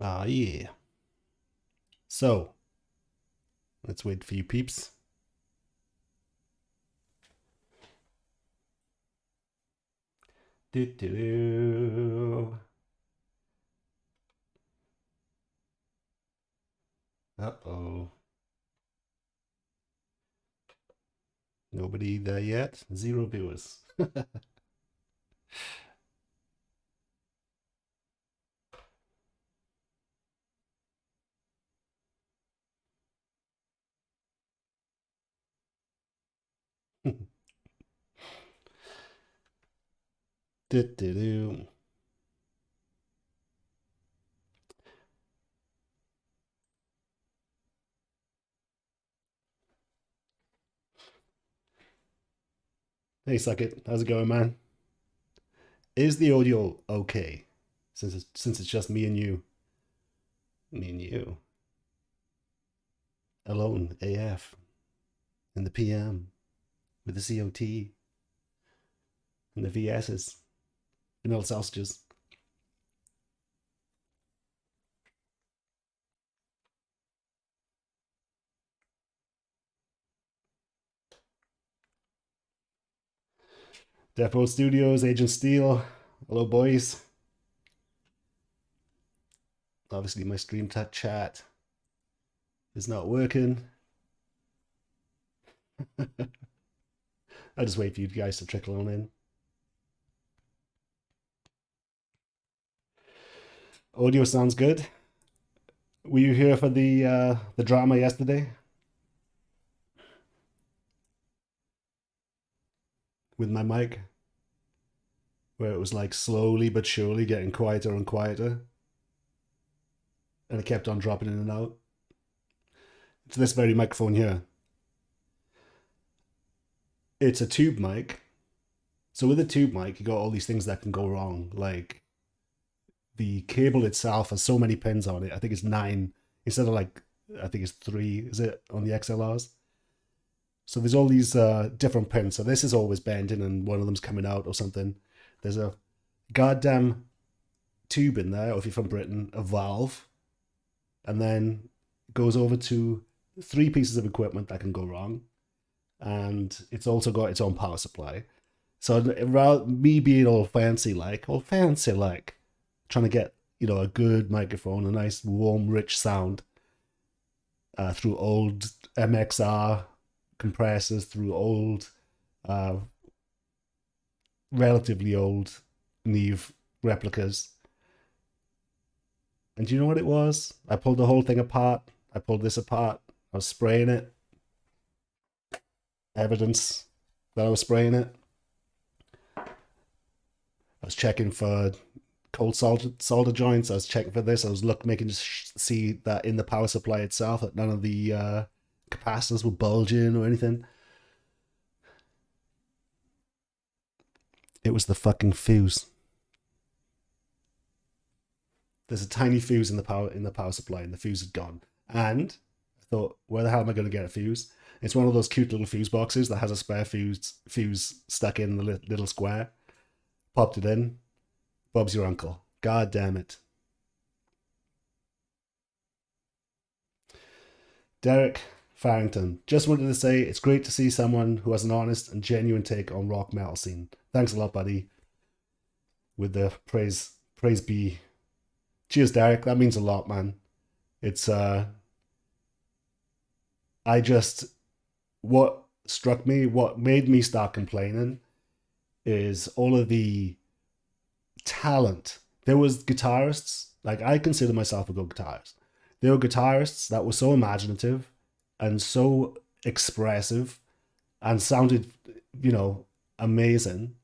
Ah, yeah. So, let's wait for you peeps. Do do do. Uh-oh. Nobody there yet? 0 viewers. Do do do. Hey, suck it. How's it going, man? Is the audio okay? Since it's just me and you. Me and you. Alone, AF. In the PM. With the COT. And the VSs. Vanilla sausages. Depot Studios, Agent Steel. Hello, boys. Obviously, my stream chat is not working. I'll just wait for you guys to trickle on in. Audio sounds good. Were you here for the drama yesterday with my mic, where it was like slowly but surely getting quieter and quieter, and it kept on dropping in and out? It's this very microphone here. It's a tube mic. So with a tube mic, you got all these things that can go wrong, like the cable itself has so many pins on it. I think it's 9 instead of like I think it's 3. Is it on the XLRs? So there's all these different pins. So this is always bending and one of them's coming out or something. There's a goddamn tube in there, or if you're from Britain, a valve, and then goes over to 3 pieces of equipment that can go wrong. And it's also got its own power supply. So rather me being all fancy like, trying to get a good microphone, a nice warm, rich sound through old MXR compressors, through old, uh, relatively old Neve replicas. And do you know what it was? I pulled the whole thing apart. I pulled this apart. I was spraying it. Evidence that I was spraying it. I was checking for cold solder joints. I was checking for this. I was making see that in the power supply itself that none of the capacitors were bulging or anything. It was the fucking fuse. There's a tiny fuse in the power supply, and the fuse had gone. And I thought, where the hell am I going to get a fuse? It's one of those cute little fuse boxes that has a spare fuse stuck in the little square. Popped it in. Bob's your uncle. God damn it. Derek Farrington. Just wanted to say it's great to see someone who has an honest and genuine take on rock metal scene. Thanks a lot, buddy. With the praise be. Cheers, Derek. That means a lot, man. It's I just what struck me, what made me start complaining is all of the talent. There was guitarists, like I consider myself a good guitarist. There were guitarists that were so imaginative and so expressive and sounded, amazing.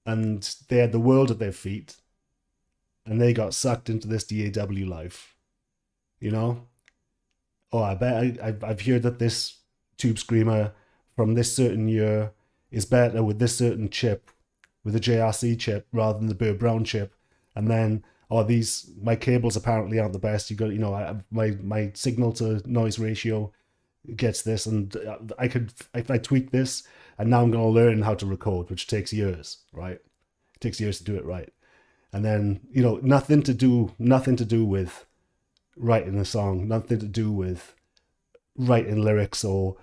And they had the world at their feet and they got sucked into this DAW life, you know? Oh, I bet I've heard that this Tube Screamer from this certain year is better with this certain chip, with the JRC chip rather than the Burr Brown chip. And then, oh, my cables apparently aren't the best. You got, my signal to noise ratio gets this, and if I tweak this, and now I'm going to learn how to record, which takes years, right? It takes years to do it right. And then, nothing to do with writing a song, nothing to do with writing lyrics or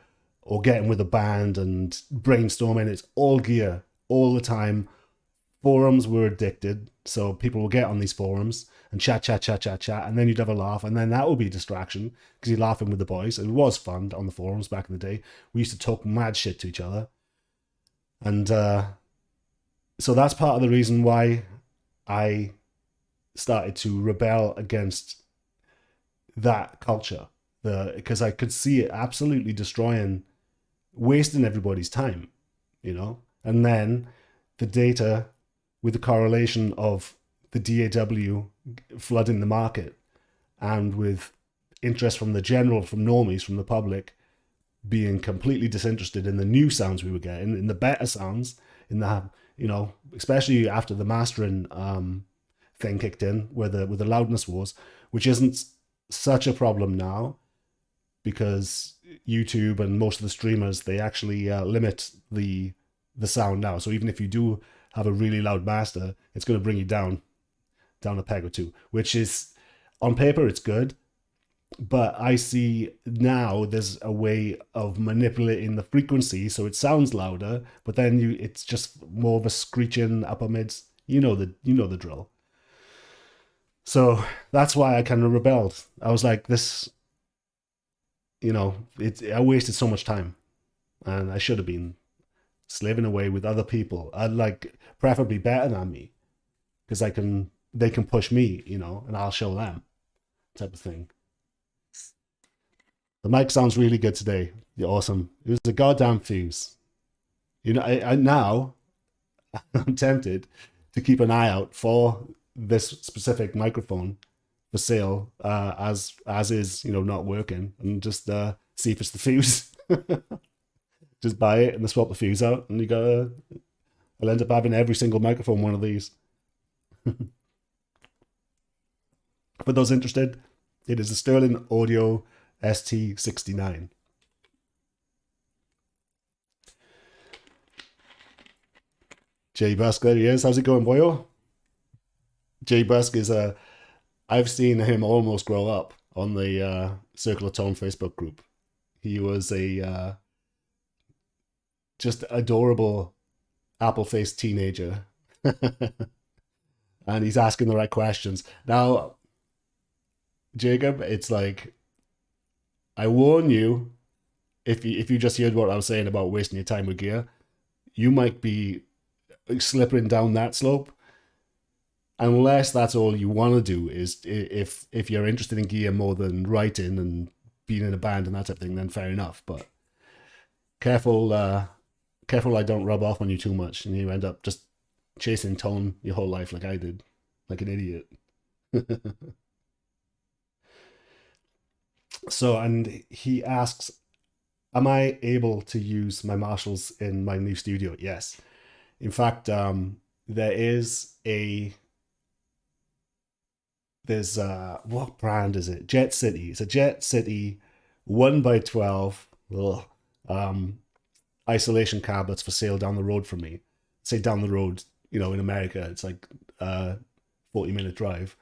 getting with a band and brainstorming. It's all gear all the time. Forums were addicted, so people will get on these forums and chat, and then you'd have a laugh, and then that would be a distraction because you're laughing with the boys. It was fun on the forums back in the day. We used to talk mad shit to each other, and so that's part of the reason why I started to rebel against that culture, because I could see it absolutely destroying, wasting everybody's time, and then the data with the correlation of the DAW flooding the market and with interest from normies, from the public, being completely disinterested in the new sounds we were getting, in the better sounds, in the, especially after the mastering thing kicked in, where the loudness wars, which isn't such a problem now because YouTube and most of the streamers, they actually limit the sound now. So even if you do have a really loud master, it's going to bring you down a peg or two, which is, on paper, it's good. But I see now there's a way of manipulating the frequency so it sounds louder, but then it's just more of a screeching upper mids. You know the drill. So that's why I kind of rebelled. I was like, this, I wasted so much time, and I should have been slaving away with other people. I'd like preferably better than me, because they can push me, and I'll show them, type of thing. The mic sounds really good today. You're awesome. It was a goddamn fuse. I now I'm tempted to keep an eye out for this specific microphone for sale, as is, not working, and just see if it's the fuse. Just buy it and then swap the fuse out, and I'll end up having every single microphone one of these. For those interested, it is a Sterling Audio ST69. Jay Busk, there he is. How's it going, boyo? Jay Busk is I've seen him almost grow up on the Circle of Tone Facebook group. He was a just adorable apple-faced teenager. And he's asking the right questions. Now, Jacob, it's like, I warn you, if you just heard what I was saying about wasting your time with gear, you might be slipping down that slope. Unless that's all you want to do, is if you're interested in gear more than writing and being in a band and that type of thing, then fair enough. But careful I don't rub off on you too much and you end up just chasing tone your whole life like I did, like an idiot. So, and he asks, am I able to use my Marshalls in my new studio? Yes. In fact, there's what brand is it? Jet City. It's a Jet City 1x12 isolation cabinets for sale down the road from me. Say down the road, in America, it's like 40-minute drive.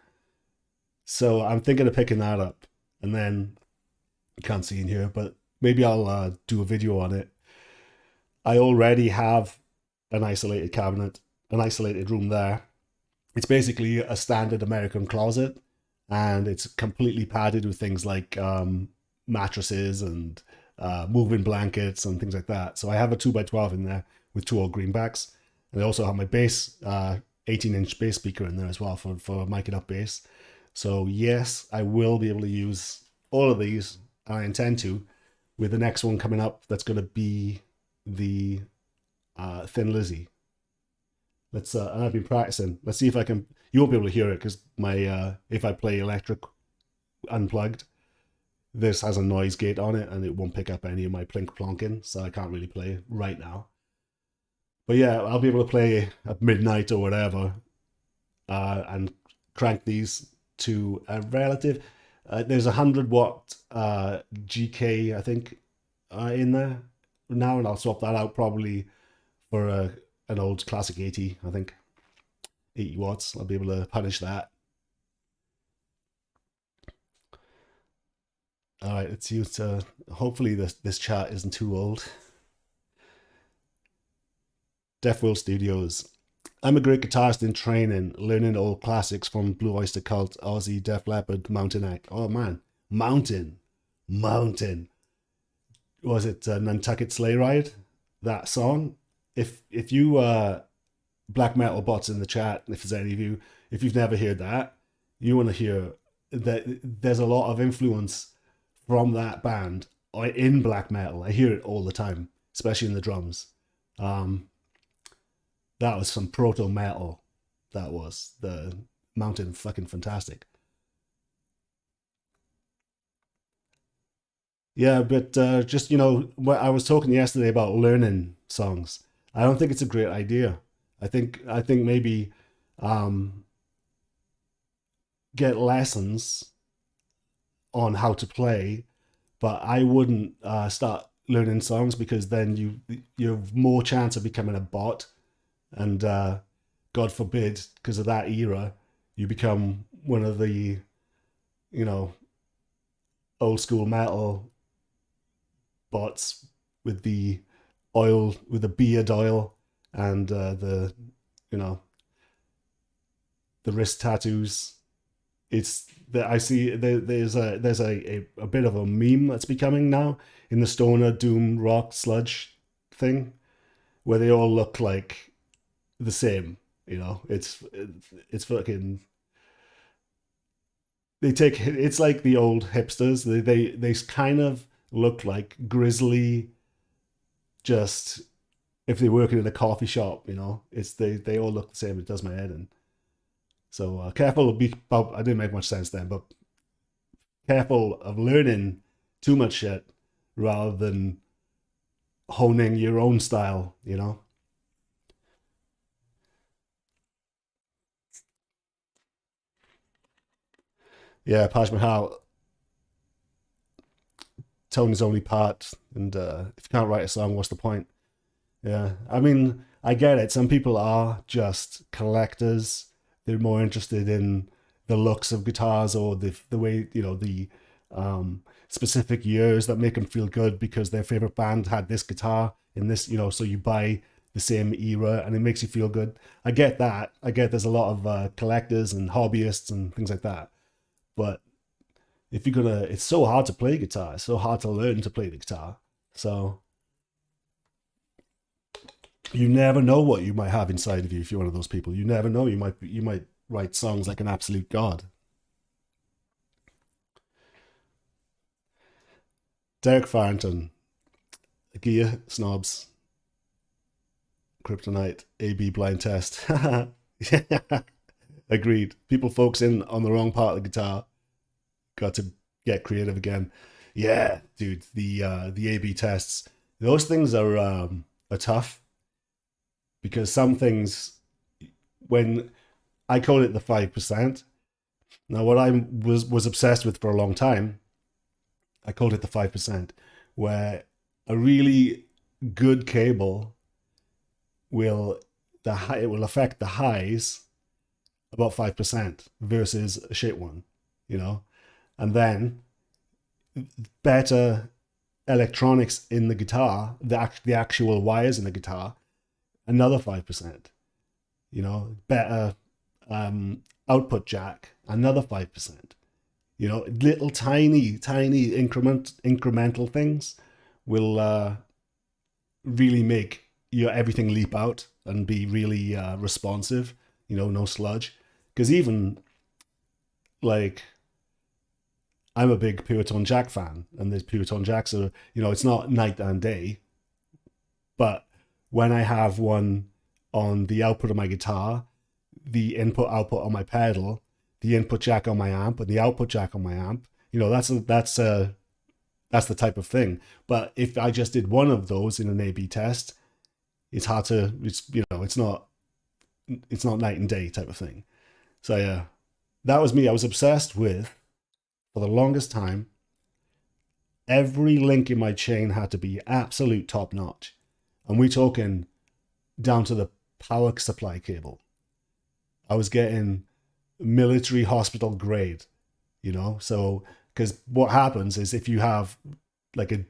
So I'm thinking of picking that up, and then you can't see in here, but maybe I'll do a video on it. I already have an isolated cabinet, an isolated room there. It's basically a standard American closet, and it's completely padded with things like mattresses and moving blankets and things like that. So I have a 2x12 in there with two old greenbacks, and I also have my bass 18-inch bass speaker in there as well for miking up bass. So yes, I will be able to use all of these. I intend to, with the next one coming up. That's going to be the Thin Lizzy. And I've been practicing. Let's see if I can. You won't be able to hear it because my if I play electric unplugged, this has a noise gate on it and it won't pick up any of my plink plonking, so I can't really play right now. But yeah, I'll be able to play at midnight or whatever, and crank these to a relative. There's 100-watt GK, I think, in there now, and I'll swap that out probably for an old classic 80, I think. 80 watts. I'll be able to punish that. All right, let's use. Hopefully, this chat isn't too old. Deaf World Studios. I'm a great guitarist in training, learning old classics from Blue Oyster Cult, Ozzy, Def Leppard, Mountain Act. Oh man, Mountain. Was it Nantucket Sleigh Ride? That song. If you black metal bots in the chat, if there's any of you, if you've never heard that, you want to hear that there's a lot of influence from that band in black metal. I hear it all the time, especially in the drums. That was some proto metal. That was the Mountain, fucking fantastic. Yeah, but just I was talking yesterday about learning songs. I don't think it's a great idea. I think maybe um, get lessons on how to play, but I wouldn't start learning songs because then you have more chance of becoming a bot, and God forbid, because of that era, you become one of the you know old school metal bots with the with the beard oil and the you know the wrist tattoos. It's that I see there's a bit of a meme that's becoming now in the stoner doom rock sludge thing where they all look like the same. It's fucking. They take it's like the old hipsters. They kind of look like grizzly. Just if they're working in a coffee shop, it's they all look the same. It does my head in. So careful. I didn't make much sense then, but careful of learning too much shit rather than honing your own style. Yeah, Taj Mahal, tone is only part, and if you can't write a song, what's the point? Yeah, I mean, I get it. Some people are just collectors. They're more interested in the looks of guitars or the way the specific years that make them feel good because their favorite band had this guitar in this. So you buy the same era and it makes you feel good. I get that. I get there's a lot of collectors and hobbyists and things like that. But if you're gonna, it's so hard to play guitar. It's so hard to learn to play the guitar. So you never know what you might have inside of you if you're one of those people. You never know. You might write songs like an absolute god. Derek Farrington, Gear Snobs, Kryptonite, AB Blind Test. Yeah, agreed. People focusing on the wrong part of the guitar. Got to get creative again. Yeah, dude. The A/B tests. Those things are tough because some things when I call it the 5%. Now, what I was obsessed with for a long time, I called it the 5%, where a really good cable it will affect the highs about 5% versus a shit one, you know, and then better electronics in the guitar, the actual wires in the guitar, another 5%, better output jack, another 5%. Little tiny incremental things will really make your everything leap out and be really responsive. No sludge. Because even like I'm a big Pure Tone Jack fan, and there's Pure Tone Jacks are it's not night and day, but when I have one on the output of my guitar, the input output on my pedal, the input jack on my amp, and the output jack on my amp, that's the type of thing. But if I just did one of those in an A/B test, it's hard to it's not night and day type of thing. So yeah, that was me. I was obsessed with, for the longest time, every link in my chain had to be absolute top notch, and we're talking down to the power supply cable. I was getting military hospital grade, you know? So, because what happens is if you have like a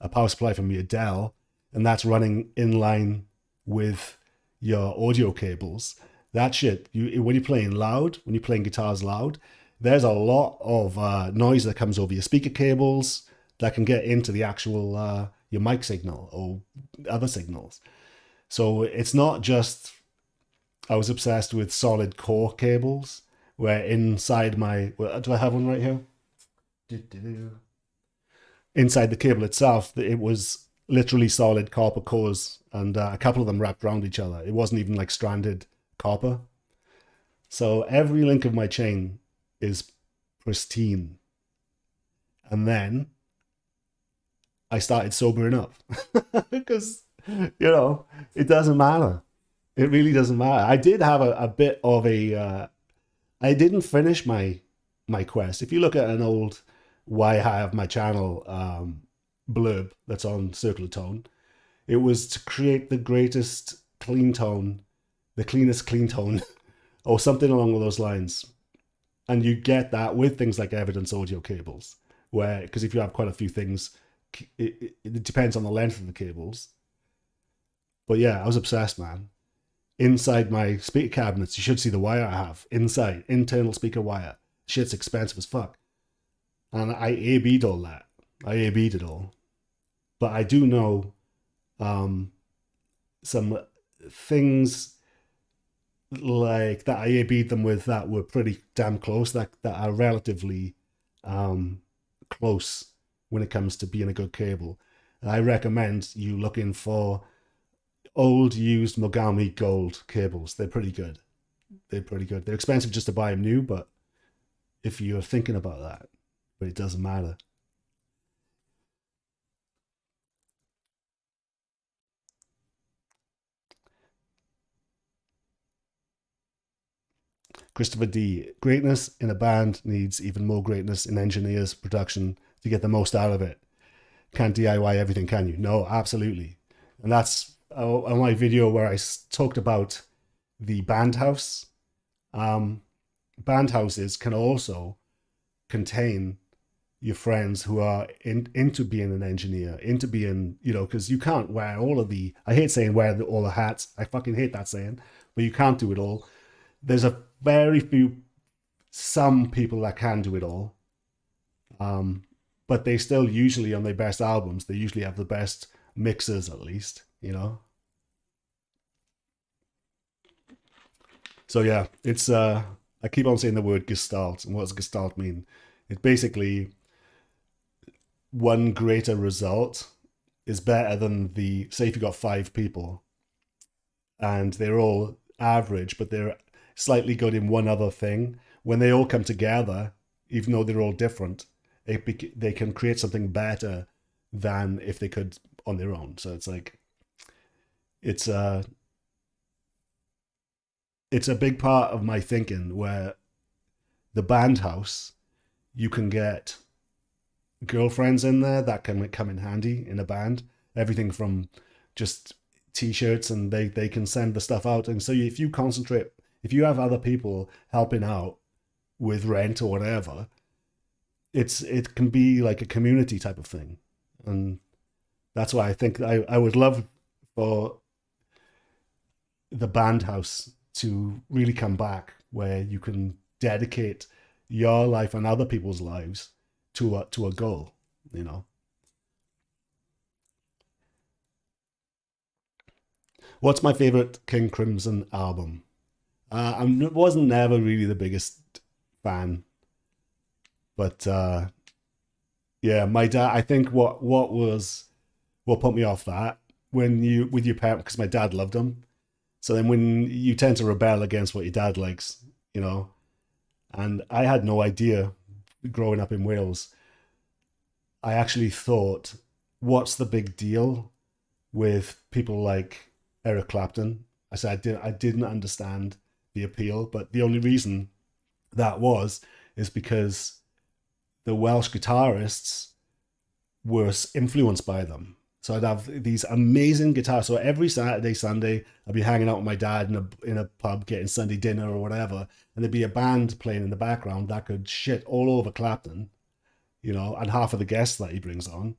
power supply from your Dell, and that's running in line with your audio cables, that shit, when you're playing loud, when you're playing guitars loud, there's a lot of noise that comes over your speaker cables that can get into the actual your mic signal or other signals. So it's not just I was obsessed with solid core cables, where inside my do I have one right here? Inside the cable itself, it was literally solid copper cores, and a couple of them wrapped around each other. It wasn't even like stranded copper. So every link of my chain is pristine. And then I started sobering up because, it doesn't matter. It really doesn't matter. I did have a bit of I didn't finish my quest. If you look at an old why I have my channel blurb that's on Circular Tone, it was to create the greatest clean tone, the cleanest clean tone, or something along those lines. And you get that with things like evidence audio cables, where, because if you have quite a few things, it depends on the length of the cables. But yeah, I was obsessed, man. Inside my speaker cabinets, you should see the wire I have inside, internal speaker wire. Shit's expensive as fuck. And I A-B'd all that. I A-B'd it all. But I do know some things like that I A-B'd them with that were pretty damn close, that are relatively close when it comes to being a good cable. And I recommend you looking for old used Mogami gold cables. They're pretty good. They're pretty good. They're expensive just to buy them new, but if you're thinking about that, but it doesn't matter. Christopher D. Greatness in a band needs even more greatness in engineers, production to get the most out of it. Can't DIY everything, can you? No, absolutely. And that's on my video where I talked about the band house. Band houses can also contain your friends who are into being an engineer, into being, because you can't wear all of I hate saying all the hats. I fucking hate that saying, but you can't do it all. There's a very few, some people that can do it all. But they still usually, on their best albums, they usually have the best mixers, at least, So yeah, it's I keep on saying the word gestalt, and what does gestalt mean? It basically, one greater result is better than say if you got 5 people and they're all average, but they're slightly good in one other thing. When they all come together, even though they're all different, they can create something better than if they could on their own. So it's like, it's a big part of my thinking where the band house, you can get girlfriends in there that can come in handy in a band. Everything from just t-shirts, and they can send the stuff out. And so if you have other people helping out with rent or whatever, it can be like a community type of thing. And that's why I think I would love for the band house to really come back, where you can dedicate your life and other people's lives to a goal, What's my favorite King Crimson album? I wasn't never really the biggest fan, but yeah, my dad. I think what put me off that, when you with your parent, because my dad loved them. So then when you tend to rebel against what your dad likes, and I had no idea growing up in Wales. I actually thought, what's the big deal with people like Eric Clapton? I said I didn't understand the appeal, but the only reason that is because the Welsh guitarists were influenced by them. So I'd have these amazing guitars. So every Saturday, Sunday, I'd be hanging out with my dad in a pub getting Sunday dinner or whatever, and there'd be a band playing in the background that could shit all over Clapton, and half of the guests that he brings on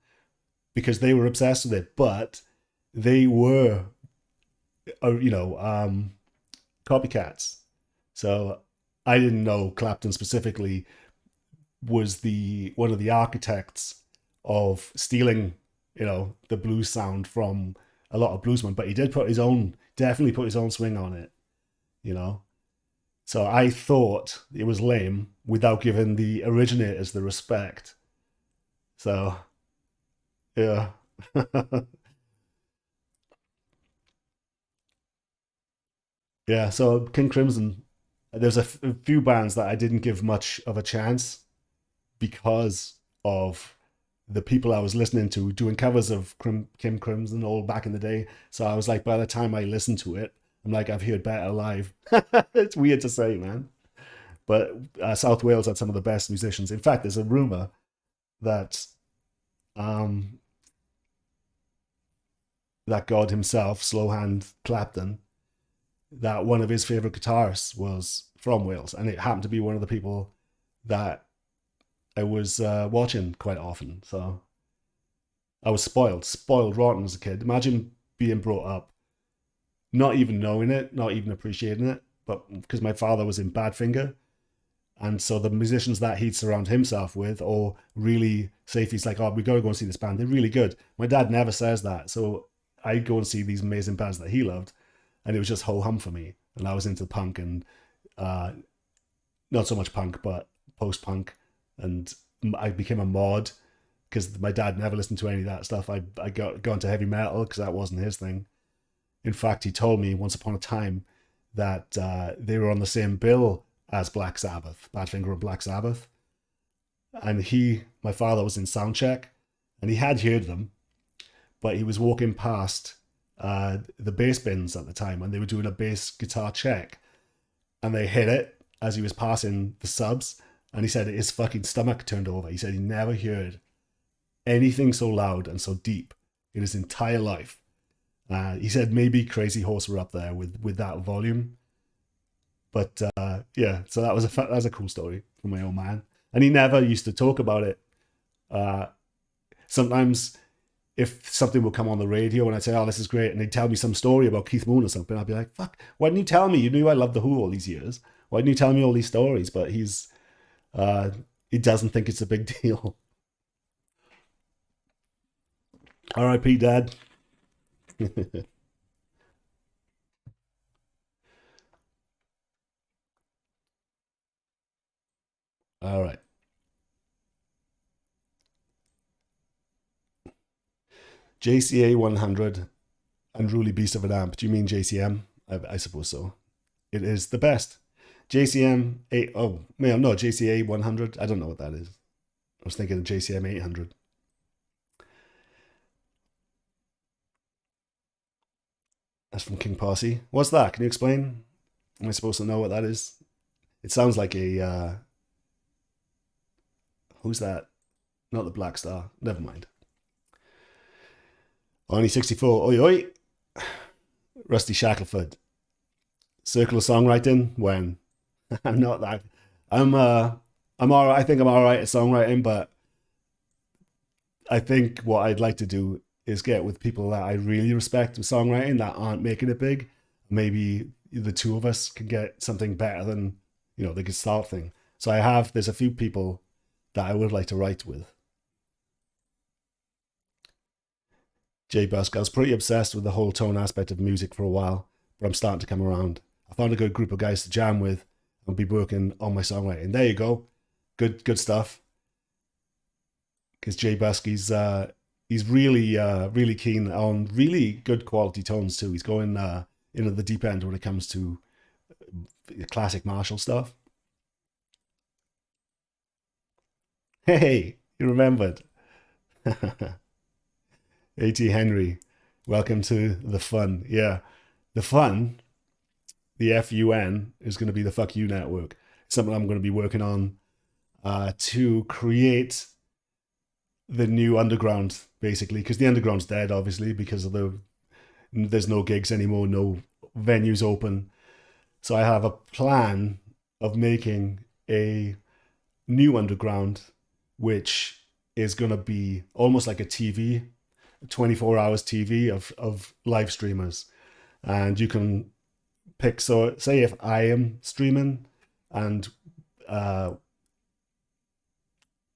because they were obsessed with it. But they were, copycats. So I didn't know Clapton specifically was the one of the architects of stealing, the blues sound from a lot of bluesmen, but he did definitely put his own swing on it, you know. So I thought it was lame without giving the originators the respect. So yeah, yeah. So King Crimson, there's a few bands that I didn't give much of a chance because of the people I was listening to doing covers of Kim Crimson all back in the day. So I was like, by the time I listened to it, I'm like, I've heard better live. It's weird to say, man. But South Wales had some of the best musicians. In fact, there's a rumor that um, that God himself, Slowhand Clapton, that one of his favorite guitarists was from Wales, and it happened to be one of the people that I was watching quite often. So I was spoiled rotten as a kid. Imagine being brought up, not even knowing it, not even appreciating it, but because my father was in Badfinger, and so the musicians that he'd surround himself with, or really say if he's like, oh, we got to go and see this band, they're really good. My dad never says that, so I'd go and see these amazing bands that he loved, and it was just ho hum for me. And I was into punk and uh, not so much punk, but post punk, and I became a mod because my dad never listened to any of that stuff. I got into heavy metal because that wasn't his thing. In fact, he told me once upon a time that they were on the same bill as Black Sabbath, Badfinger and Black Sabbath, and my father was in soundcheck, and he had heard them, but he was walking past the bass bins at the time, and they were doing a bass guitar check, and they hit it as he was passing the subs, and he said his fucking stomach turned over. He said he never heard anything so loud and so deep in his entire life. He said maybe Crazy Horse were up there with that volume, but yeah. So that was a cool story from my old man, and he never used to talk about it. Uh, Sometimes if something would come on the radio and I'd say, "Oh, this is great," and they'd tell me some story about Keith Moon or something, I'd be like, "Fuck! Why didn't you tell me? You knew I loved the Who all these years. Why didn't you tell me all these stories?" But uh, he doesn't think it's a big deal. R.I.P. Dad. All right. JCA 100, Unruly Beast of an Amp. Do you mean JCM? I suppose so. It is the best. JCM 8. Oh, man, no, JCA 100. I don't know what that is. I was thinking of JCM 800. That's from King Posse. What's that? Can you explain? Am I supposed to know what that is? It sounds like a. Who's that? Not the Black Star. Never mind. Only 64. Oi, oi. Rusty Shackelford. Circle of songwriting? When? I'm not that. I'm all right. I think I'm all right at songwriting, but I think what I'd like to do is get with people that I really respect with songwriting that aren't making it big. Maybe the two of us can get something better than, the Gestalt thing. So there's a few people that I would like to write with. Jay Busk, I was pretty obsessed with the whole tone aspect of music for a while, but I'm starting to come around. I found a good group of guys to jam with and be working on my songwriting. There you go. Good stuff. Because Jay Busk, he's really really keen on really good quality tones too. He's going into the deep end when it comes to classic Marshall stuff. Hey, you remembered. A.T. Henry, welcome to the fun. Yeah, the fun, the FUN, is going to be the Fuck You Network. Something I'm going to be working on to create the new underground, basically, because the underground's dead, obviously, because of there's no gigs anymore, no venues open. So I have a plan of making a new underground, which is going to be almost like a TV, 24 hours TV of live streamers. And you can pick, so say if I am streaming and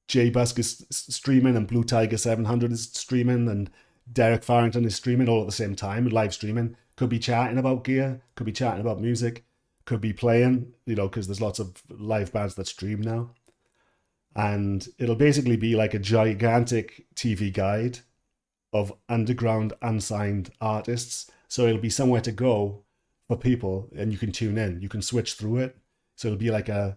Jay Busk is streaming and Blue Tiger 700 is streaming and Derek Farrington is streaming all at the same time, live streaming. Could be chatting about gear, could be chatting about music, could be playing, because there's lots of live bands that stream now. And it'll basically be like a gigantic TV guide of underground unsigned artists. So it'll be somewhere to go for people, and you can tune in. You can switch through it. So it'll be like an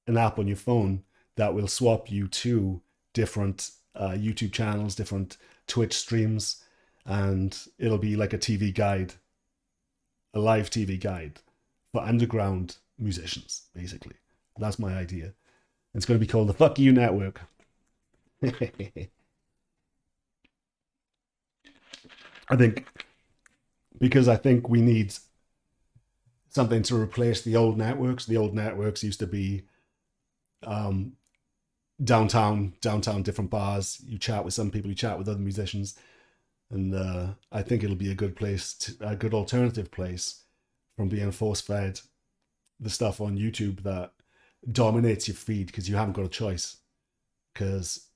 app on your phone that will swap you to different YouTube channels, different Twitch streams, and it'll be like a TV guide, a live TV guide for underground musicians, basically. That's my idea. It's going to be called the Fuck You Network. I think we need something to replace the old networks. The old networks used to be downtown, different bars. You chat with some people, you chat with other musicians, and I think it'll be a good place, a good alternative place from being force-fed the stuff on YouTube that dominates your feed because you haven't got a choice. Because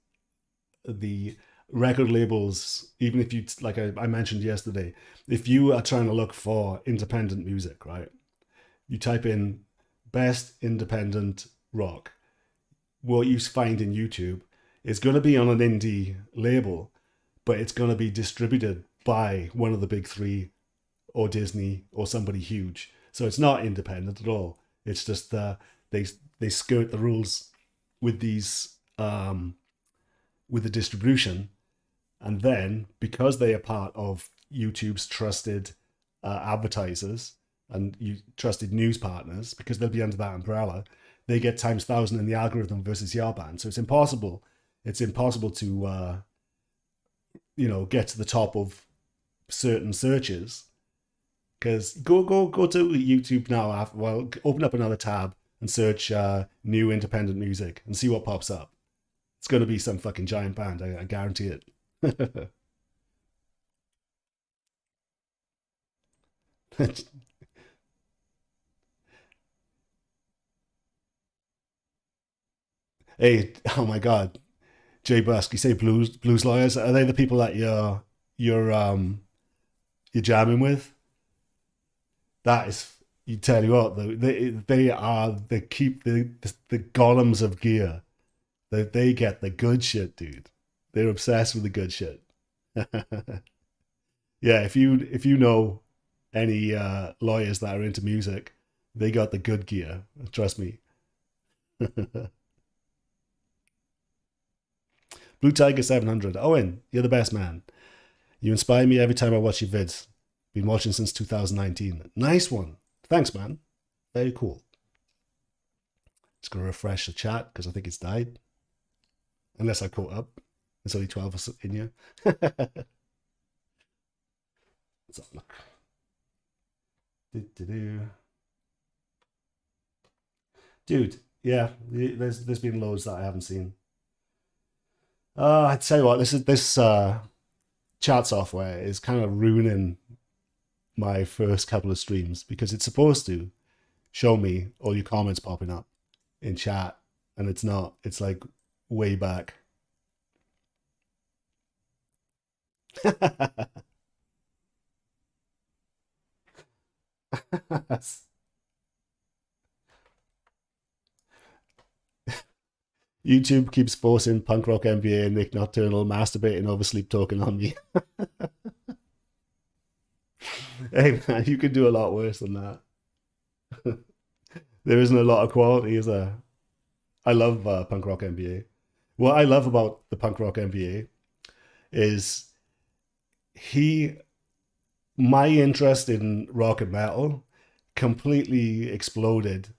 the record labels, even if you, like I mentioned yesterday, if you are trying to look for independent music, right, you type in best independent rock, what you find in YouTube is going to be on an indie label, but it's going to be distributed by one of the big three or Disney or somebody huge. So it's not independent at all. It's just they skirt the rules with these with the distribution, and then because they are part of YouTube's trusted advertisers and trusted news partners, because they'll be under that umbrella, they get times 1,000 in the algorithm versus your band. So it's impossible to get to the top of certain searches. Because go to YouTube now. Well, open up another tab and search new independent music and see what pops up. It's going to be some fucking giant band. I guarantee it. Hey, oh my God, Jay Busk, you say blues lawyers? Are they the people that you're jamming with? That is, you tell you what, they are the golems of gear. They get the good shit, dude. They're obsessed with the good shit. Yeah, if you know any lawyers that are into music, they got the good gear. Trust me. Blue Tiger 700. Owen, you're the best, man. You inspire me every time I watch your vids. Been watching since 2019. Nice one. Thanks, man. Very cool. Just gonna refresh the chat because I think it's died. Unless I caught up. There's only 12 of us in here. Let's have a look. Dude, yeah, there's been loads that I haven't seen. I'd tell you what, this chat software is kind of ruining my first couple of streams because it's supposed to show me all your comments popping up in chat, and it's not. It's like way back. YouTube keeps forcing Punk Rock MBA and Nick Nocturnal masturbating over sleep talking on me. Hey man, you could do a lot worse than that. There isn't a lot of quality, is there? I love Punk Rock MBA. What I love about the Punk Rock MBA is my interest in rock and metal completely exploded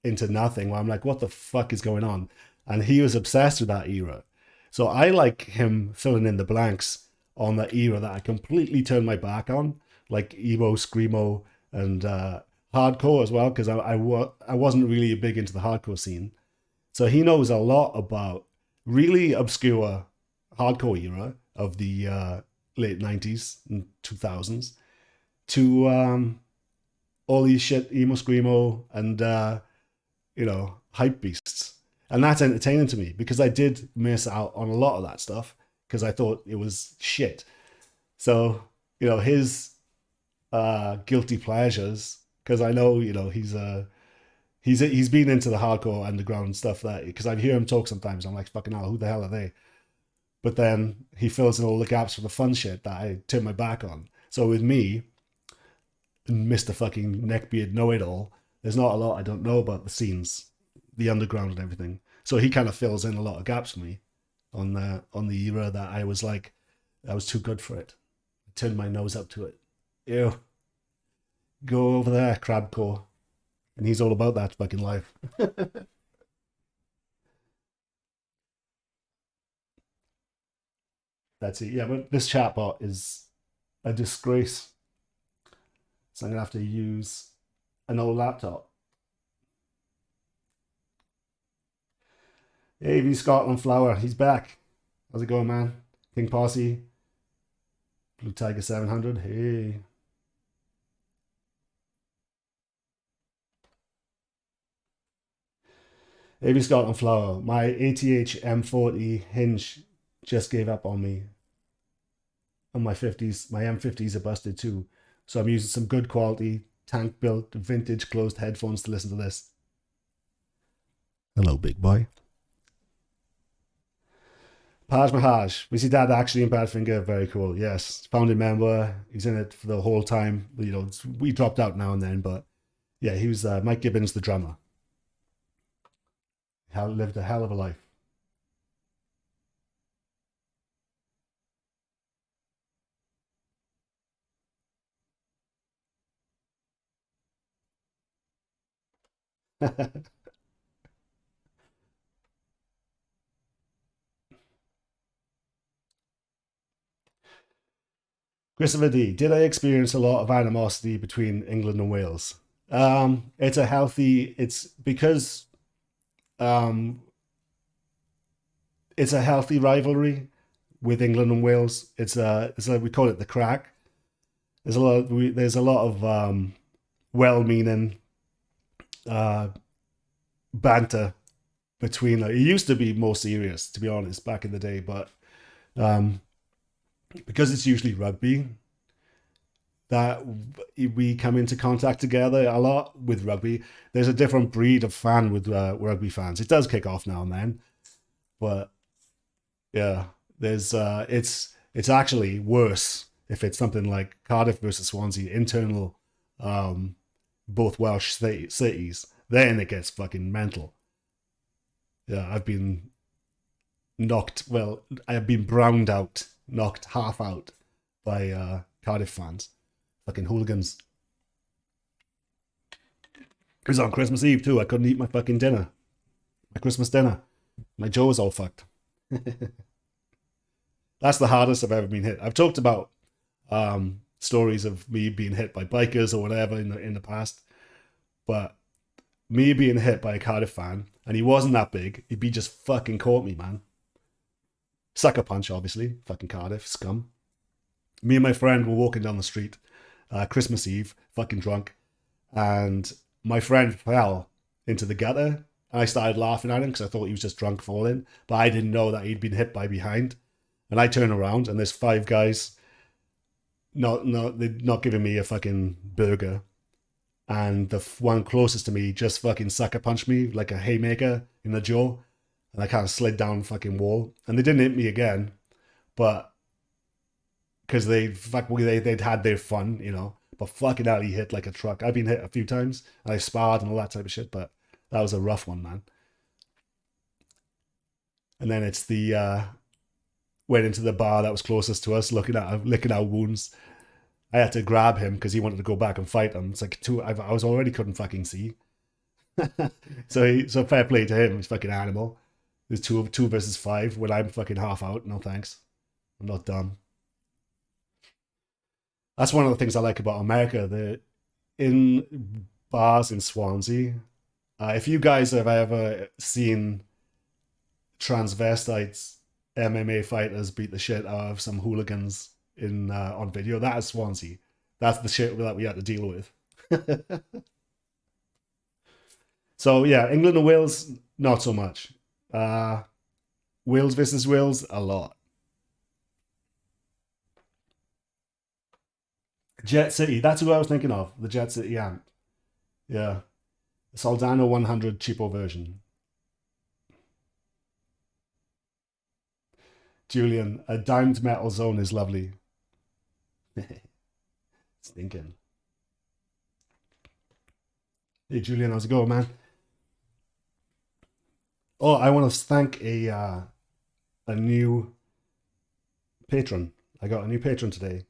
into nothing. Where I'm like, what the fuck is going on? and he was obsessed with that era. So I like him filling in the blanks on that era that I completely turned my back on, like emo, screamo, and hardcore as well, because I wasn't really big into the hardcore scene. So he knows a lot about really obscure hardcore era of the late 90s and 2000s to all these shit emo screamo and hype beasts. And that's entertaining to me because I did miss out on a lot of that stuff because I thought it was shit. So, his guilty pleasures, because I know, he's been into the hardcore underground stuff, that because I hear him talk sometimes, I'm like, fucking hell, who the hell are they? But then he fills in all the gaps for the fun shit that I turn my back on. So with me, Mr. fucking neckbeard know-it-all, there's not a lot I don't know about the scenes, the underground and everything. So he kind of fills in a lot of gaps for me on the era that I was like, I was too good for it. I turned my nose up to it. Ew. Go over there, Crabcore. And he's all about that fucking life. That's it. Yeah, but this chatbot is a disgrace. So I'm going to have to use an old laptop. AV Scotland Flower, he's back. How's it going, man? King Posse, Blue Tiger 700, hey. AV Scotland Flower, my ATH M40 hinge just gave up on me. On my 50s, my M50s are busted too. So I'm using some good quality, tank built, vintage closed headphones to listen to this. Hello, big boy. Paj Mahaj. We see Dad actually in Badfinger. Very cool. Yes. Founding member. He's in it for the whole time. We dropped out now and then, but yeah, he was Mike Gibbons, the drummer. Lived a hell of a life. Christopher D, did I experience a lot of animosity between England and Wales? It's because um, it's a healthy rivalry with England and Wales. We call it the crack. There's a lot of well-meaning uh, banter between. It used to be more serious, to be honest, back in the day, but um, because it's usually rugby, that we come into contact together a lot with rugby. There's a different breed of fan with rugby fans. It does kick off now and then, but yeah, there's it's actually worse if it's something like Cardiff versus Swansea, internal, um, both Welsh cities. Then it gets fucking mental. Yeah, I've been knocked. Well, I've been browned out, knocked half out by Cardiff fans, fucking hooligans. It was on Christmas Eve too. I couldn't eat my fucking dinner, my Christmas dinner. My jaw was all fucked. That's the hardest I've ever been hit. I've talked about stories of me being hit by bikers or whatever in the past, but me being hit by a Cardiff fan, and he wasn't that big, he'd be just fucking caught me, man. Sucker punch, obviously. Fucking Cardiff, scum. Me and my friend were walking down the street, Christmas Eve, fucking drunk, and my friend fell into the gutter. And I started laughing at him because I thought he was just drunk falling, but I didn't know that he'd been hit by behind. And I turn around and there's five guys they're not giving me a fucking burger. And the one closest to me just fucking sucker punched me like a haymaker in the jaw. And I kind of slid down the fucking wall. And they didn't hit me again, but because they'd had their fun, But fucking hell, he hit like a truck. I've been hit a few times, and I sparred and all that type of shit, but that was a rough one, man. And then it's the went into the bar that was closest to us, licking our wounds. I had to grab him because he wanted to go back and fight him. It's like I was already couldn't fucking see. So fair play to him. He's fucking animal. The two versus five when I'm fucking half out. No thanks. I'm not done. That's one of the things I like about America. The in bars in Swansea. If you guys have ever seen transvestites MMA fighters beat the shit out of some hooligans in on video, that is Swansea. That's the shit that we had to deal with. So yeah, England and Wales, not so much. Wales versus Wales, a lot. Jet City, that's who I was thinking of. The Jet City amp. Yeah. Soldano 100 cheapo version. Julian, a dimed metal zone is lovely. Stinking. Hey Julian, how's it going, man? Oh, I want to thank a new patron. I got a new patron today.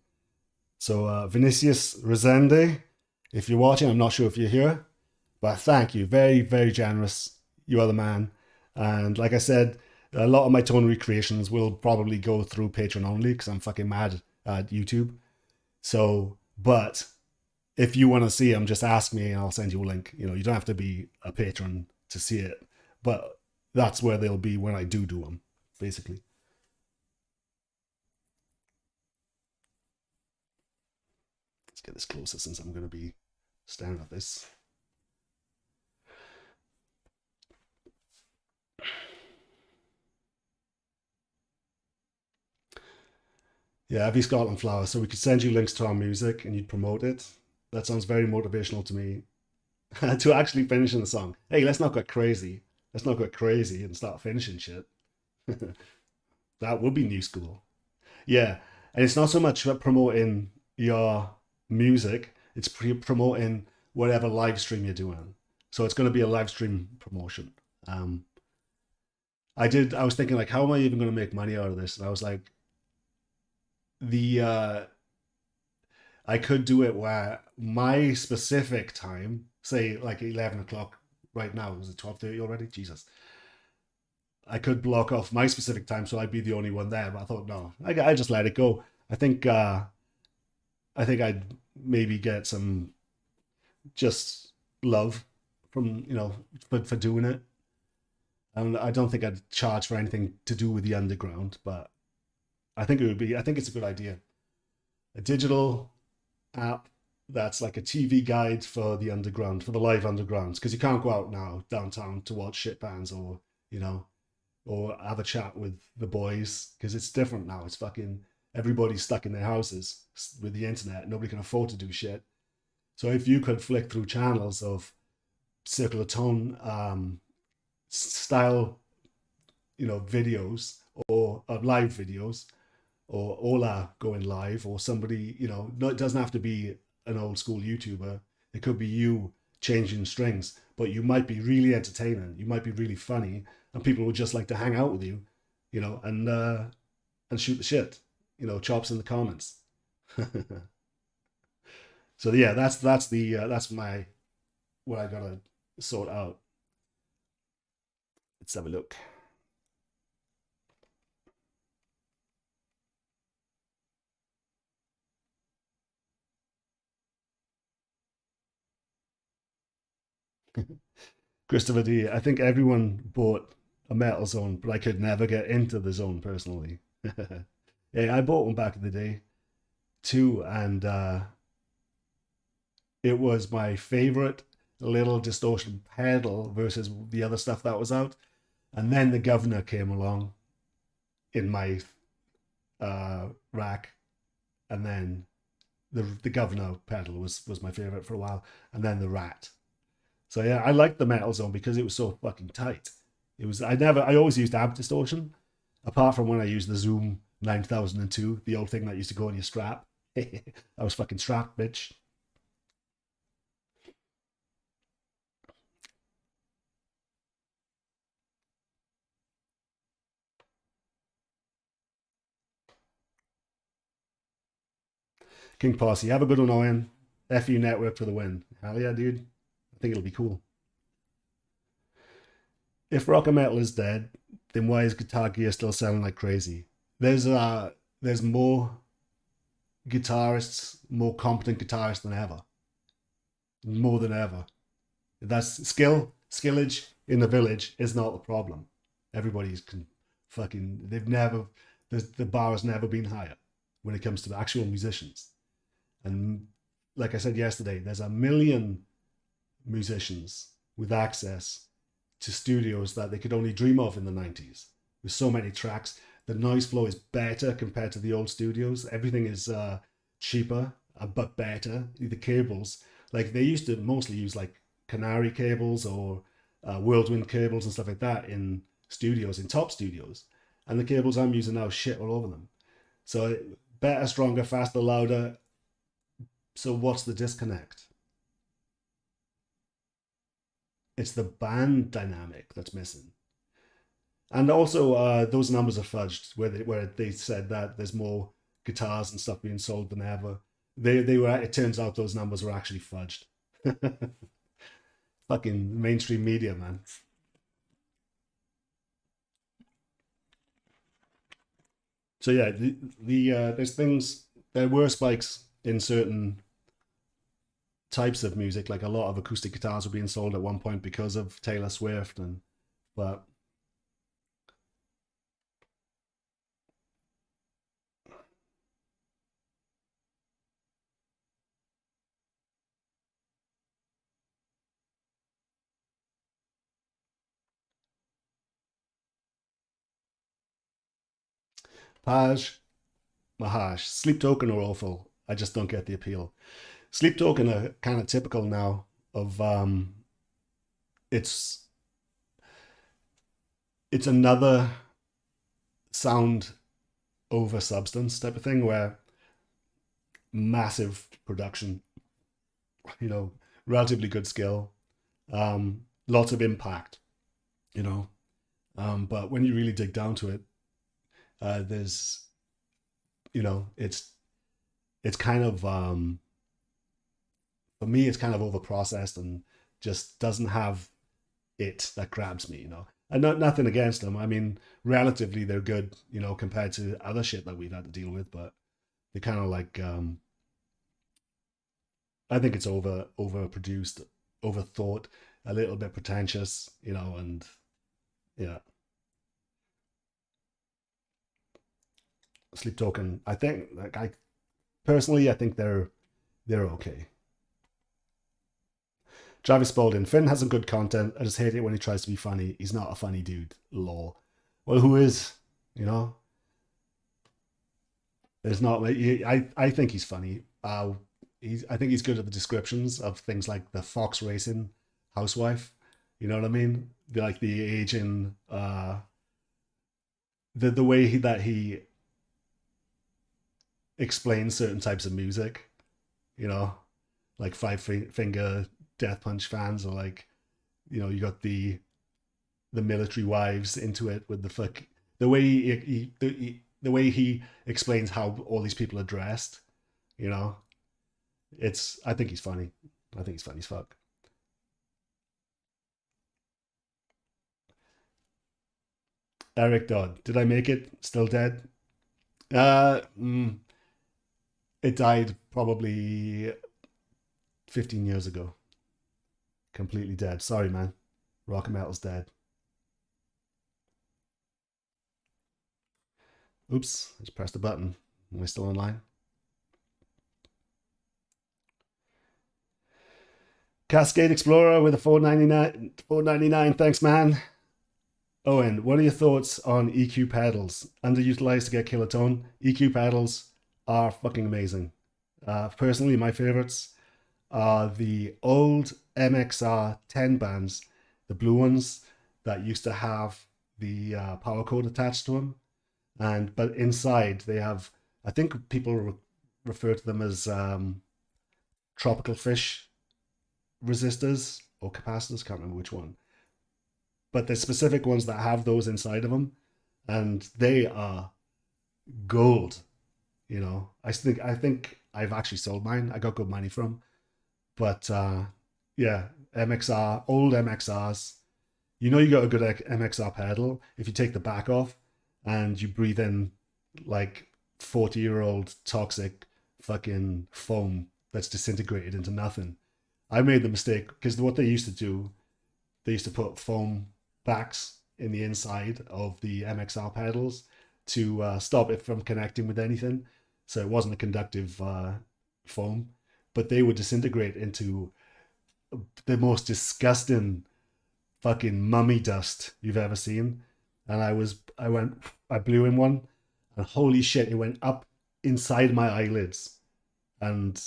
So Vinicius Resende, if you're watching, I'm not sure if you're here, but thank you. Very, very generous. You are the man. And like I said, a lot of my tone recreations will probably go through Patreon only because I'm fucking mad at YouTube. So, but if you want to see them, just ask me and I'll send you a link. You know, you don't have to be a patron to see it, but that's where they'll be when I do them, basically. Let's get this closer since I'm going to be staring at this. Yeah, Evie Scotland Flower. So we could send you links to our music and you'd promote it. That sounds very motivational to me. To actually finishing the song. Hey, let's not get crazy. Let's not get crazy and start finishing shit. That would be new school. Yeah, and it's not so much about promoting your music; it's promoting whatever live stream you're doing. So it's going to be a live stream promotion. Um, I did. I was thinking like, how am I even going to make money out of this? And I was like, the I could do it where my specific time, say like 11 o'clock right now, is it 12:30 already? Jesus. I could block off my specific time so I'd be the only one there. But I thought, no, I just let it go. I think I'd maybe get some just love from for doing it. And I don't think I'd charge for anything to do with the underground, but I think it's a good idea. A digital app that's like a TV guide for the underground, for the live undergrounds, because you can't go out now downtown to watch shit bands or you know or have a chat with the boys because it's different now. It's fucking everybody's stuck in their houses with the internet. Nobody can afford to do shit. So if you could flick through channels of circular tone style, videos or live videos, or Ola going live, or somebody, no, it doesn't have to be an old school YouTuber. It could be you changing strings, but you might be really entertaining. You might be really funny, and people would just like to hang out with you, and shoot the shit, chops in the comments. So yeah, that's my what I gotta sort out. Let's have a look. Christopher D. I think everyone bought a metal zone, but I could never get into the zone personally. Yeah, I bought one back in the day too, and it was my favorite little distortion pedal versus the other stuff that was out. And then the governor came along in my rack, and then the governor pedal was my favorite for a while, and then the rat. So yeah, I liked the metal zone because it was so fucking tight. I always used amp distortion, apart from when I used the Zoom 9002, the old thing that used to go on your strap. I was fucking strapped, bitch. King Posse, have a good one, Owen. FU Network for the win. Hell yeah, dude. I think it'll be cool. if rock and metal is dead, then why is Guitar Gear still selling like crazy? There's more guitarists, more competent guitarists than ever, more than ever. That's skillage in the village is not the problem. Everybody's fucking. They've never the bar has never been higher when it comes to the actual musicians. And like I said yesterday, there's a million musicians with access to studios that they could only dream of in the 90s. With so many tracks, the noise flow is better compared to the old studios. Everything is cheaper, but better. The cables, like they used to mostly use like Canary cables or Whirlwind cables and stuff like that in studios, in top studios. And the cables I'm using now shit all over them. So better, stronger, faster, louder. So what's the disconnect? It's the band dynamic that's missing. And also, those numbers are fudged, where they said that there's more guitars and stuff being sold than ever. They were. It turns out those numbers were actually fudged. Fucking mainstream media, man. So yeah, there's things. There were spikes in certain types of music, like a lot of acoustic guitars were being sold at one point because of Taylor Swift, and but Paj, Mahash, Sleep Token are awful. I just don't get the appeal. Sleep Token are kind of typical now of it's it's another sound over substance type of thing where massive production, you know, relatively good skill, lots of impact, you know. But when you really dig down to it, there's, you know, it's kind of for me, it's kind of over processed and just doesn't have it that grabs me, you know. And nothing against them. I mean, relatively they're good, you know, compared to other shit that we've had to deal with, but they kind of like I think it's overproduced, overthought, a little bit pretentious, you know, and yeah, Sleep Token. I think like I personally I think they're okay. Travis Spaulding, Finn has some good content. I just hate it when he tries to be funny. He's not a funny dude. Lol. Well, who is? You know, there's not. I think he's funny. I think he's good at the descriptions of things like the fox racing housewife. You know what I mean? Like the aging, the way that he explains certain types of music. You know, like Finger Death Punch fans, or like, you know, you got the military wives into it with the fuck, the way the way he explains how all these people are dressed. You know, it's. I think he's funny. I think he's funny as fuck. Eric Dodd, did I make it? Still dead? Uh, mm, it died probably 15 years ago. Completely dead. Sorry, man. Rock and metal's dead. Oops, I just pressed the button. Am I still online? Cascade Explorer with a 499. 499. Thanks, man. Owen, what are your thoughts on EQ pedals? Underutilized to get kilotone. EQ pedals are fucking amazing. Personally, my favorites are the old MXR 10 bands, the blue ones that used to have the power cord attached to them. And but inside they have, I think people refer to them as tropical fish resistors or capacitors. Can't remember which one, but there's specific ones that have those inside of them, and they are gold. You know, I think I've actually sold mine. I got good money from, but yeah, MXR, old MXRs You know you got a good MXR pedal if you take the back off and you breathe in like 40-year-old toxic fucking foam that's disintegrated into nothing. I made the mistake because what they used to do, they used to put foam backs in the inside of the MXR pedals to stop it from connecting with anything. So it wasn't a conductive foam, but they would disintegrate into the most disgusting fucking mummy dust you've ever seen. And I blew in one, and holy shit, it went up inside my eyelids. And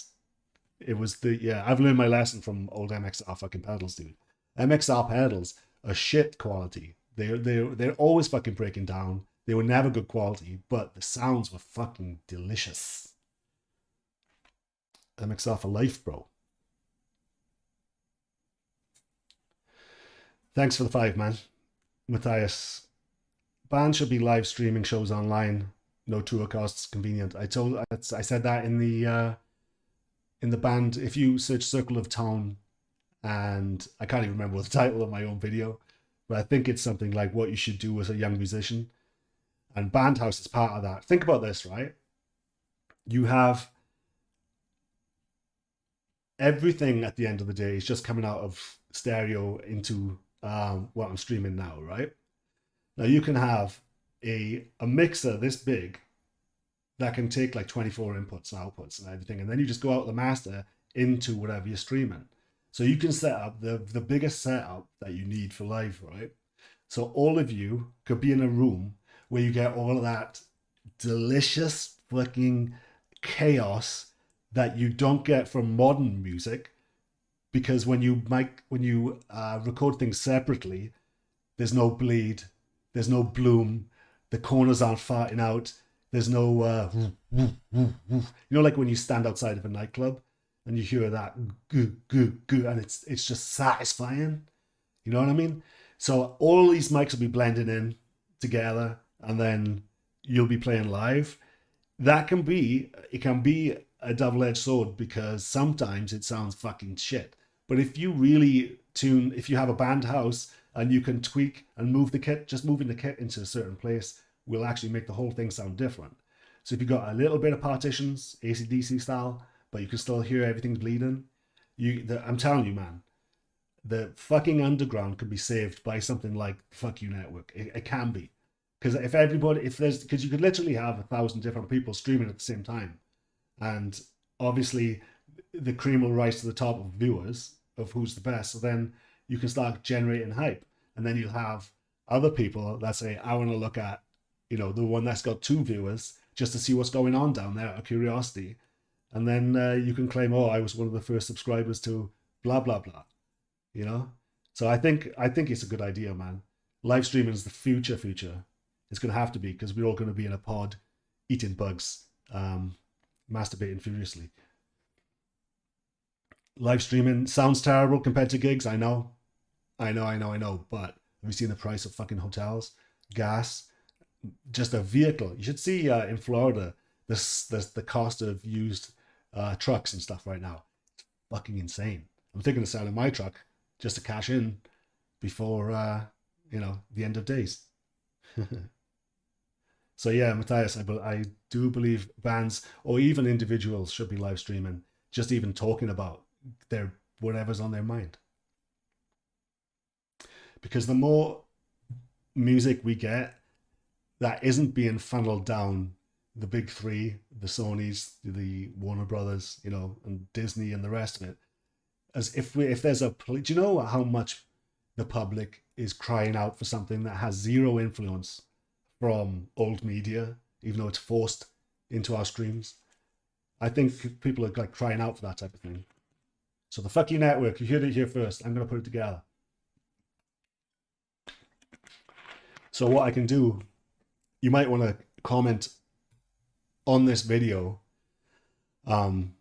it was I've learned my lesson from old MXR fucking pedals, dude. MXR pedals are shit quality. They're always fucking breaking down. They were never good quality, but the sounds were fucking delicious. MXR for life, bro. Thanks for the 5, man. Matthias. Bands should be live streaming shows online. No tour costs. Convenient. I said that in the band. If you search Circle of Tone, and I can't even remember the title of my own video, but I think it's something like what you should do as a young musician. And Bandhouse is part of that. Think about this, right? You have everything at the end of the day is just coming out of stereo into what I'm streaming now, right? Now you can have a mixer this big that can take like 24 inputs and outputs and everything, and then you just go out the master into whatever you're streaming. So you can set up the biggest setup that you need for live, right? So all of you could be in a room where you get all of that delicious fucking chaos that you don't get from modern music, because when you record things separately, there's no bleed, there's no bloom, the corners aren't farting out, there's no you know, like when you stand outside of a nightclub and you hear that goo goo goo, and it's just satisfying. You know what I mean? So all these mics will be blending in together, and then you'll be playing live. It can be a double-edged sword, because sometimes it sounds fucking shit. But if you have a band house and you can tweak and move the kit, just moving the kit into a certain place will actually make the whole thing sound different. So if you've got a little bit of partitions, AC/DC style, but you can still hear everything's bleeding, I'm telling you, man, the fucking underground could be saved by something like Fuck You Network. It can be. Because because you could literally have 1,000 different people streaming at the same time. And obviously the cream will rise to the top of viewers of who's the best. So then you can start generating hype. And then you'll have other people that say, I want to look at, the one that's got 2 viewers just to see what's going on down there out of curiosity. And then you can claim, oh, I was one of the first subscribers to blah, blah, blah. So I think it's a good idea, man. Live streaming is the future. It's going to have to be, because we're all going to be in a pod eating bugs, masturbating furiously. Live streaming sounds terrible compared to gigs. I know. But have you seen the price of fucking hotels, gas, just a vehicle? You should see in Florida the cost of used trucks and stuff right now. It's fucking insane. I'm thinking of selling my truck just to cash in before the end of days. So yeah, Matthias, I do believe bands or even individuals should be live streaming, just even talking about their whatever's on their mind. Because the more music we get that isn't being funneled down the big 3, the Sonys, the Warner Brothers, and Disney and the rest of it, as if there's do you know how much the public is crying out for something that has zero influence from old media, even though it's forced into our streams? I think people are like crying out for that type of thing. So the Fuck You Network, you heard it here first. I'm going to put it together. So what I can do, you might want to comment on this video. I'm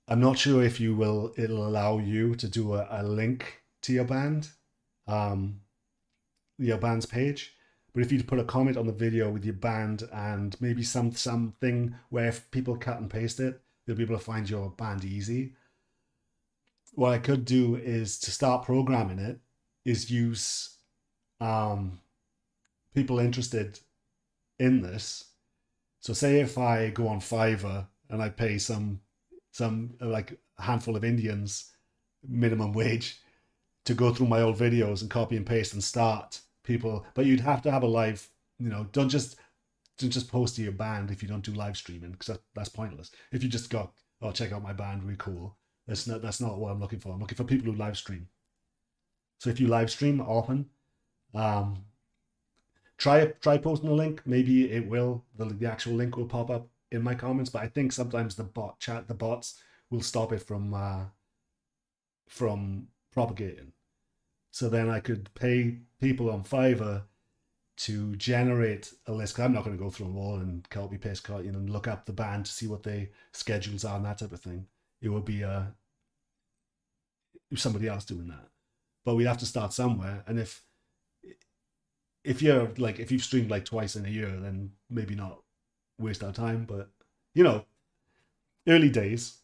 not sure if it'll allow you to do a link to your band, your band's page. But if you put a comment on the video with your band and maybe something where if people cut and paste it, they'll be able to find your band easy. What I could do is to start programming it is use people interested in this. So say if I go on Fiverr and I pay some like a handful of Indians minimum wage to go through my old videos and copy and paste and start people, but you'd have to have a live, don't just post to your band if you don't do live streaming, because that's pointless. If you just go, oh, check out my band, really cool. That's not what I'm looking for. I'm looking for people who live stream. So if you live stream often, um, try posting a link. Maybe it will the actual link will pop up in my comments. But I think sometimes the bots will stop it from propagating. So then I could pay people on Fiverr to generate a list. Cause I'm not going to go through them all and copy paste, and look up the band to see what their schedules are and that type of thing. It would be somebody else doing that. But we have to start somewhere. And if you've streamed like twice in a year, then maybe not waste our time. But you know, early days.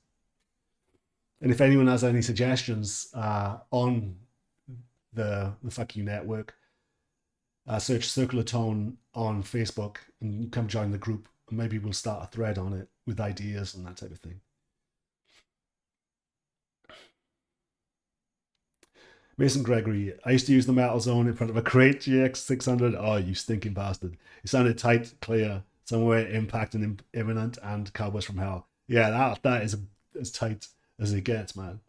And if anyone has any suggestions on the Fuck You Network, search Circular Tone on Facebook and come join the group. Maybe we'll start a thread on it with ideas and that type of thing. Mason Gregory, I used to use the Metal Zone in front of a Crate GX600. Oh, you stinking bastard. It sounded tight, clear, somewhere impact and imminent, and Cowboys from Hell. Yeah, that is as tight as it gets, man.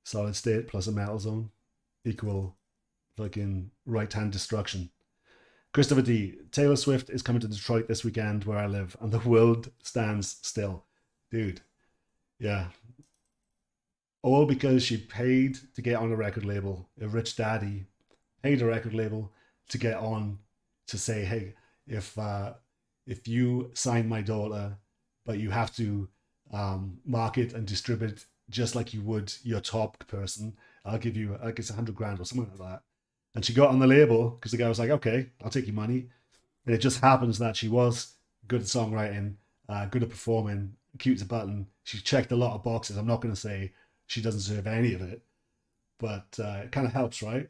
Solid state plus a Metal Zone equal fucking right hand destruction. Christopher D. Taylor Swift is coming to Detroit this weekend where I live, and the world stands still. Dude, yeah, all because she paid to get on a record label. A rich daddy paid a record label to get on, to say, hey, if you sign my daughter, but you have to market and distribute just like you would your top person, I'll give you, I guess, 100 grand or something like that. And she got on the label because the guy was like, okay, I'll take your money. And it just happens that she was good at songwriting, good at performing, cute as a button. She checked a lot of boxes. I'm not going to say she doesn't deserve any of it, but it kind of helps, right?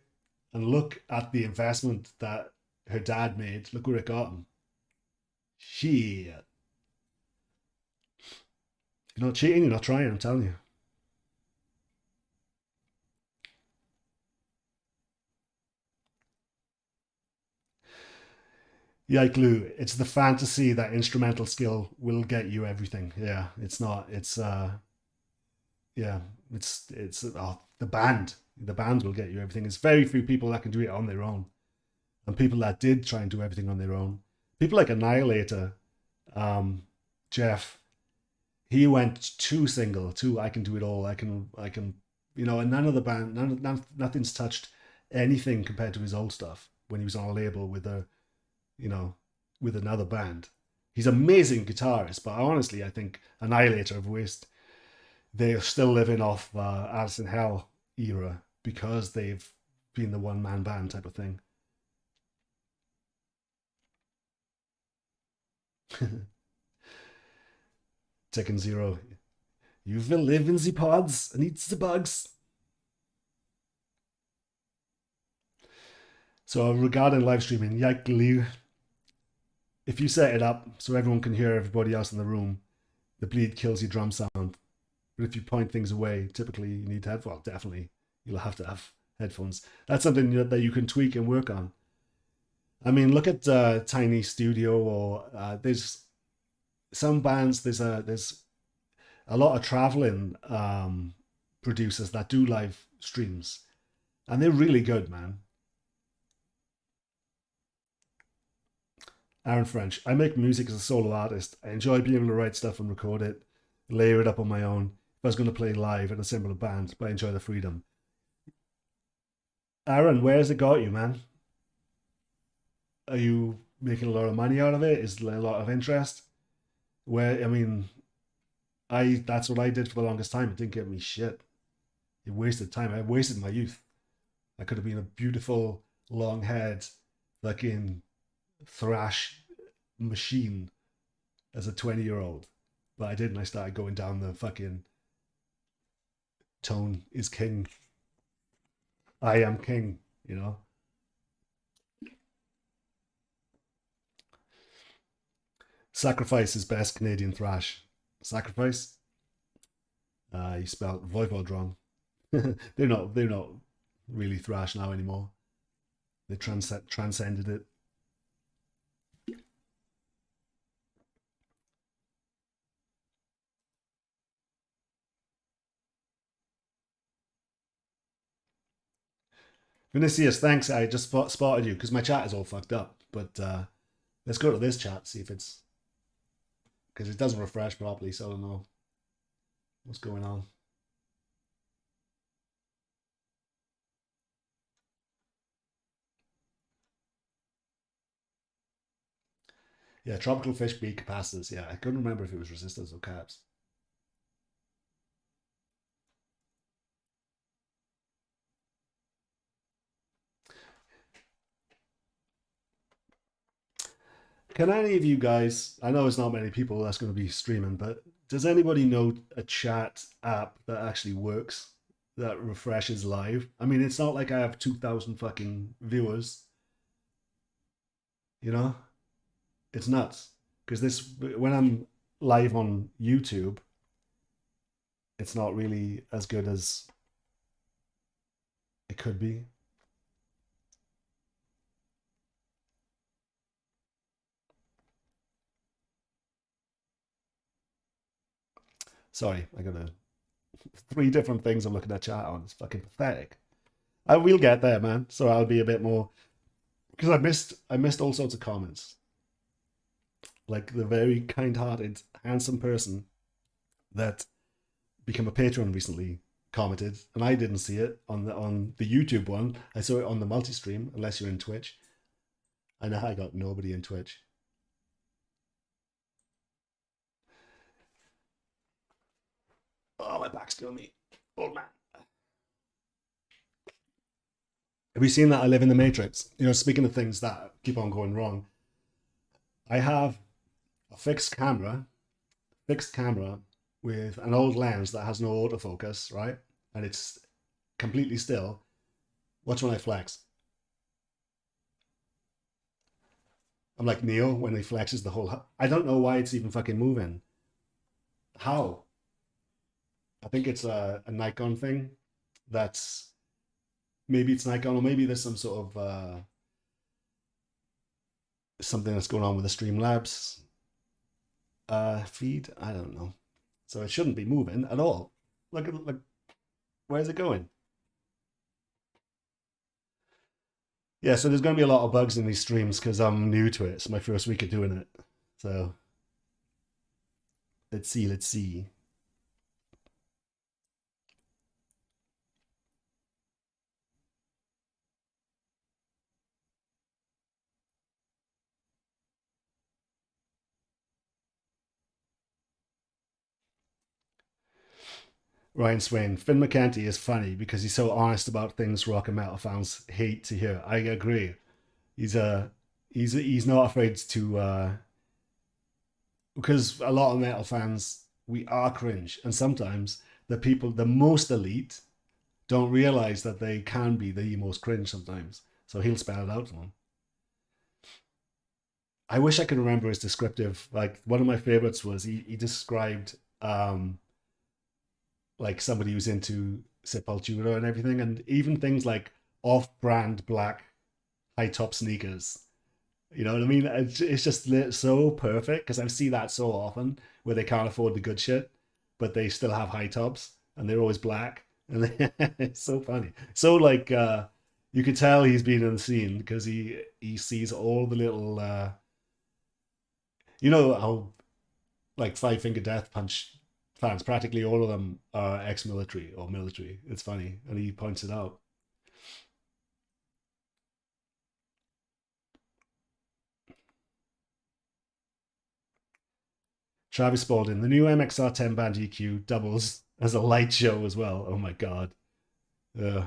And look at the investment that her dad made. Look where it got him. Shit. You're not cheating, you're not trying, I'm telling you. Yeah, Glue. It's the fantasy that instrumental skill will get you everything. Yeah, it's not. Yeah, it's the band. The band will get you everything. It's very few people that can do it on their own, and people that did try and do everything on their own. People like Annihilator, um, Jeff. He went too single. Too, I can do it all. I can. And none of the band, nothing's touched anything compared to his old stuff when he was on a label you know, with another band. He's an amazing guitarist, but honestly, I think Annihilator have wasted. They're still living off Alice in Hell era because they've been the one man band type of thing. Tekken Zero, you will live in the pods and eat the bugs. So regarding live streaming, Yike, if you set it up so everyone can hear everybody else in the room, the bleed kills your drum sound. But if you point things away, typically you need headphones. Well, definitely you'll have to have headphones. That's something that you can tweak and work on. I mean, look at Tiny Studio, or there's some bands. There's a lot of traveling producers that do live streams, and they're really good, man. Aaron French. I make music as a solo artist. I enjoy being able to write stuff and record it, layer it up on my own. If I was going to play live and assemble a band, but I enjoy the freedom. Aaron, where's it got you, man? Are you making a lot of money out of it? Is there a lot of interest? Where I mean, I that's what I did for the longest time. It didn't get me shit. It wasted time. I wasted my youth. I could have been a beautiful, long-haired, fucking thrash machine as a 20-year-old, but I didn't. I started going down the fucking tone is king. I am king, you know. Sacrifice is best Canadian thrash. Sacrifice. You spelled Voivod wrong. They're not really thrash now anymore. They transcended it. Vinicius, thanks. I just spotted you because my chat is all fucked up. But let's go to this chat, see if it's because it doesn't refresh properly, so I don't know what's going on. Yeah, tropical fish beat capacitors. Yeah, I couldn't remember if it was resistors or caps. Can any of you guys? I know it's not many people that's going to be streaming, but does anybody know a chat app that actually works that refreshes live? I mean, it's not like I have 2,000 fucking viewers. You know, it's nuts because this when I'm live on YouTube, it's not really as good as it could be. Sorry, I got three different things I'm looking at chat on. It's fucking pathetic. I will get there, man. So I'll be a bit more because I missed all sorts of comments. Like the very kind-hearted, handsome person that became a patron recently commented, and I didn't see it on the YouTube one. I saw it on the multi-stream, unless you're in Twitch. I know I got nobody in Twitch. Oh, my back's killing me. Old man. Have you seen that I live in the Matrix? You know, speaking of things that keep on going wrong, I have a fixed camera with an old lens that has no autofocus, right? And it's completely still. Watch when I flex. I'm like Neo when he flexes the whole. I don't know why it's even fucking moving. How? I think it's a Nikon thing. That's maybe it's Nikon, or maybe there's some sort of something that's going on with the Streamlabs feed. I don't know. So it shouldn't be moving at all. Look, where's it going? Yeah, so there's going to be a lot of bugs in these streams because I'm new to it. It's my first week of doing it. So let's see. Ryan Swain, Finn McKenty is funny because he's so honest about things rock and metal fans hate to hear. I agree. He's a he's not afraid to because a lot of metal fans we are cringe, and sometimes the most elite don't realize that they can be the most cringe sometimes. So he'll spell it out to them. I wish I could remember his descriptive. Like one of my favorites was he described like somebody who's into Sepultura and everything, and even things like off-brand black high-top sneakers. You know what I mean? It's just so perfect because I see that so often where they can't afford the good shit, but they still have high tops and they're always black, and it's so funny. So like you could tell he's been in the scene because he sees all the little you know how like Five Finger Death Punch fans, practically all of them are ex-military or military. It's funny, and he points it out. Travis Spaulding, the new MXR 10 band EQ doubles as a light show as well. Oh my god. Uh,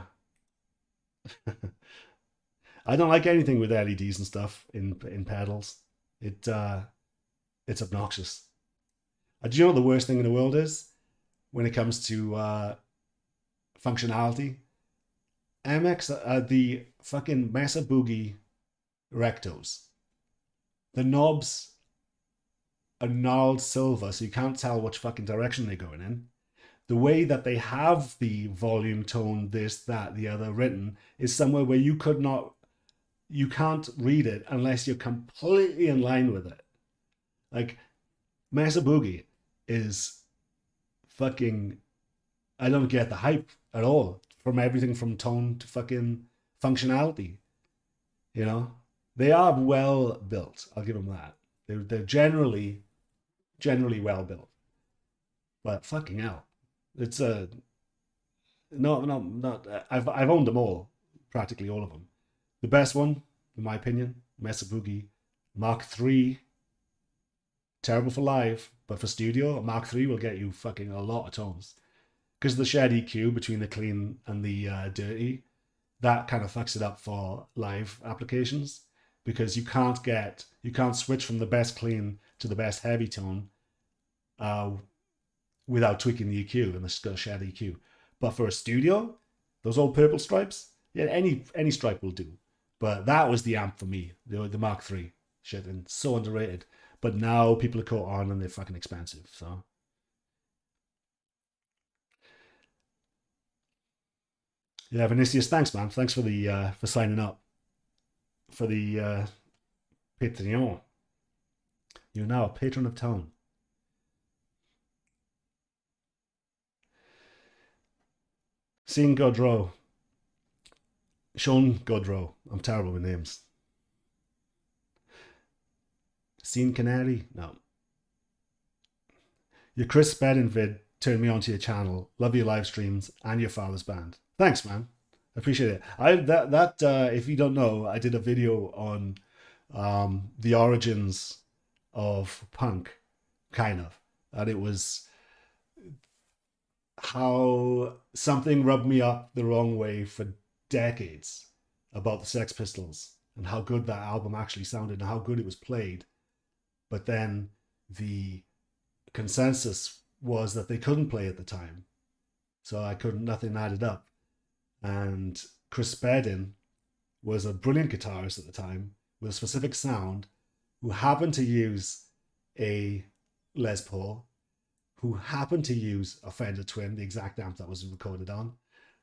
I don't like anything with LEDs and stuff in pedals. It it's obnoxious. Do you know what the worst thing in the world is when it comes to functionality? MX, the fucking Mesa Boogie rectos. The knobs are gnarled silver, so you can't tell which fucking direction they're going in. The way that they have the volume, tone, this, that, the other written is somewhere where you can't read it unless you're completely in line with it. Like, Mesa Boogie is fucking, I don't get the hype at all, from everything from tone to fucking functionality. You know, they are well built. I'll give them that. They're generally well built. But fucking hell, it's a no, not. I've owned them all, practically all of them. The best one, in my opinion, Mesa Boogie Mark III. Terrible for live, but for studio, a Mark III will get you fucking a lot of tones. Because the shared EQ between the clean and the dirty, that kind of fucks it up for live applications. Because you can't switch from the best clean to the best heavy tone without tweaking the EQ and the shared EQ. But for a studio, those old purple stripes, yeah, any stripe will do. But that was the amp for me, the Mark III shit, and so underrated. But now people are caught on and they're fucking expensive. So yeah, Vinicius, thanks, man. Thanks for the for signing up for the Patreon. You're now a patron of tone. Sean Godreau. Sean Godreau. I'm terrible with names. Sean Canary? No. Your Chris Spedding vid turned me onto your channel. Love your live streams and your father's band. Thanks, man. I appreciate it. If you don't know, I did a video on the origins of punk, kind of, and it was how something rubbed me up the wrong way for decades about the Sex Pistols and how good that album actually sounded and how good it was played. But then the consensus was that they couldn't play at the time. So nothing added up. And Chris Spedding was a brilliant guitarist at the time with a specific sound who happened to use a Les Paul, who happened to use a Fender Twin, the exact amp that was recorded on,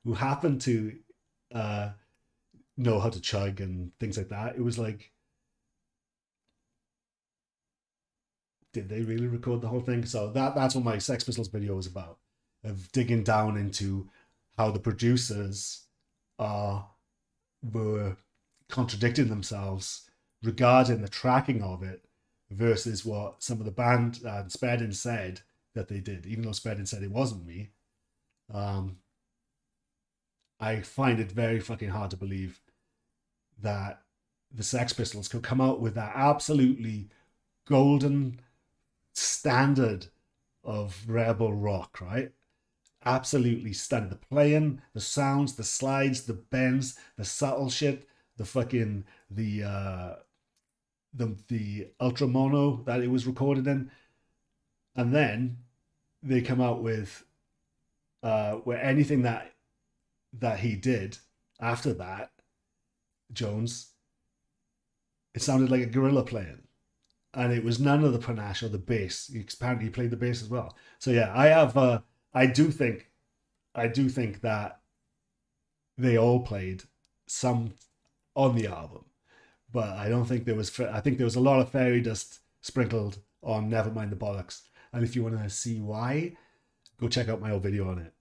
who happened to know how to chug and things like that. It was like, did they really record the whole thing? So that's what my Sex Pistols video was about, of digging down into how the producers were contradicting themselves regarding the tracking of it versus what some of the band Spedding said that they did, even though Spedding said it wasn't me. I find it very fucking hard to believe that the Sex Pistols could come out with that absolutely golden standard of rebel rock, right? Absolutely stunning. The playing, the sounds, the slides, the bends, the subtle shit, the fucking the ultra mono that it was recorded in, and then they come out with where anything that he did after that, Jones, it sounded like a gorilla playing, and it was none of the panache or the bass. Apparently, he played the bass as well. So yeah, I do think that they all played some on the album, but I don't think there was. I think there was a lot of fairy dust sprinkled on Nevermind the Bollocks. And if you want to see why, go check out my old video on it.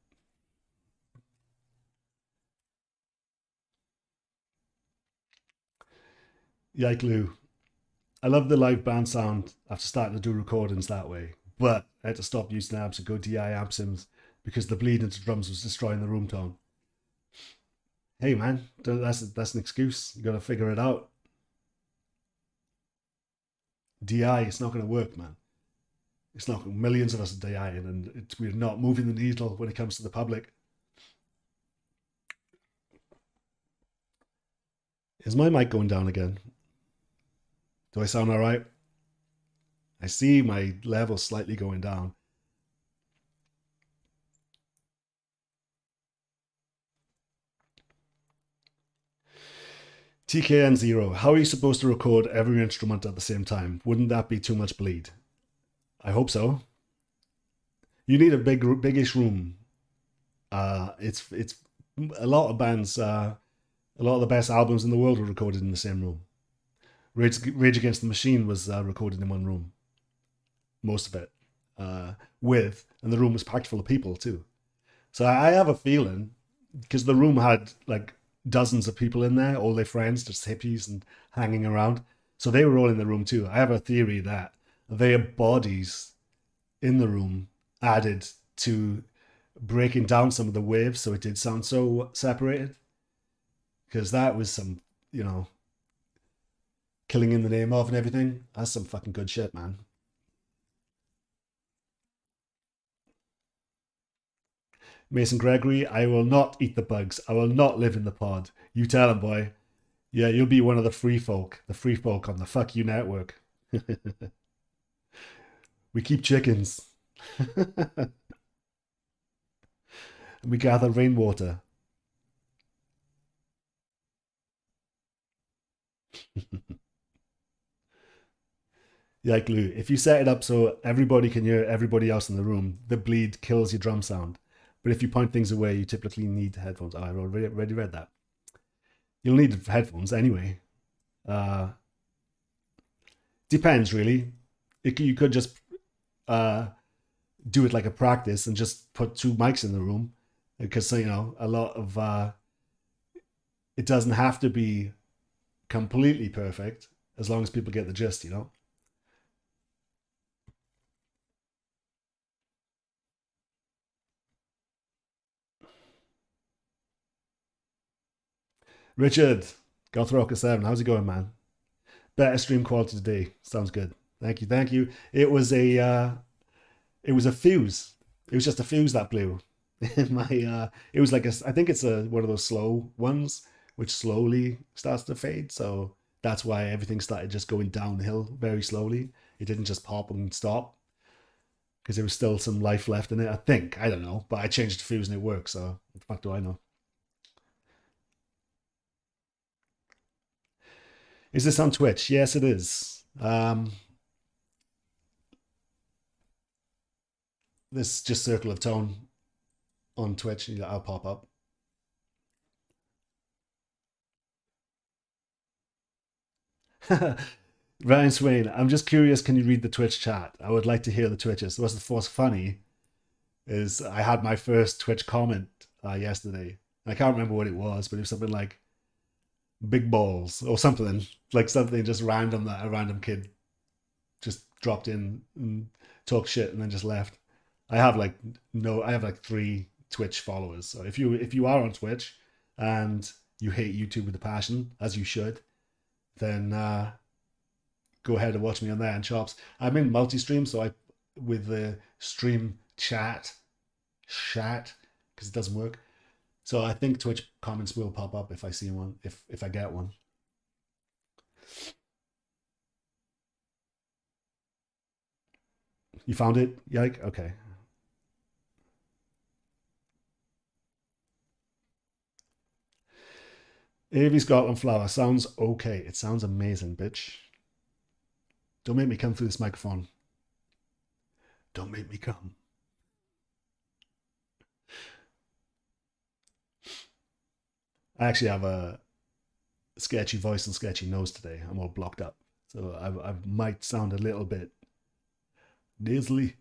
Yike Lou. I love the live band sound after starting to do recordings that way, but I had to stop using amps and go DI amp sims because the bleed into drums was destroying the room tone. Hey man, that's an excuse. You got to figure it out. DI, it's not going to work, man. It's not. Millions of us are DIing, and we're not moving the needle when it comes to the public. Is my mic going down again? Do I sound all right? I see my level slightly going down. TKN Zero. How are you supposed to record every instrument at the same time? Wouldn't that be too much bleed? I hope so. You need a biggish room. It's a lot of bands. A lot of the best albums in the world were recorded in the same room. Rage Against the Machine was recorded in one room, most of it, and the room was packed full of people too. So I have a feeling, because the room had like dozens of people in there, all their friends, just hippies and hanging around. So they were all in the room too. I have a theory that their bodies in the room added to breaking down some of the waves, so it did sound so separated. Because that was some, you know, killing in the name of and everything. That's some fucking good shit, man. Mason Gregory, I will not eat the bugs. I will not live in the pod. You tell him, boy. Yeah, you'll be one of the free folk on the Fuck You network. We keep chickens. We gather rainwater. Yeah, glue. If you set it up so everybody can hear everybody else in the room, the bleed kills your drum sound. But if you point things away, you typically need headphones. Oh, I already read that. You'll need headphones anyway. Uh, Depends, really. You could just uh, do it like a practice and just put two mics in the room, because you know a lot of it doesn't have to be completely perfect as long as people get the gist, you know. Richard, Gothrocker 7, how's it going, man? Better stream quality today. Sounds good. Thank you, thank you. It was a fuse. It was just a fuse that blew. It was like I think it's a one of those slow ones which slowly starts to fade. So that's why everything started just going downhill very slowly. It didn't just pop and stop because there was still some life left in it. I think, I don't know, but I changed the fuse and it works. So what the fuck do I know? Is this on Twitch? Yes, it is. This just Circle of Tone on Twitch. I'll pop up. Ryan Swain, I'm just curious. Can you read the Twitch chat? I would like to hear the Twitches. What's funny is I had my first Twitch comment yesterday. I can't remember what it was, but it was something like "big balls" or something, like something just random that a random kid just dropped in and talked shit and then just left. I have like no, I have like three Twitch followers. So if you are on Twitch and you hate YouTube with a passion, as you should, then go ahead and watch me on there and chops. I'm in multi-stream, so I with the stream chat because it doesn't work. So I think Twitch comments will pop up if I see one, if I get one. You found it, Yike? Okay. Avy Scotland Flower sounds okay. It sounds amazing, bitch. Don't make me come through this microphone. Don't make me come. I actually have a sketchy voice and sketchy nose today. I'm all blocked up. So I might sound a little bit nasally.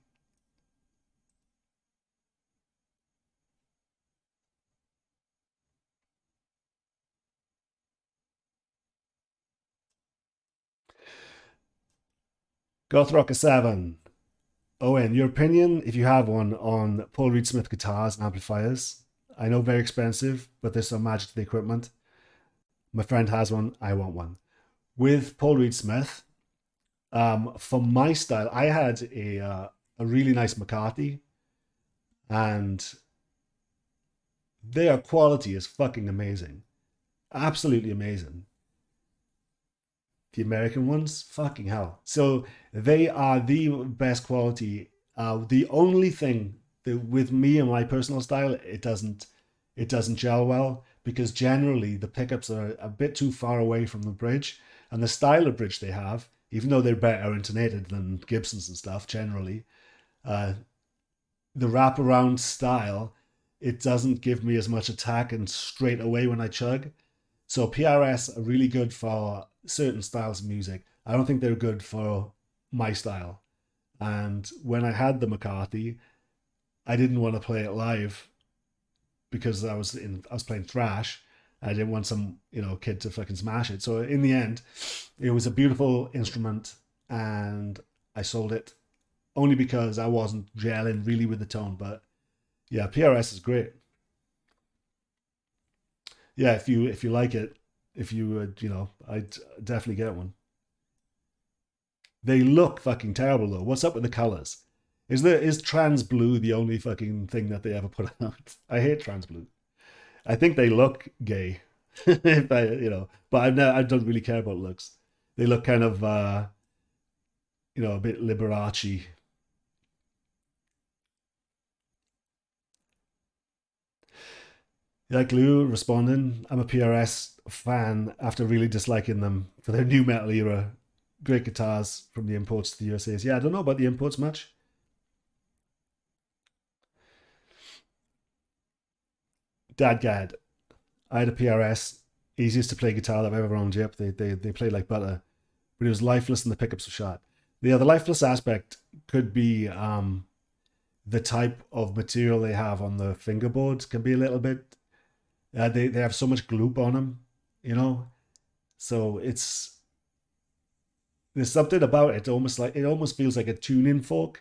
Goth Rocker 7. Owen, your opinion, if you have one, on Paul Reed Smith guitars and amplifiers. I know very expensive, but there's some magic to the equipment. My friend has one. I want one. With Paul Reed Smith, for my style, I had a really nice McCarthy, and their quality is fucking amazing, absolutely amazing. The American ones, fucking hell. So they are the best quality. The only thing that with me and my personal style, it doesn't gel well. because generally the pickups are a bit too far away from the bridge, and the style of bridge they have, even though they're better intonated than Gibsons and stuff generally, uh, the wraparound style, it doesn't give me as much attack and straight away when I chug. So PRS are really good for certain styles of music. I don't think they're good for my style. And when I had the McCarthy, I didn't want to play it live because I was playing thrash. I didn't want some kid to fucking smash it. So in the end, it was a beautiful instrument, and I sold it only because I wasn't gelling really with the tone. But yeah, PRS is great. Yeah, if you like it, if you would, I'd definitely get one. They look fucking terrible though. What's up with the colors? Is trans blue the only fucking thing that they ever put out? I hate trans blue. I think they look gay, if but I don't really care about looks. They look kind of a bit Liberace. Like Lou responding, I'm a PRS fan after really disliking them for their new metal era. Great guitars from the imports to the USA's. Yeah, I don't know about the imports much. Dad Gad, I had a PRS, easiest to play guitar that I've ever owned. Yep, they played like butter, but it was lifeless and the pickups were shot. The lifeless aspect could be the type of material they have on the fingerboards can be a little bit. They have so much gloop on them, you know. So there's something about it. It almost feels like a tuning fork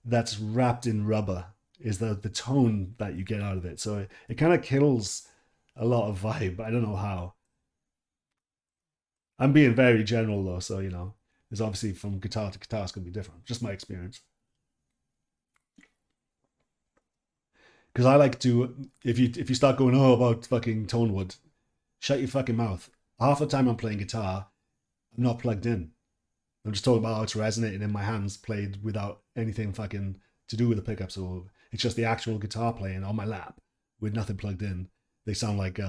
that's wrapped in rubber. Is the tone that you get out of it. So it kind of kills a lot of vibe. I don't know how. I'm being very general though, so there's obviously from guitar to guitar it's gonna be different. Just my experience. Because I like to, if you start going about fucking tone wood, shut your fucking mouth. Half the time I'm playing guitar, I'm not plugged in. I'm just talking about how it's resonating in my hands, played without anything fucking to do with the pickups, or it's just the actual guitar playing on my lap with nothing plugged in. They sound like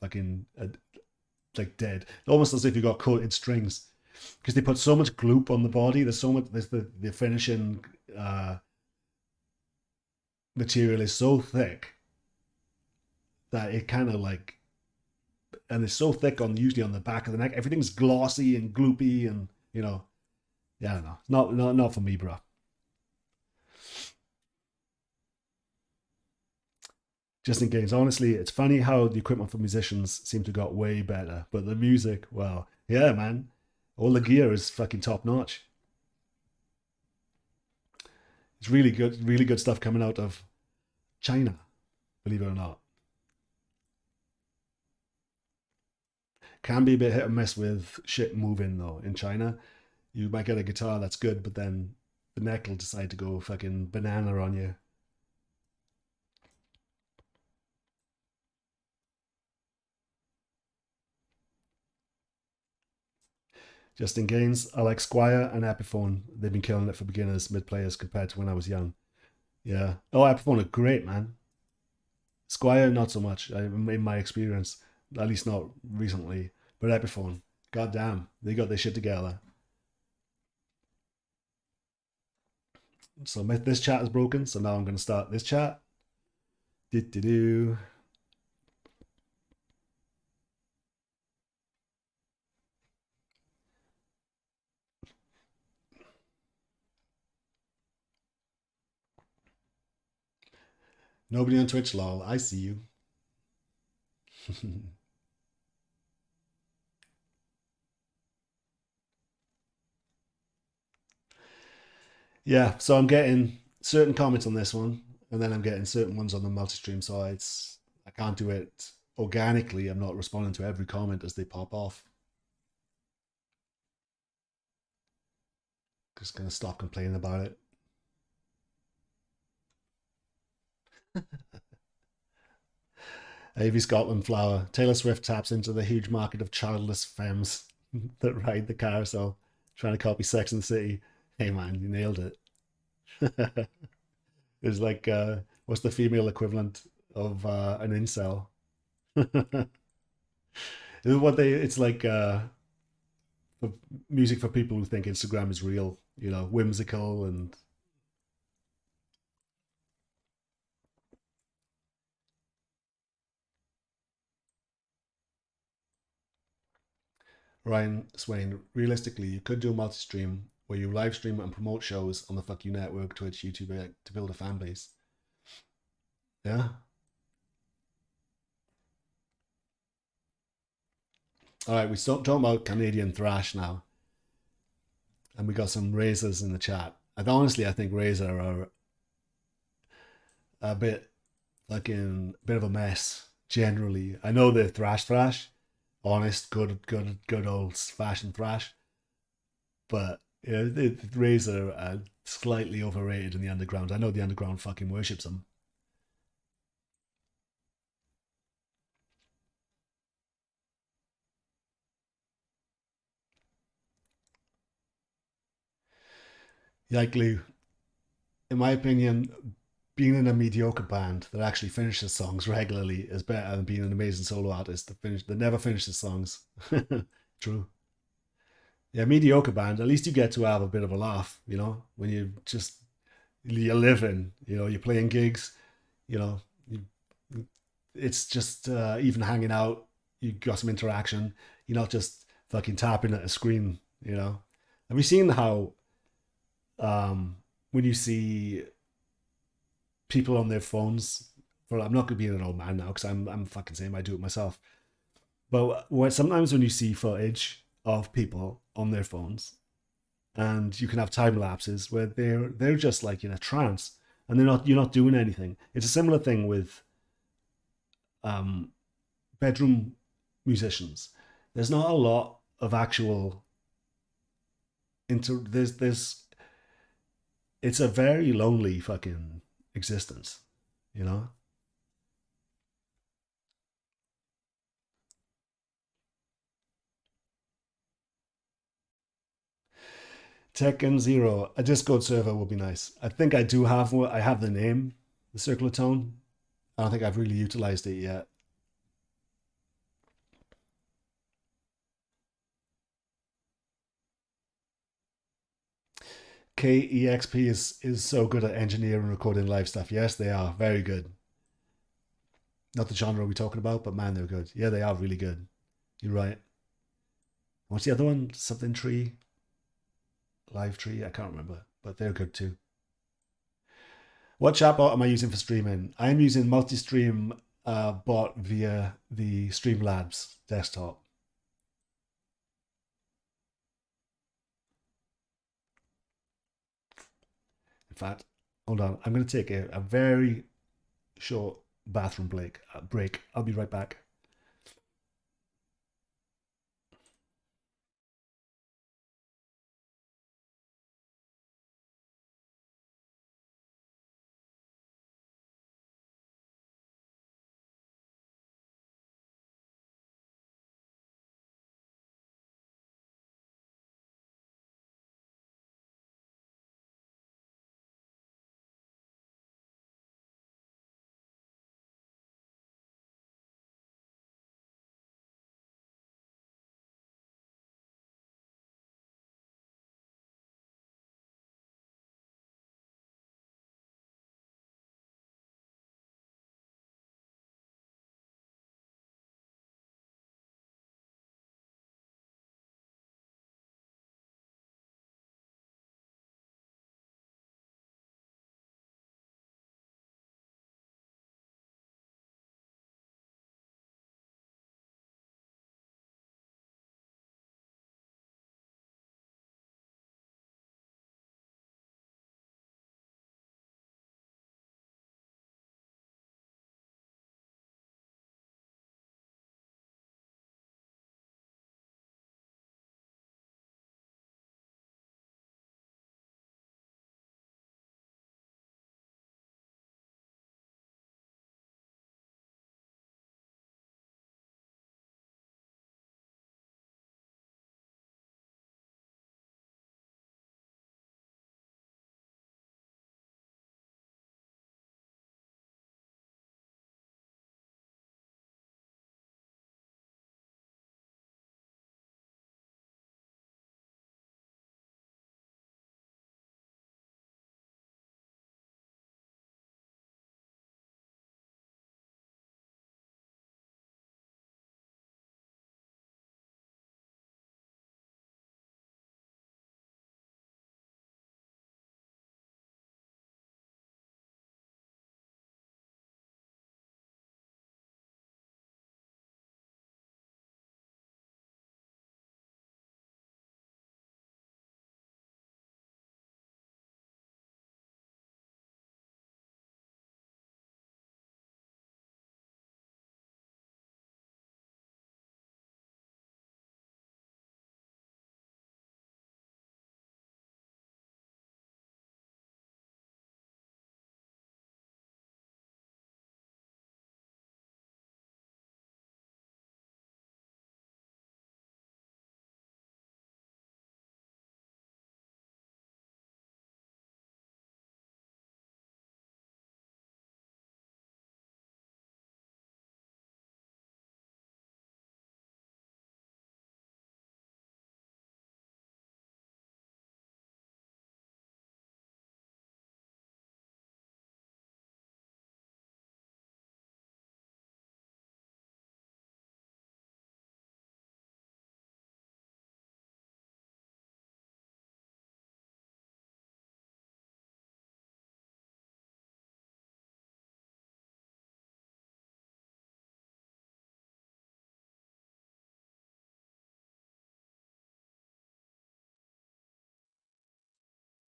like dead, almost as if you got coated strings, because they put so much gloop on the body. There's so much. There's the finishing uh, material is so thick that it kind of like, and it's so thick on usually on the back of the neck. Everything's glossy and gloopy, and yeah, I don't know. Not for me, bro. Just in case, honestly, it's funny how the equipment for musicians seem to got way better, but the music, well, yeah, man, all the gear is fucking top notch. It's really good stuff coming out of China, believe it or not. Can be a bit hit or miss with shit moving though. In China, you might get a guitar that's good, but then the neck will decide to go fucking banana on you. Justin Gaines, I like Squire and Epiphone. They've been killing it for beginners, mid players compared to when I was young. Yeah. Oh, Epiphone are great, man. Squire, not so much, in my experience. At least not recently. But Epiphone, goddamn, they got their shit together. So this chat is broken, so now I'm going to start this chat. Do. Nobody on Twitch, lol. I see you. Yeah, so I'm getting certain comments on this one, and then I'm getting certain ones on the multi-stream. So I can't do it organically. I'm not responding to every comment as they pop off. Just gonna stop complaining about it. AV Scotland flower. Taylor Swift taps into the huge market of childless femmes that ride the carousel, trying to copy Sex and the City. Hey man, you nailed it. It's like what's the female equivalent of an incel? What they it's like for music for people who think Instagram is real, you know, whimsical and Ryan Swain, realistically, you could do a multi-stream where you live stream and promote shows on the Fuck You Network, Twitch, YouTube to build a fan base. Yeah. All right, we stop talking about Canadian thrash now, and we got some Razors in the chat. And honestly, I think Razor are a bit fucking bit of a mess generally. I know they're thrash, honest, good old fashioned thrash, but yeah, the Razor are slightly overrated in the underground. I know the underground fucking worships them. Likely, in my opinion, being in a mediocre band that actually finishes songs regularly is better than being an amazing solo artist that never finishes songs. True. Yeah, mediocre band. At least you get to have a bit of a laugh, you know, when you're living, you know, you're playing gigs, you know, you, it's just even hanging out. You got some interaction. You're not just fucking tapping at a screen, you know. Have you seen how when you see people on their phones? For I'm not gonna be an old man now because I'm fucking same. I do it myself. But sometimes when you see footage of people on their phones, and you can have time lapses where they're just like in a trance, and you're not doing anything. It's a similar thing with um, bedroom musicians. There's not a lot of actual there's it's a very lonely fucking existence, you know. Tekken Zero, a Discord server would be nice. I think I do have one. I have the name, the Circle of Tone. I don't think I've really utilized it yet. KEXP is so good at engineering and recording live stuff. Yes, they are very good. Not the genre we're talking about, but man, they're good. Yeah, they are really good. You're right. What's the other one? Something Tree, Live Tree. I can't remember, but they're good too. What chatbot am I using for streaming? I am using multi-stream bot via the Streamlabs desktop. In fact, hold on. I'm going to take a very short bathroom break. I'll be right back.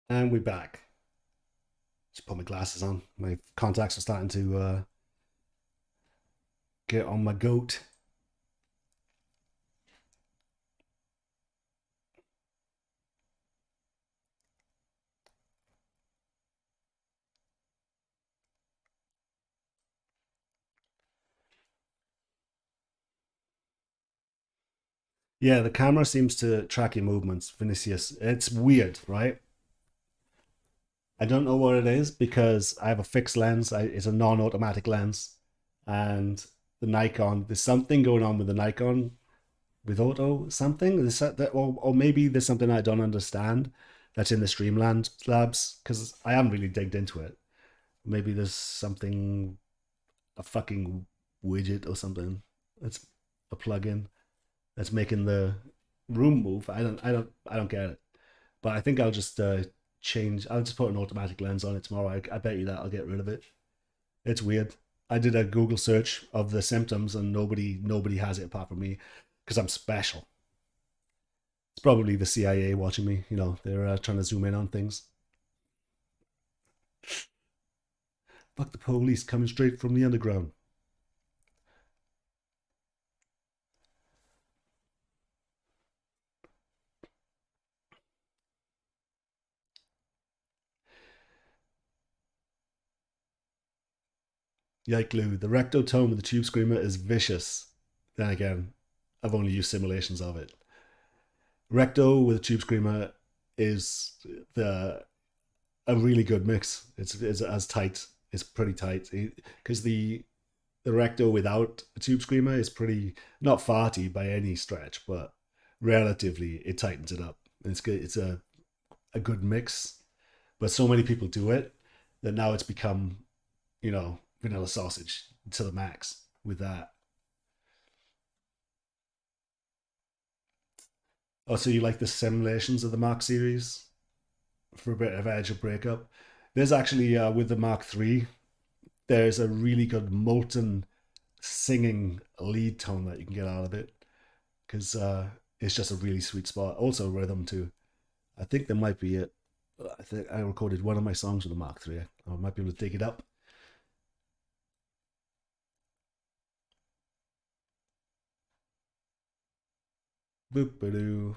And we're back. Just put my glasses on. My contacts are starting to get on my goat. Yeah, the camera seems to track your movements, Vinicius. It's weird, right? I don't know what it is because I have a fixed lens. It's a non-automatic lens, and the Nikon. There's something going on with the Nikon with auto something. Or maybe there's something I don't understand that's in the Streamland labs because I haven't really digged into it. Maybe there's something, a fucking widget or something that's a plugin that's making the room move. I don't get it. But I think I'll just change. I'll just put an automatic lens on it tomorrow. I bet you that I'll get rid of it. It's weird. I did a Google search of the symptoms, and nobody has it apart from me, because I'm special. It's probably the CIA watching me. You know, they're trying to zoom in on things. Fuck the police coming straight from the underground. Yike, the recto tone with the tube screamer is vicious. Then again, I've only used simulations of it. Recto with a tube screamer is the a really good mix. It's as tight. It's pretty tight because the recto without a tube screamer is pretty not farty by any stretch, but relatively it tightens it up. It's good. It's a good mix, but so many people do it that now it's become, vanilla sausage to the max with that. Oh, so you like the simulations of the Mark series for a bit of edge of breakup? There's actually with the Mark III, there's a really good molten singing lead tone that you can get out of it because it's just a really sweet spot. Also rhythm too. I think there might be it. I think I recorded one of my songs with the Mark III. I might be able to dig it up. Boop doo.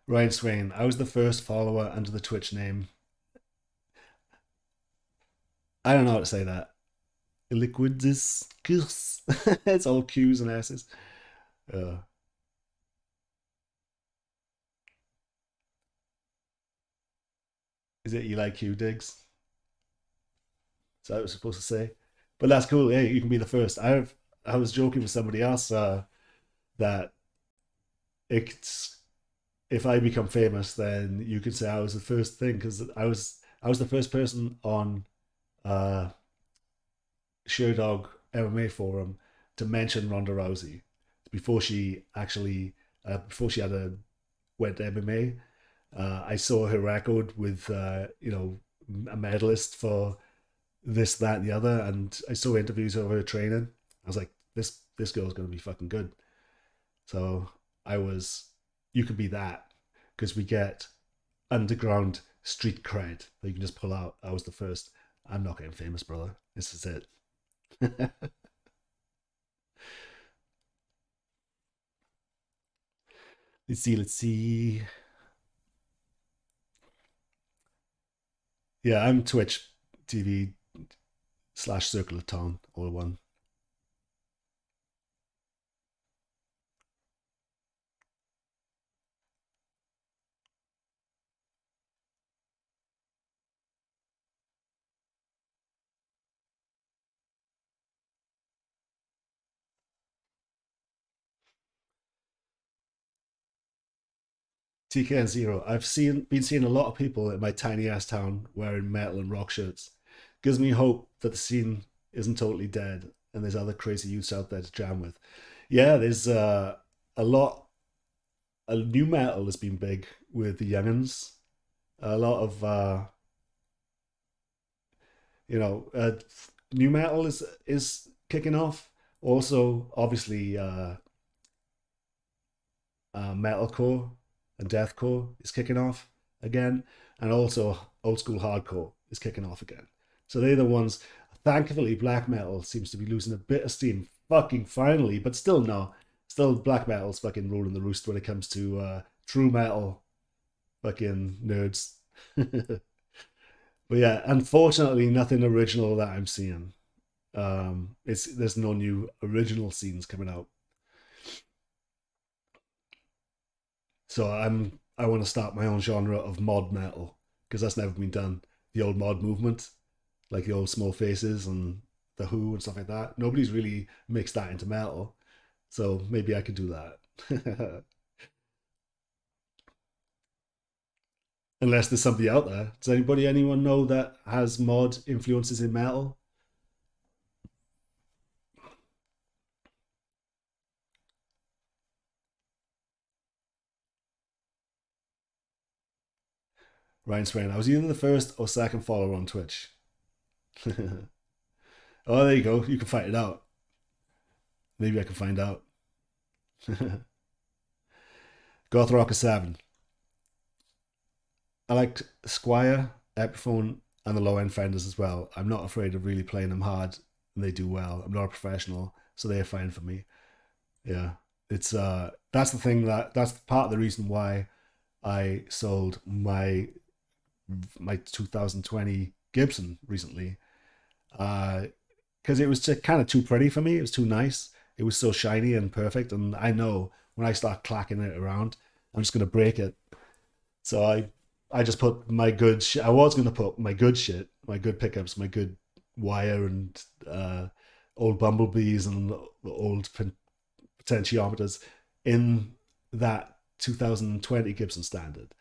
Ryan Swain. I was the first follower under the Twitch name. I don't know how to say that. Liquidus. It's all Q's and S's. Uh, is it Eli Q digs? Is that what I was supposed to say? But that's cool. Hey, you can be the first. I was joking with somebody else that it's if I become famous, then you could say I was the first thing because I was the first person on uh Sherdog MMA forum to mention Ronda Rousey before she actually before she had a went MMA. I saw her record with a medalist for this, that, and the other, and I saw interviews of her training. I was like, this girl's gonna be fucking good. So I was, you could be that because we get underground street cred that you can just pull out. I was the first. I'm not getting famous, brother. This is it. Let's see. Let's see. Yeah, I'm Twitch TV / Circle of Town, all one. TKN Zero. I've been seeing a lot of people in my tiny ass town wearing metal and rock shirts. Gives me hope that the scene isn't totally dead and there's other crazy youths out there to jam with. Yeah, there's a lot. A new metal has been big with the youngins. A lot of you know, new metal is kicking off. Also, obviously, metalcore and deathcore is kicking off again, and also old school hardcore is kicking off again. So they're the ones. Thankfully, black metal seems to be losing a bit of steam. Fucking finally, but still no. Still, black metal's fucking ruling the roost when it comes to true metal. Fucking nerds. But yeah, unfortunately, nothing original that I'm seeing. It's there's no new original scenes coming out. So I want to start my own genre of mod metal because that's never been done. The old mod movement, like the old Small Faces and the Who and stuff like that. Nobody's really mixed that into metal, so maybe I could do that. Unless there's somebody out there. Does anyone know that has mod influences in metal? Ryan Swain. I was either the first or second follower on Twitch. Oh, there you go. You can find it out. Maybe I can find out. Goth Rocker 7. I like Squire, Epiphone, and the low end Fenders as well. I'm not afraid of really playing them hard, and they do well. I'm not a professional, so they're fine for me. Yeah, it's that's the thing that's part of the reason why I sold my 2020 Gibson recently. Because it was just kind of too pretty for me. It was too nice. It was so shiny and perfect, and I know when I start clacking it around, I'm just gonna break it. So I just put my good shit. I was gonna put my good shit, my good pickups, my good wire and old bumblebees and the old potentiometers in that 2020 Gibson Standard.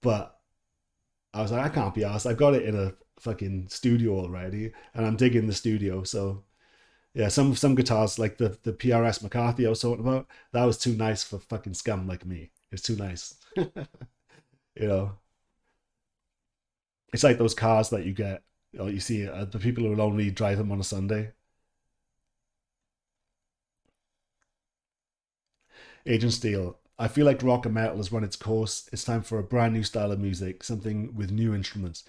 But I was like, I can't be asked. I've got it in a fucking studio already, and I'm digging the studio. So yeah, some guitars like the PRS McCarthy I was talking about, that was too nice for fucking scum like me. It's too nice. you know, it's like those cars that you get. You see the people who will only drive them on a Sunday. Agent Steel. I feel like rock and metal has run its course. It's time for a brand new style of music, something with new instruments.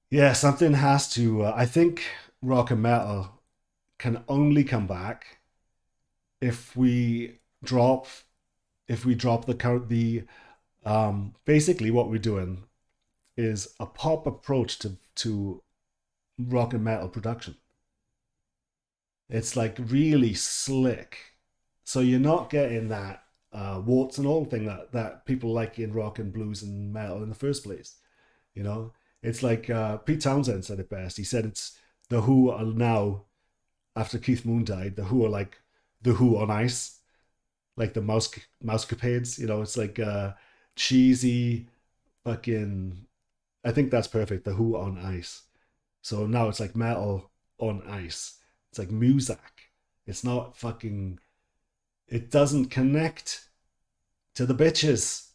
Yeah, something has to. I think rock and metal can only come back if we drop the basically what we're doing is a pop approach to rock and metal production. It's like really slick, so you're not getting that warts and all thing that people like in rock and blues and metal in the first place. You know, it's like Pete Townsend said it best. He said it's the Who are now, after Keith Moon died, the Who are like the Who on ice, like the mousecapades. You know, it's like cheesy fucking. I think that's perfect. The Who on ice. So now it's like metal on ice. It's like Muzak. It's not fucking. It doesn't connect to the bitches.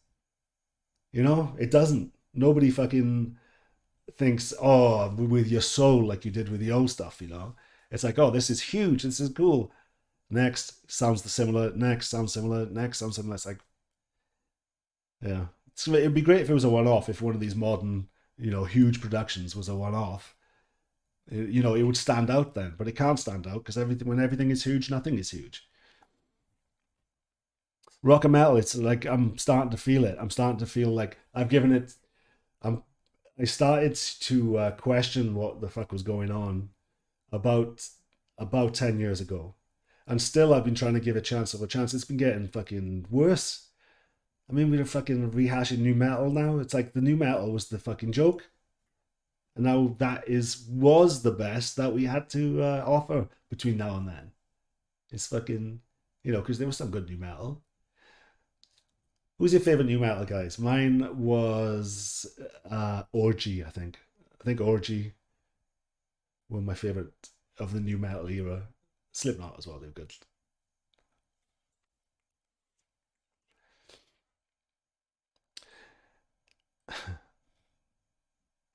You know, it doesn't. Nobody fucking thinks, oh, with your soul like you did with the old stuff. You know, it's like, oh, this is huge. This is cool. Next sounds the similar. Next sounds similar. Next sounds similar. It's like, yeah, it'd be great if it was a one-off. If one of these modern, huge productions was a one-off, it would stand out then. But it can't stand out because when everything is huge, nothing is huge. Rock and metal, it's like I'm starting to feel it. I'm starting to feel like I've given it. I'm. I started to question what the fuck was going on about 10 years ago, and still I've been trying to give a chance of a chance. It's been getting fucking worse. I mean, we're fucking rehashing new metal now. It's like the new metal was the fucking joke, and now that was the best that we had to offer between now and then. It's fucking, because there was some good new metal. Who's your favorite new metal guys? Mine was Orgy. I think Orgy were my favorite of the new metal era. Slipknot as well. They were good.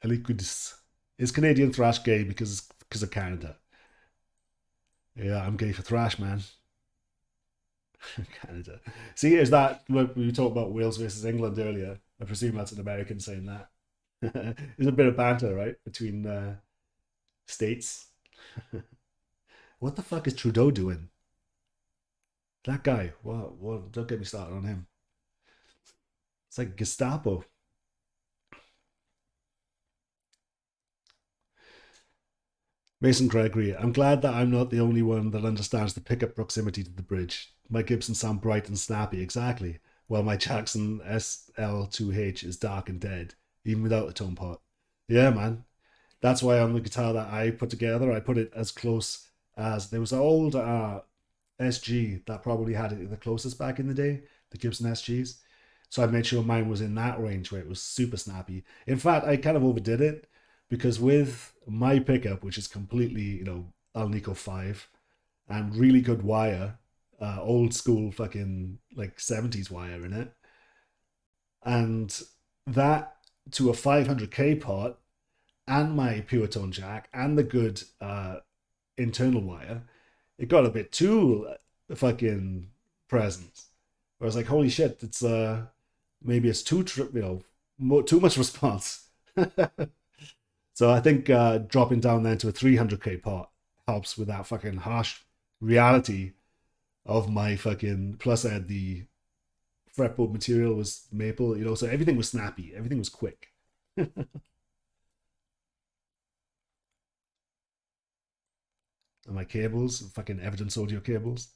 Eliquidus. Is Canadian thrash gay because of Canada? Yeah, I'm gay for thrash, man. Canada. See, is that what we talked about Wales versus England earlier? I presume that's an American saying that. There's a bit of banter, right, between states. What the fuck is Trudeau doing? That guy. What? Don't get me started on him. It's like Gestapo. Mason Gregory. I'm glad that I'm not the only one that understands the pickup proximity to the bridge. My Gibson sound bright and snappy, exactly, while my Jackson SL2H is dark and dead, even without the tone pot. Yeah, man. That's why on the guitar that I put together, I put it as close as there was an old SG that probably had it the closest back in the day, the Gibson SGs. So I made sure mine was in that range where it was super snappy. In fact, I kind of overdid it because with my pickup, which is completely, Alnico 5 and really good wire, old school fucking like 70s wire in it, and that to a 500k pot and my pure tone jack and the good internal wire, it got a bit too fucking present. I was like, holy shit, it's maybe it's too much response. So I think dropping down then to a 300k pot helps with that fucking harsh reality of my fucking. Plus, I had the fretboard material was maple, so everything was snappy, everything was quick. And my cables, fucking Evidence Audio cables,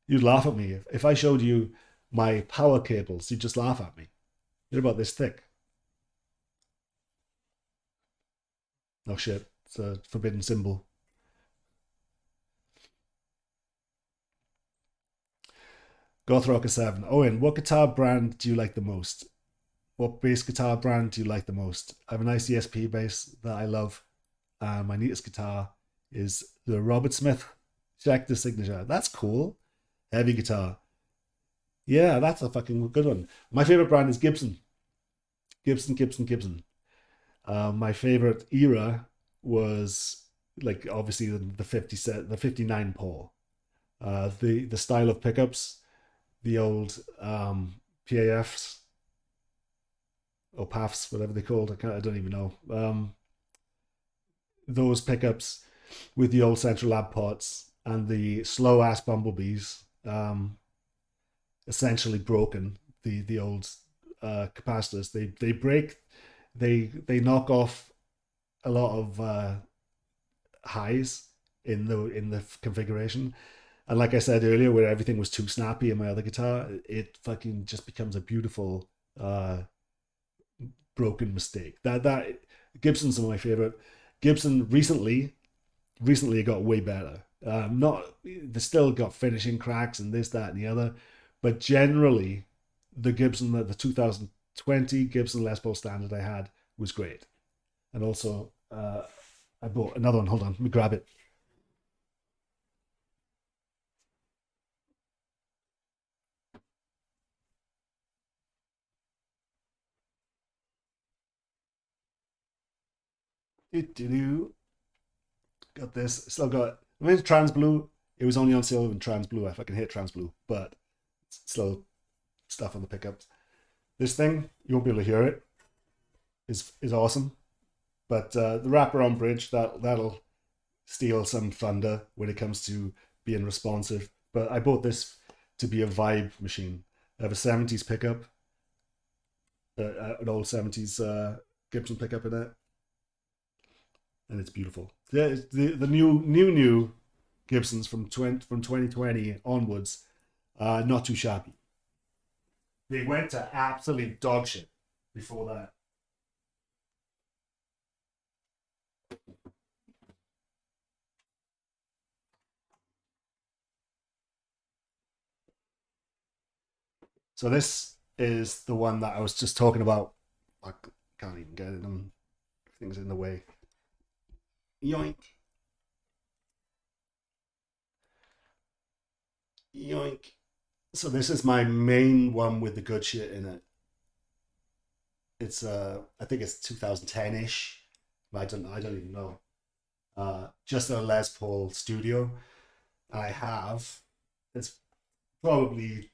you'd laugh at me if I showed you my power cables. You'd just laugh at me. They're about this thick. Oh shit! It's a forbidden symbol. Gothrocker 7. Owen, what guitar brand do you like the most? What bass guitar brand do you like the most? I have a nice ESP bass that I love. My neatest guitar is the Robert Smith Schecter Signature. That's cool. Heavy guitar. Yeah, that's a fucking good one. My favorite brand is Gibson. Gibson, Gibson, Gibson. My favorite era was like obviously the 50 set, the 59 Paul. The style of pickups, the old PAFs or PAFs, whatever they're called. I don't even know. Those pickups with the old central lab pots and the slow ass bumblebees, essentially broken. The old capacitors, they break, they knock off a lot of highs in the configuration. And like I said earlier, where everything was too snappy in my other guitar, it fucking just becomes a beautiful broken mistake. That Gibson's one of my favorite. Gibson recently it got way better. Not they still got finishing cracks and this, that, and the other, but generally, the Gibson the 2020 Gibson Les Paul Standard I had was great, and also I bought another one. Hold on, let me grab it. Got this. Still got. I mean, Trans Blue. It was only on sale in Trans Blue. I fucking hate Trans Blue, but still stuff on the pickups. This thing you won't be able to hear it. Is awesome, but the wraparound bridge that'll steal some thunder when it comes to being responsive. But I bought this to be a vibe machine. I have a 70s pickup, an old 70s Gibson pickup in it, and it's beautiful. Yeah, the new Gibsons from 2020 onwards, not too shabby. They went to absolute dog shit before that. So this is the one that I was just talking about. I can't even get it. Things in the way. Yoink, yoink. So this is my main one with the good shit in it. It's I think it's 2010-ish. I don't even know. Just a Les Paul Studio. I have it's probably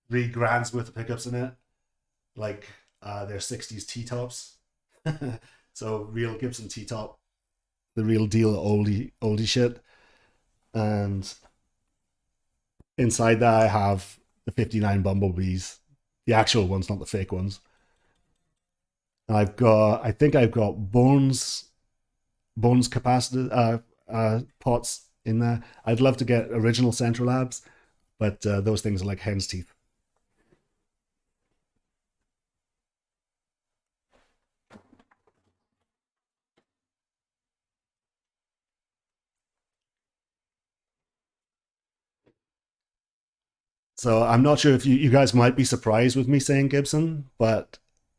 3 grand's worth of pickups in it. Like they're 60s T tops. So real Gibson T top, the real deal oldie shit. And inside that I have the 59 Bumblebees, the actual ones, not the fake ones. And I think I've got Bones capacitor pots in there. I'd love to get original Central Labs, but those things are like hen's teeth. So I'm not sure if you guys might be surprised with me saying Gibson, but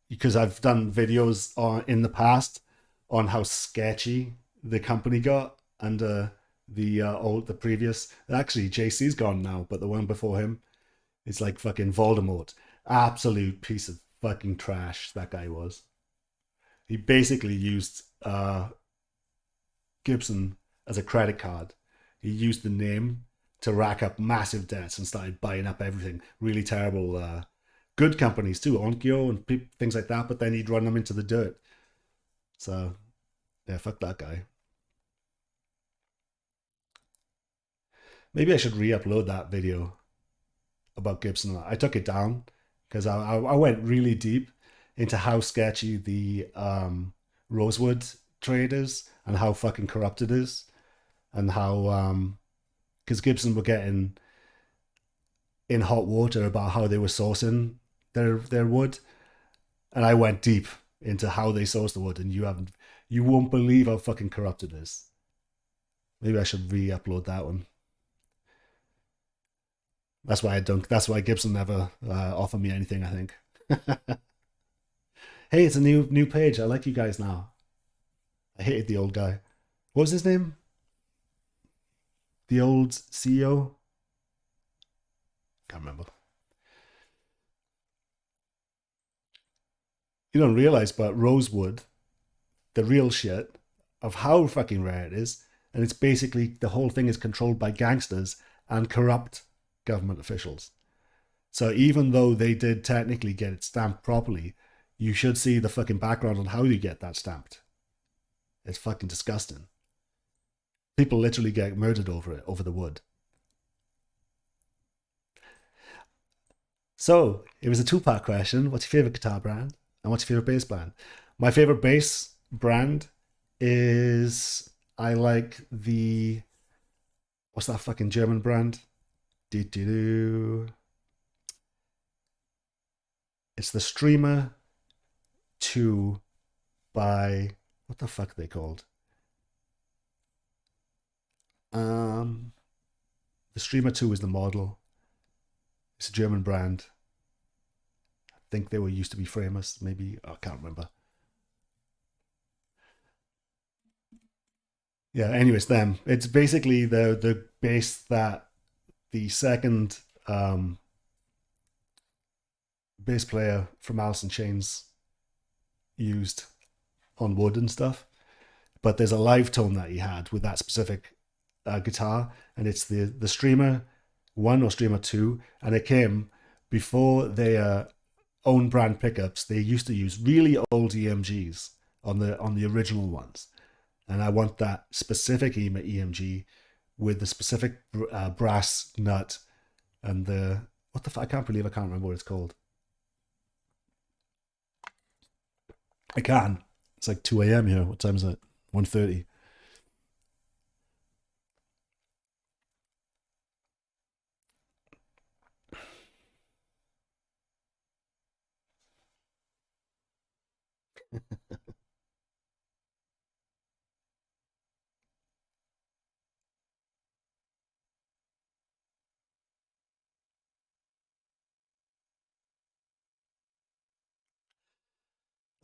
because I've done videos in the past on how sketchy the company got under the previous. Actually, JC's gone now, but the one before him is like fucking Voldemort. Absolute piece of fucking trash that guy was. He basically used Gibson as a credit card. He used the name to rack up massive debts and started buying up everything. Really terrible. Good companies too, Onkyo and things like that. But then he'd run them into the dirt. So yeah, fuck that guy. Maybe I should re-upload that video about Gibson. I took it down because I went really deep into how sketchy the Rosewood trade is and how fucking corrupt it is, and how because Gibson were getting in hot water about how they were sourcing their wood, and I went deep into how they source the wood, and you won't believe how fucking corrupt it is. Maybe I should re-upload that one. That's why I don't. That's why Gibson never offered me anything. I think. Hey, it's a new page. I like you guys now. I hated the old guy. What was his name? The old CEO? Can't remember. You don't realize, but Rosewood, the real shit of how fucking rare it is, and it's basically the whole thing is controlled by gangsters and corrupt government officials. So even though they did technically get it stamped properly, you should see the fucking background on how you get that stamped. It's fucking disgusting. People literally get murdered over it, over the wood. So it was a two-part question. What's your favorite guitar brand? And what's your favorite bass brand? My favorite bass brand is I like the what's that fucking German brand? Do. It's the Streamer 2 by what the fuck are they called? Um, the Streamer 2 is the model. It's a German brand. I think they were used to be famous. Maybe I can't remember. Yeah. Anyways, them. It's basically the bass that the second bass player from Alice in Chains used on wood and stuff. But there's a live tone that he had with that specific guitar, and it's the Streamer 1 or Streamer 2, and it came before their own brand pickups. They used to use really old EMGs on the original ones, and I want that specific EMG with the specific brass nut and the what the fuck? I can't believe I can't remember what it's called. I can. It's like 2 a.m. here. What time is it? 1:30.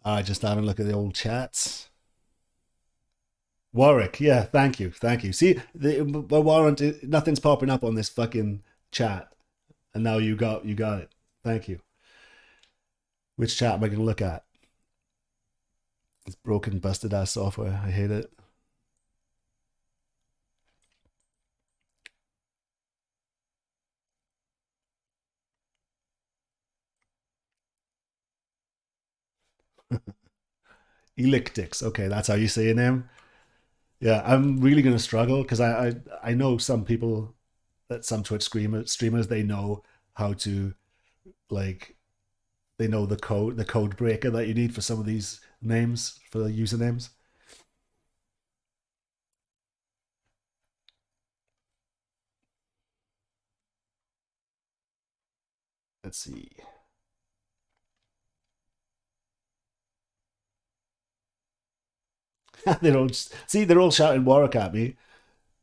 I just having a look at the old chats. Warwick, yeah, thank you, thank you. See, the warrant, nothing's popping up on this fucking chat, and now you got it. Thank you. Which chat am I going to look at? It's broken, busted ass software. I hate it. Elictix. Okay, that's how you say your name. Yeah, I'm really gonna struggle because I know some people that some Twitch streamers they know how to like they know the code breaker that you need for some of these names for the usernames. Let's see. They're all see they're all shouting Warwick at me,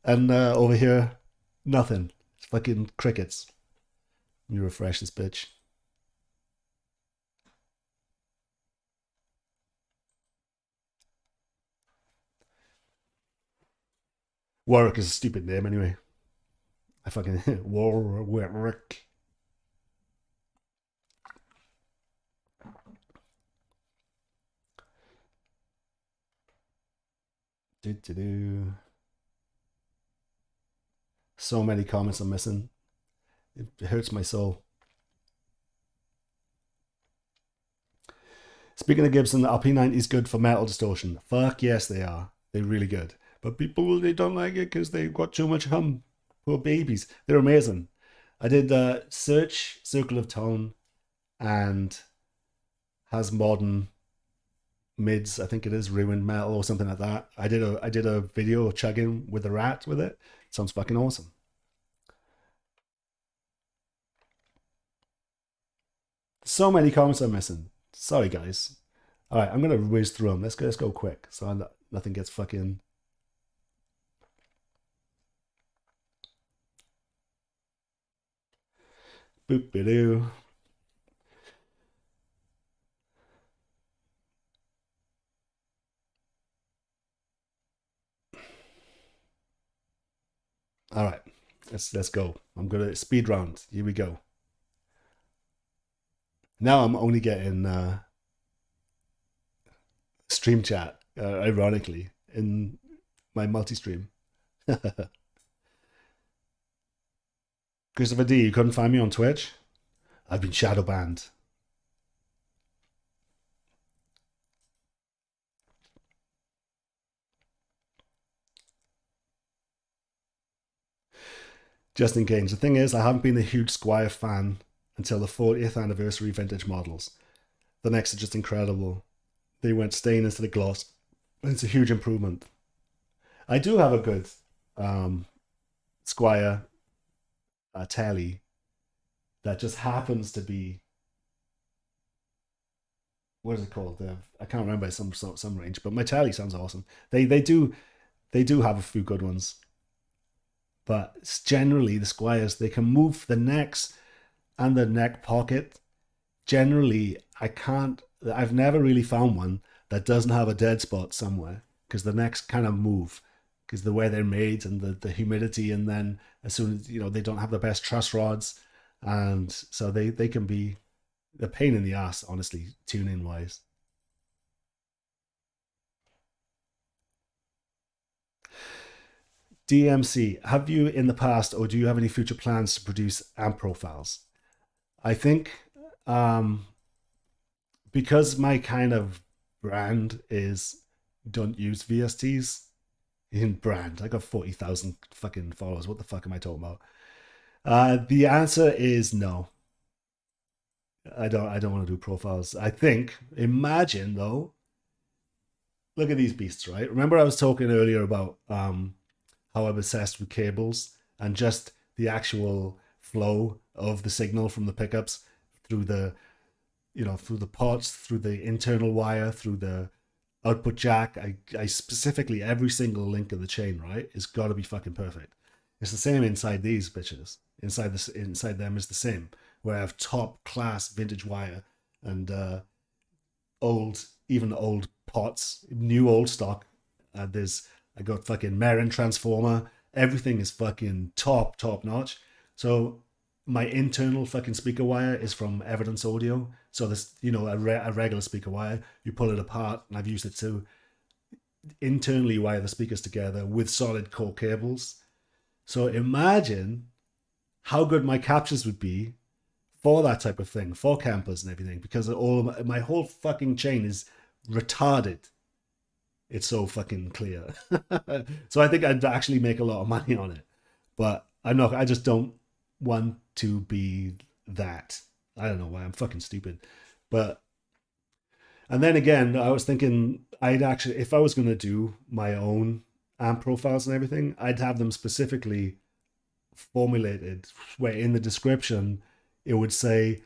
and over here nothing. It's fucking crickets. Let me refresh this bitch. Warwick is a stupid name anyway. I fucking Warwick. Do. So many comments I'm missing. It hurts my soul. Speaking of Gibson, the RP90 is good for metal distortion. Fuck yes, they are. They're really good. But people, they don't like it because they've got too much hum. Poor babies. They're amazing. I did search Circle of Tone and has modern mids. I think it is ruined metal or something like that. I did a video chugging with a rat with it. It sounds fucking awesome. So many comments I'm missing. Sorry, guys. All right, I'm gonna whiz through them. Let's go quick, so nothing gets fucking. Boop doo. All right, let's go. I'm gonna speed round. Here we go. Now I'm only getting stream chat, ironically, in my multi-stream. Christopher D, you couldn't find me on Twitch? I've been shadow banned. Justin Keynes, the thing is, I haven't been a huge Squire fan until the 40th anniversary vintage models. The next are just incredible. They went stain into the gloss. It's a huge improvement. I do have a good Squire telly that just happens to be what is it called? I can't remember some range, but my telly sounds awesome. They do have a few good ones, but generally the Squires they can move the necks and the neck pocket. Generally, I can't. I've never really found one that doesn't have a dead spot somewhere because the necks kind of move because the way they're made and the humidity, and then as soon as they don't have the best truss rods, and so they can be a pain in the ass, honestly, tuning wise. DMC, have you in the past or do you have any future plans to produce amp profiles? I think um, because my kind of brand is don't use VSTs in brand. I got 40,000 fucking followers. What the fuck am I talking about? The answer is no. I don't want to do profiles. I think imagine though, look at these beasts, right? Remember I was talking earlier about how I'm obsessed with cables and just the actual flow of the signal from the pickups through the through the pots, through the internal wire, through the output jack. I specifically every single link of the chain, right, is got to be fucking perfect. It's the same inside these bitches. Inside them is the same. Where I have top class vintage wire and even old pots, new old stock. I got fucking Merin transformer. Everything is fucking top notch. So my internal fucking speaker wire is from Evidence Audio. So this, a regular speaker wire, you pull it apart, and I've used it to internally wire the speakers together with solid core cables. So imagine how good my captures would be for that type of thing, for campers and everything, because my whole fucking chain is retarded. It's so fucking clear. So I think I'd actually make a lot of money on it. But I'm not, I just don't want to be that. I don't know why, I'm fucking stupid. But, and then again, I was thinking I'd actually, if I was going to do my own amp profiles and everything, I'd have them specifically formulated where in the description it would say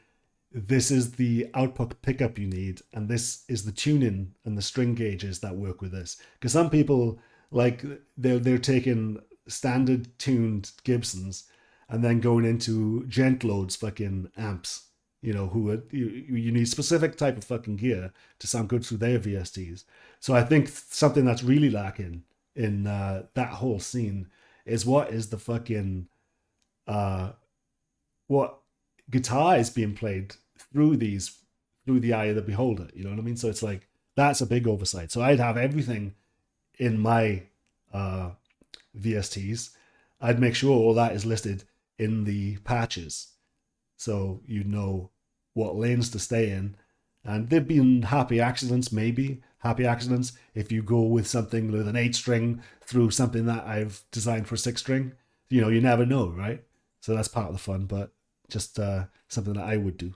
this is the output pickup you need and this is the tuning and the string gauges that work with this, because some people like they're taking standard tuned Gibsons and then going into Gentload's fucking amps, you know, you need specific type of fucking gear to sound good through their VSTs. So I think something that's really lacking in that whole scene is what is the fucking what guitar is being played through the eye of the beholder, you know what I mean? So it's like that's a big oversight. So I'd have everything in my VSTs. I'd make sure all that is listed in the patches, so you know what lanes to stay in. And there'd been happy accidents, maybe happy accidents if you go with something with an 8-string through something that I've designed for 6-string. You know, you never know, right? So that's part of the fun, but just something that I would do.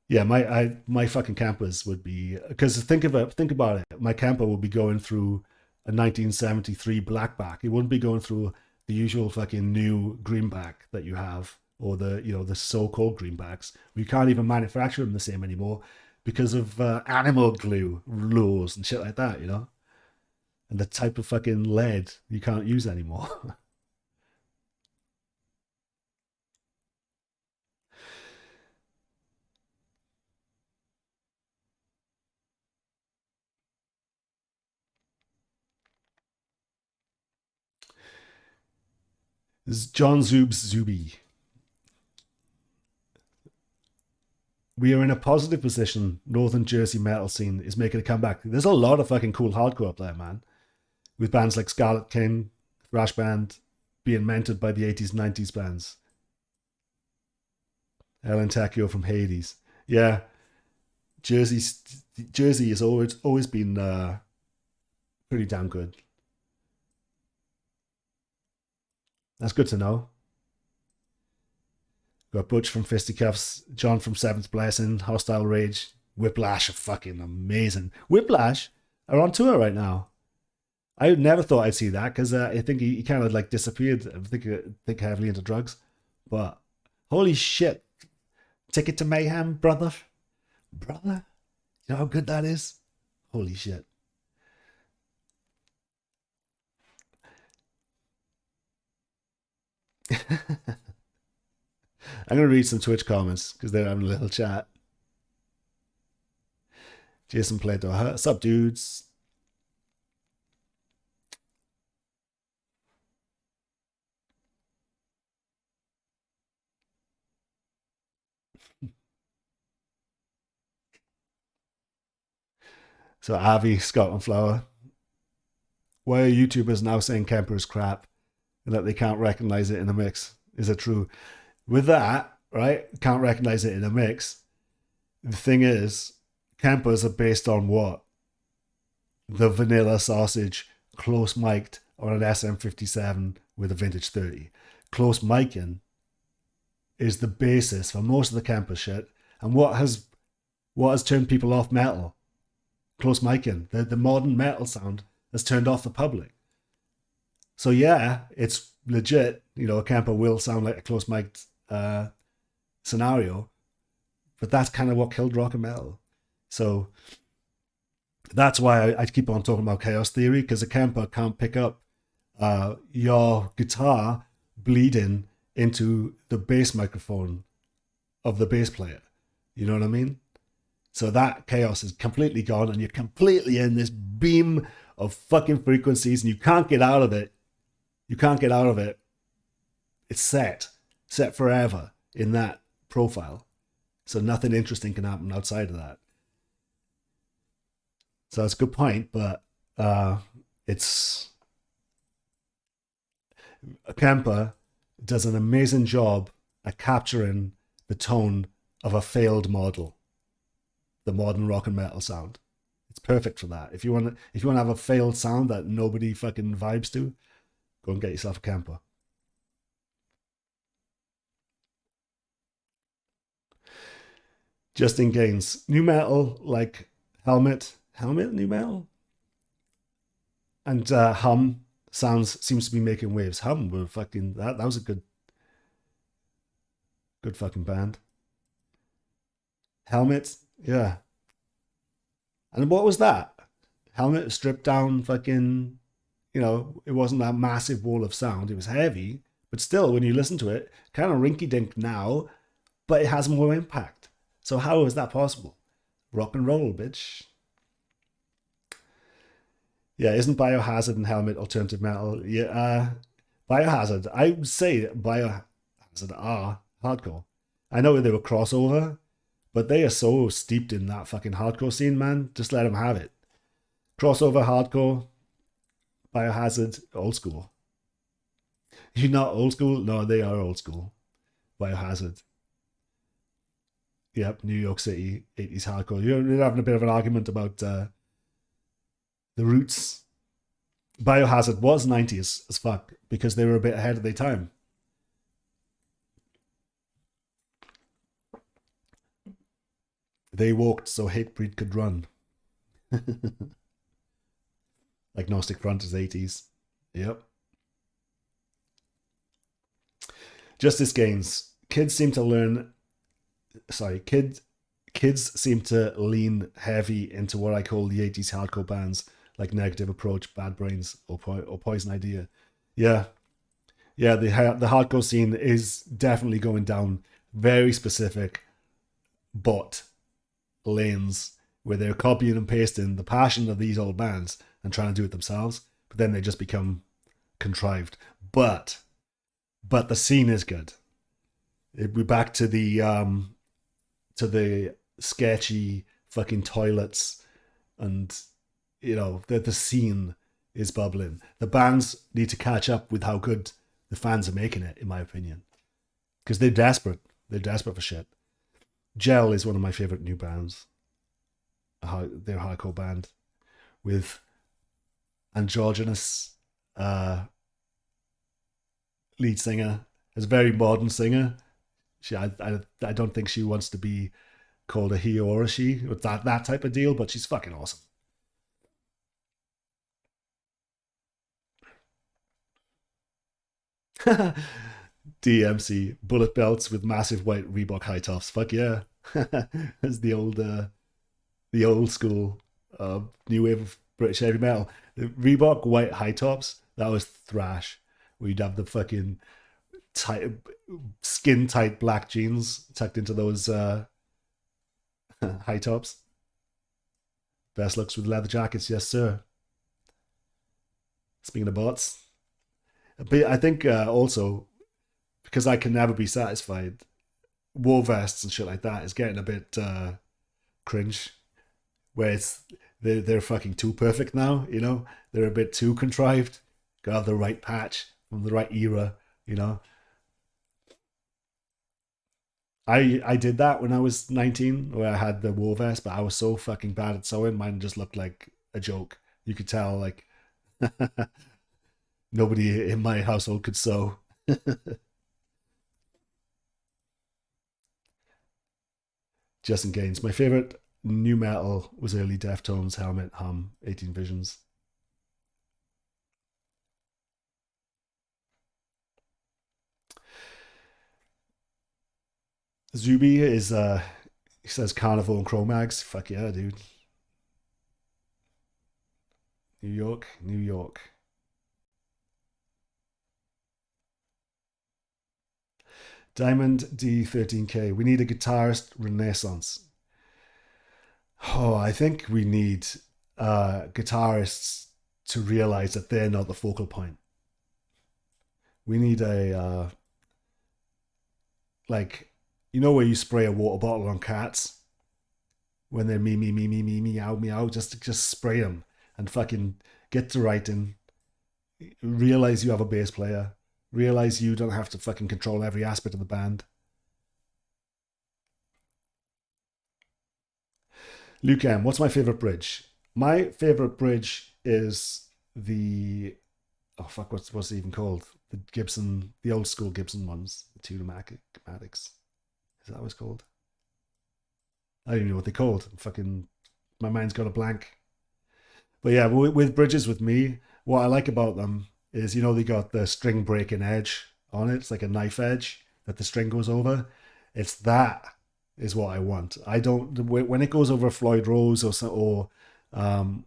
Yeah, my fucking campers would be, because think about it. My camper would be going through a 1973 blackback. It wouldn't be going through the usual fucking new greenback that you have, or the so-called greenbacks. We can't even manufacture them the same anymore because of animal glue laws and shit like that, you know, and the type of fucking lead you can't use anymore. This is John Zoobs Zuby. We are in a positive position. Northern Jersey metal scene is making a comeback. There's a lot of fucking cool hardcore up there, man. With bands like Scarlet King, Thrash Band, being mentored by the 80s, 90s bands. Ellen Tachio from Hades. Yeah, Jersey's Jersey has always been pretty damn good. That's good to know. Got Butch from Fisticuffs, John from Seventh Blessing, Hostile Rage, Whiplash are fucking amazing. Whiplash are on tour right now. I never thought I'd see that because I think he kind of like disappeared. I think heavily into drugs, but holy shit! Ticket to Mayhem, brother. You know how good that is. Holy shit! I'm gonna read some Twitch comments because they're having a little chat. Jason Plato, what's up, dudes? So Avi, Scotland Flower. Why are YouTubers now saying Kemper is crap and that they can't recognize it in a mix? Is it true? With that, right? Can't recognize it in a mix. The thing is, Kempers are based on what? The vanilla sausage, close mic'd on an SM57 with a vintage 30. Close micing is the basis for most of the Kemper shit. And what has turned people off metal? Close micing. The modern metal sound has turned off the public. So yeah, it's legit. You know, a Kemper will sound like a close mic'd scenario, but that's kind of what killed rock and metal. So that's why I keep on talking about chaos theory, because a Kemper can't pick up your guitar bleeding into the bass microphone of the bass player. You know what I mean? So that chaos is completely gone, and you're completely in this beam of fucking frequencies, and you can't get out of it. You can't get out of it. It's set forever in that profile. So nothing interesting can happen outside of that. So that's a good point, but it's Kemper does an amazing job at capturing the tone of a failed model, the modern rock and metal sound. It's perfect for that. If you want to have a failed sound that nobody fucking vibes to, go and get yourself a Kemper. Justin Gaines, new metal like Helmet, new metal, and Hum seems to be making waves. Hum were fucking that was a good fucking band. Helmet, yeah. And what was that? Helmet stripped down fucking, it wasn't that massive wall of sound. It was heavy, but still, when you listen to it, kind of rinky dink now, but it has more impact. So how is that possible? Rock and roll, bitch. Yeah, isn't Biohazard and Helmet alternative metal? Yeah, Biohazard. I would say Biohazard are hardcore. I know they were crossover, but they are so steeped in that fucking hardcore scene, man. Just let them have it. Crossover, hardcore, Biohazard, old school. You're not old school? No, they are old school. Biohazard. Yep, New York City, 80s hardcore. You're having a bit of an argument about the roots. Biohazard was 90s as fuck because they were a bit ahead of their time. They walked so Hatebreed could run. Agnostic Front is 80s. Yep. Justice Gaines. Kids seem to lean heavy into what I call the 80s hardcore bands like Negative Approach, Bad Brains, or Poison Idea. Yeah. Yeah, the hardcore scene is definitely going down very specific but lanes where they're copying and pasting the passion of these old bands and trying to do it themselves, but then they just become contrived. But the scene is good. We're back to the sketchy fucking toilets, and the scene is bubbling. The bands need to catch up with how good the fans are making it, in my opinion, because they're desperate. They're desperate for shit. Gel is one of my favorite new bands. They're a hardcore band with androgynous lead singer. Is a very modern singer. I don't think she wants to be called a he or a she with that type of deal, but she's fucking awesome. DMC bullet belts with massive white Reebok high tops. Fuck yeah. That's the old school new wave of British heavy metal. The Reebok white high tops, that was thrash. Where you'd have the fucking tight, skin tight black jeans tucked into those high tops. Best looks with leather jackets, yes sir. Speaking of bots, but I think also because I can never be satisfied, war vests and shit like that is getting a bit cringe. Where they're fucking too perfect now, they're a bit too contrived. Gotta have the right patch from the right era, I did that when I was 19, where I had the war vest, but I was so fucking bad at sewing, mine just looked like a joke. You could tell, like, nobody in my household could sew. Justin Gaines. My favorite new metal was early Deftones, Helmet, Hum, 18 Visions. Zuby is he says Carnival and Cro-Mags. Fuck yeah, dude. New York, New York. Diamond D13K. We need a guitarist renaissance. Oh, I think we need guitarists to realize that they're not the focal point. We need a like, where you spray a water bottle on cats when they're me meow meow. Just spray them and fucking get to writing. Realize you have a bass player. Realize you don't have to fucking control every aspect of the band. Luke M, what's my favorite bridge? My favorite bridge is the oh fuck, what's it even called? The Gibson, the old school Gibson ones, the Tune-o-matics. Is that what it's called? I don't even know what they're called. Fucking, my mind's got a blank. But yeah, with bridges with me, what I like about them is, you know, they got the string breaking edge on it. It's like a knife edge that the string goes over. It's that is what I want. I don't when it goes over Floyd Rose or um,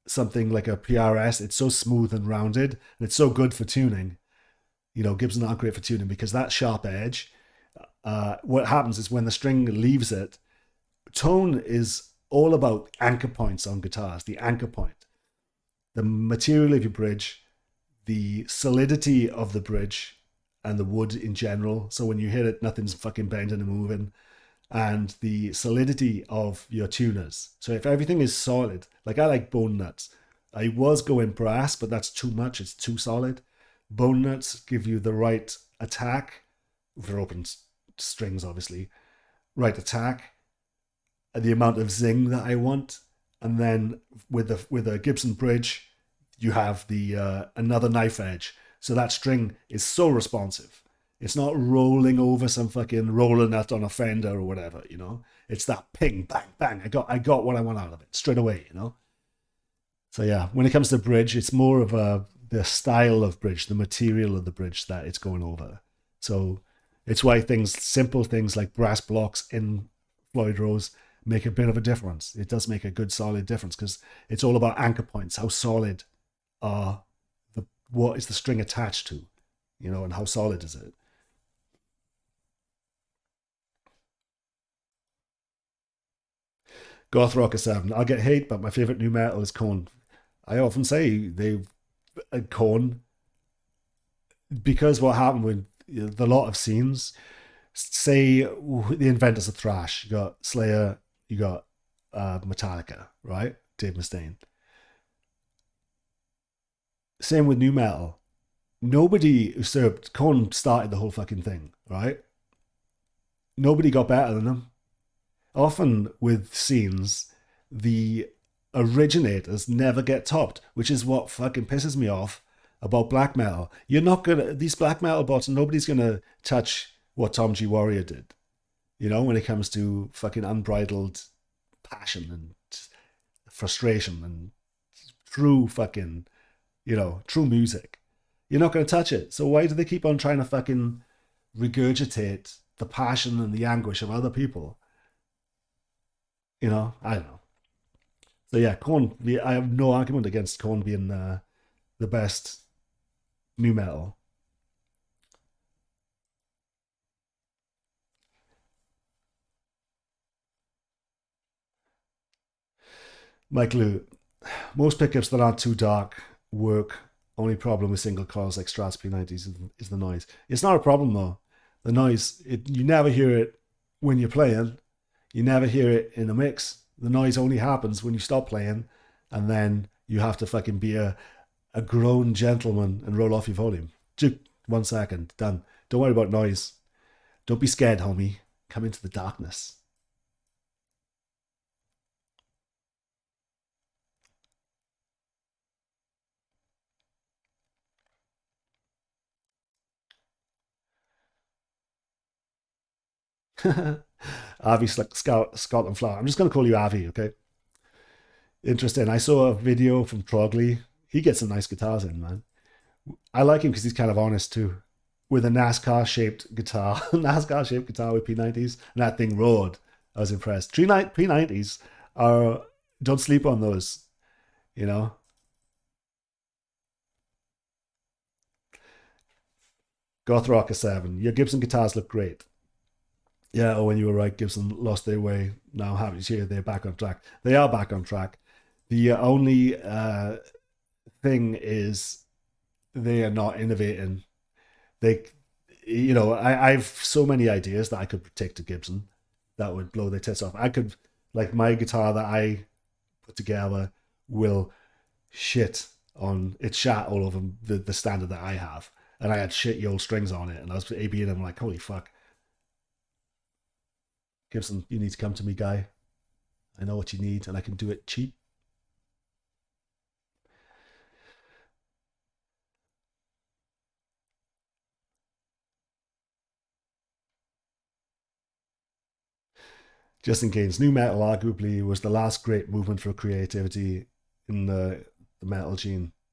something like a PRS. It's so smooth and rounded, and it's so good for tuning. You know, Gibson aren't great for tuning because that sharp edge. What happens is when the string leaves it, tone is all about anchor points on guitars. The anchor point, the material of your bridge, the solidity of the bridge, and the wood in general. So when you hit it, nothing's fucking bending and moving. And the solidity of your tuners. So if everything is solid, like I like bone nuts. I was going brass, but that's too much. It's too solid. Bone nuts give you the right attack. For open strings, obviously. Right attack. The amount of zing that I want. And then with a Gibson bridge, you have the another knife edge. So that string is so responsive. It's not rolling over some fucking roller nut on a Fender or whatever, you know. It's that ping, bang, bang. I got what I want out of it straight away, you know. So yeah, when it comes to bridge, it's more of the style of bridge, the material of the bridge that it's going over. So it's why simple things like brass blocks in Floyd Rose make a bit of a difference. It does make a good solid difference because it's all about anchor points. How solid are what is the string attached to, you know, and how solid is it? Goth Rocker 7. I'll get hate, but my favorite new metal is Korn. I often say they Korn because what happened with the lot of scenes. Say the inventors of thrash. You got Slayer. You got Metallica, right? Dave Mustaine. Same with new metal. Nobody usurped. Korn started the whole fucking thing, right? Nobody got better than them. Often with scenes, the originators never get topped, which is what fucking pisses me off about black metal. You're not gonna these black metal bots. Nobody's gonna touch what Tom G Warrior did. You know, when it comes to fucking unbridled passion and frustration and true fucking, you know, true music. You're not gonna touch it. So why do they keep on trying to fucking regurgitate the passion and the anguish of other people? You know, I don't know. So yeah, Korn. I have no argument against Korn being the best new metal. Mike Lou, most pickups that aren't too dark work. Only problem with single coils like Strats P90s is the noise. It's not a problem though. The noise, you never hear it when you're playing. You never hear it in a mix. The noise only happens when you stop playing, and then you have to fucking be a grown gentleman and roll off your volume. Just 1 second, done. Don't worry about noise. Don't be scared, homie. Come into the darkness. Avi Scotland Flower. I'm just going to call you Avi, okay? Interesting. I saw a video from Trogley. He gets some nice guitars in, man. I like him because he's kind of honest too. With a NASCAR shaped guitar, NASCAR shaped guitar with P90s, and that thing roared. I was impressed. P90s are, don't sleep on those, you know? Goth Rocker 7. Your Gibson guitars look great. Yeah, oh, when you were right, Gibson lost their way. Now I'm happy to hear they're back on track. They are back on track. The only thing is they are not innovating. They, you know, I've so many ideas that I could take to Gibson that would blow their tits off. I could, like my guitar that I put together will shit on, it's shat all over the standard that I have. And I had shitty old strings on it. And I was ABing them like, holy fuck. Gibson, you need to come to me, guy. I know what you need, and I can do it cheap. Justin Kane's nu metal arguably was the last great movement for creativity in the metal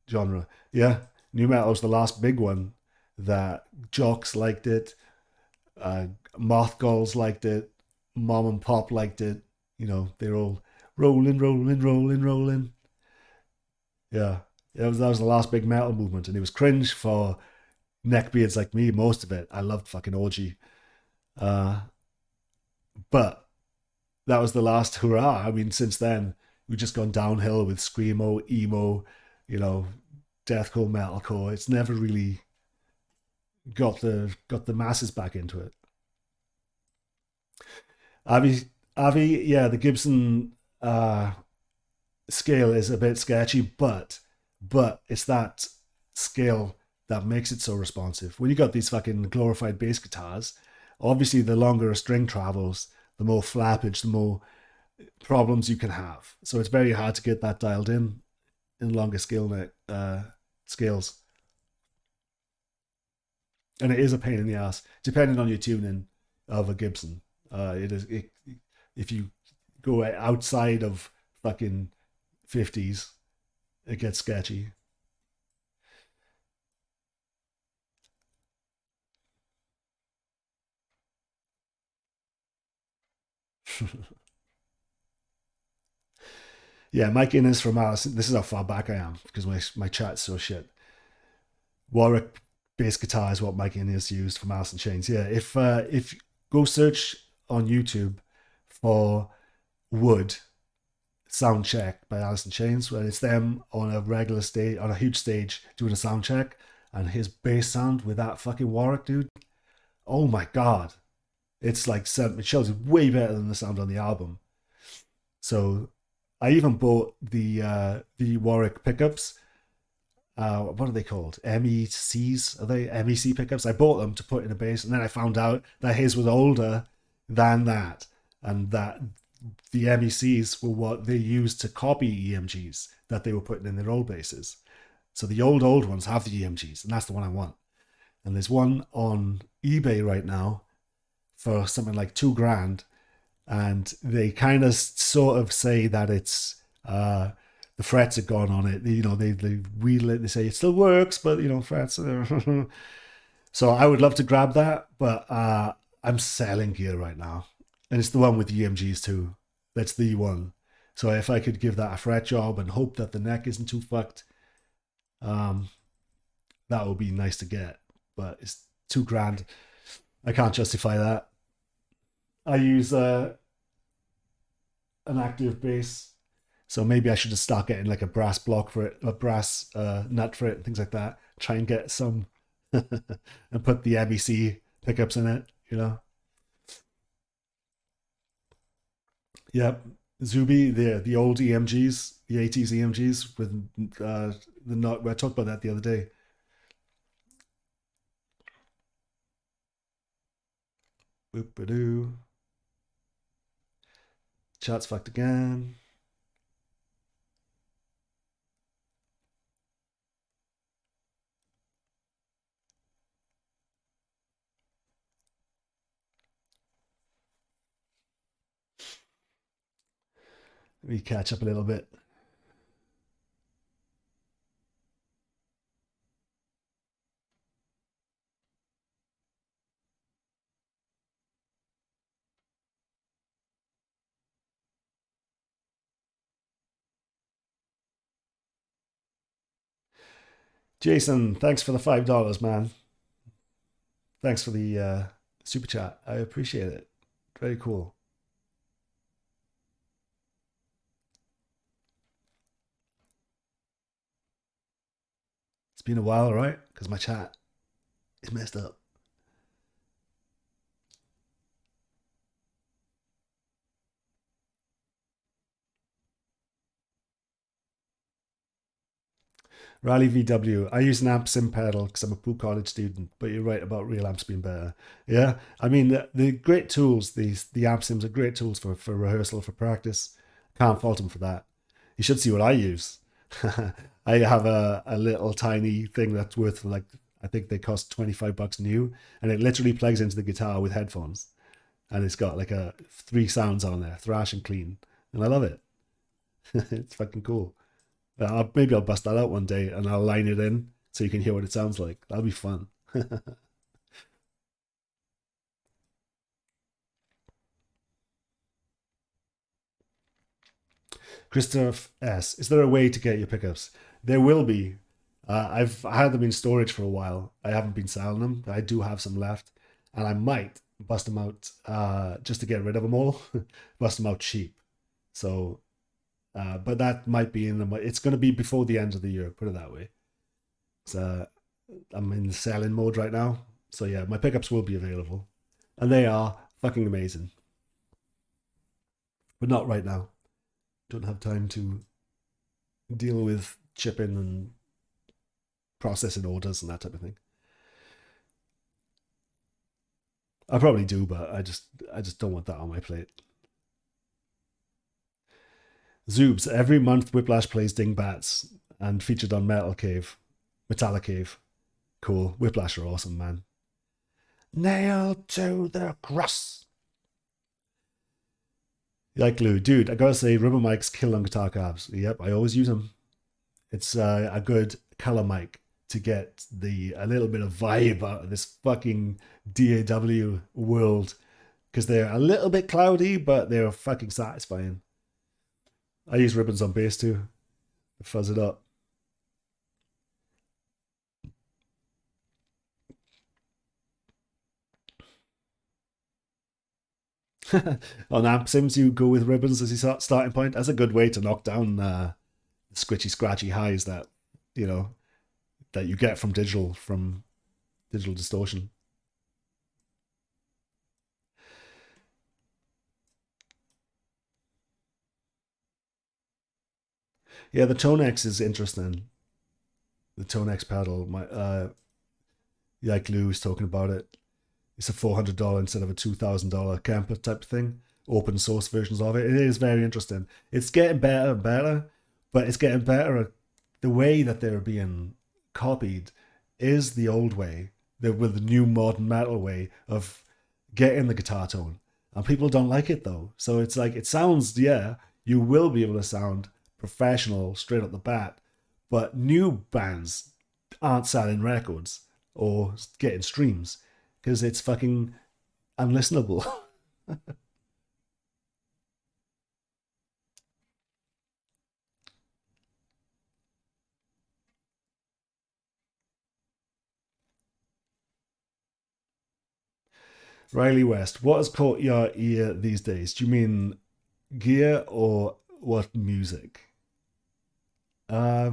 genre. Yeah, nu metal was the last big one that jocks liked it, uh, mothballs liked it, mom and pop liked it. You know, they're all rolling, rolling, rolling, rolling. Yeah, that was the last big metal movement, and it was cringe for neckbeards like me. Most of it, I loved fucking orgy, uh, but that was the last hurrah. I mean, since then we've just gone downhill with screamo, emo, you know, deathcore, metalcore. It's never really got the masses back into it. Avi, Avi, yeah, the Gibson scale is a bit sketchy, but it's that scale that makes it so responsive. When you got these fucking glorified bass guitars, obviously the longer a string travels, the more flappage, the more problems you can have. So it's very hard to get that dialed in longer scales, and it is a pain in the ass depending on your tuning of a Gibson. It is if you go outside of fucking 50s, it gets sketchy. Yeah, Mike Innes from Alice. This is how far back I am because my chat's so shit. Warwick bass guitar is what Mike Innes used from Alice in Chains. Yeah, if go search on YouTube for Wood sound check by Alice in Chains, where it's them on a regular stage, on a huge stage, doing a sound check, and his bass sound with that fucking Warwick dude. Oh my god, it's like it shows way better than the sound on the album. So I even bought the Warwick pickups. What are they called? MECs? Are they MEC pickups? I bought them to put in a bass, and then I found out that his was older than that, and that the MECs were what they used to copy EMGs that they were putting in their old basses. So the old ones have the EMGs, and that's the one I want. And there's one on eBay right now for something like $2,000, and they kind of sort of say that it's the frets are gone on it. You know, they wheel it. They say it still works, but you know, frets. So I would love to grab that, but I'm selling gear right now, and it's the one with the EMGs too. That's the one. So if I could give that a fret job and hope that the neck isn't too fucked, um, that would be nice to get. But it's $2,000. I can't justify that. I use an active bass, so maybe I should just start getting like a brass block for it, a brass nut for it, and things like that. Try and get some and put the MEC pickups in it. You know. Yep. Zuby, the old EMGs, the 80s EMGs with the nut. I talked about that the other day. Boop doo. Chat's fucked again. Let me catch up a little bit. Jason, thanks for the $5, man. Thanks for the super chat. I appreciate it. Very cool. It's been a while, right? Because my chat is messed up. Rally VW. I use an amp sim pedal because I'm a Pooh College student, but you're right about real amps being better. Yeah, I mean the great tools. The amp sims are great tools for rehearsal, for practice. Can't fault him for that. You should see what I use. I have a little tiny thing that's worth like, I think they cost $25 new, and it literally plugs into the guitar with headphones, and it's got like a three sounds on there, thrash and clean, and I love it. It's fucking cool. Maybe I'll bust that out one day and I'll line it in so you can hear what it sounds like. That'll be fun. Christoph S. Is there a way to get your pickups? There will be. I've had them in storage for a while. I haven't been selling them. I do have some left, and I might bust them out just to get rid of them all. Bust them out cheap. So, but that might be in the. It's going to be before the end of the year. Put it that way. So I'm in selling mode right now. So yeah, my pickups will be available, and they are fucking amazing. But not right now. Don't have time to deal with shipping and processing orders and that type of thing. I probably do, but I just don't want that on my plate. Zoobs, every month Whiplash plays Dingbats and featured on Metallic Cave. Cool. Whiplash are awesome, man. Nailed to the cross. Like Lou, dude, I gotta say, rubber mics kill on guitar cabs. Yep, I always use them. It's a good color mic to get a little bit of vibe out of this fucking DAW world, because they're a little bit cloudy, but they're fucking satisfying. I use ribbons on bass too, fuzz it up. On amp sims, you go with ribbons as your starting point. That's a good way to knock down squishy, scratchy highs that you know that you get from digital distortion. Yeah, the Tonex is interesting. The Tonex pedal, like Lou was talking about it. It's a $400 instead of a $2,000 Kemper type of thing. Open source versions of it. It is very interesting. It's getting better and better, but it's getting better at the way that they're being copied is the old way, with the new modern metal way of getting the guitar tone. And people don't like it though. So it's like, it sounds, yeah, you will be able to sound professional straight up the bat, but new bands aren't selling records or getting streams because it's fucking unlistenable. Riley West, what has caught your ear these days? Do you mean gear or what music? Uh,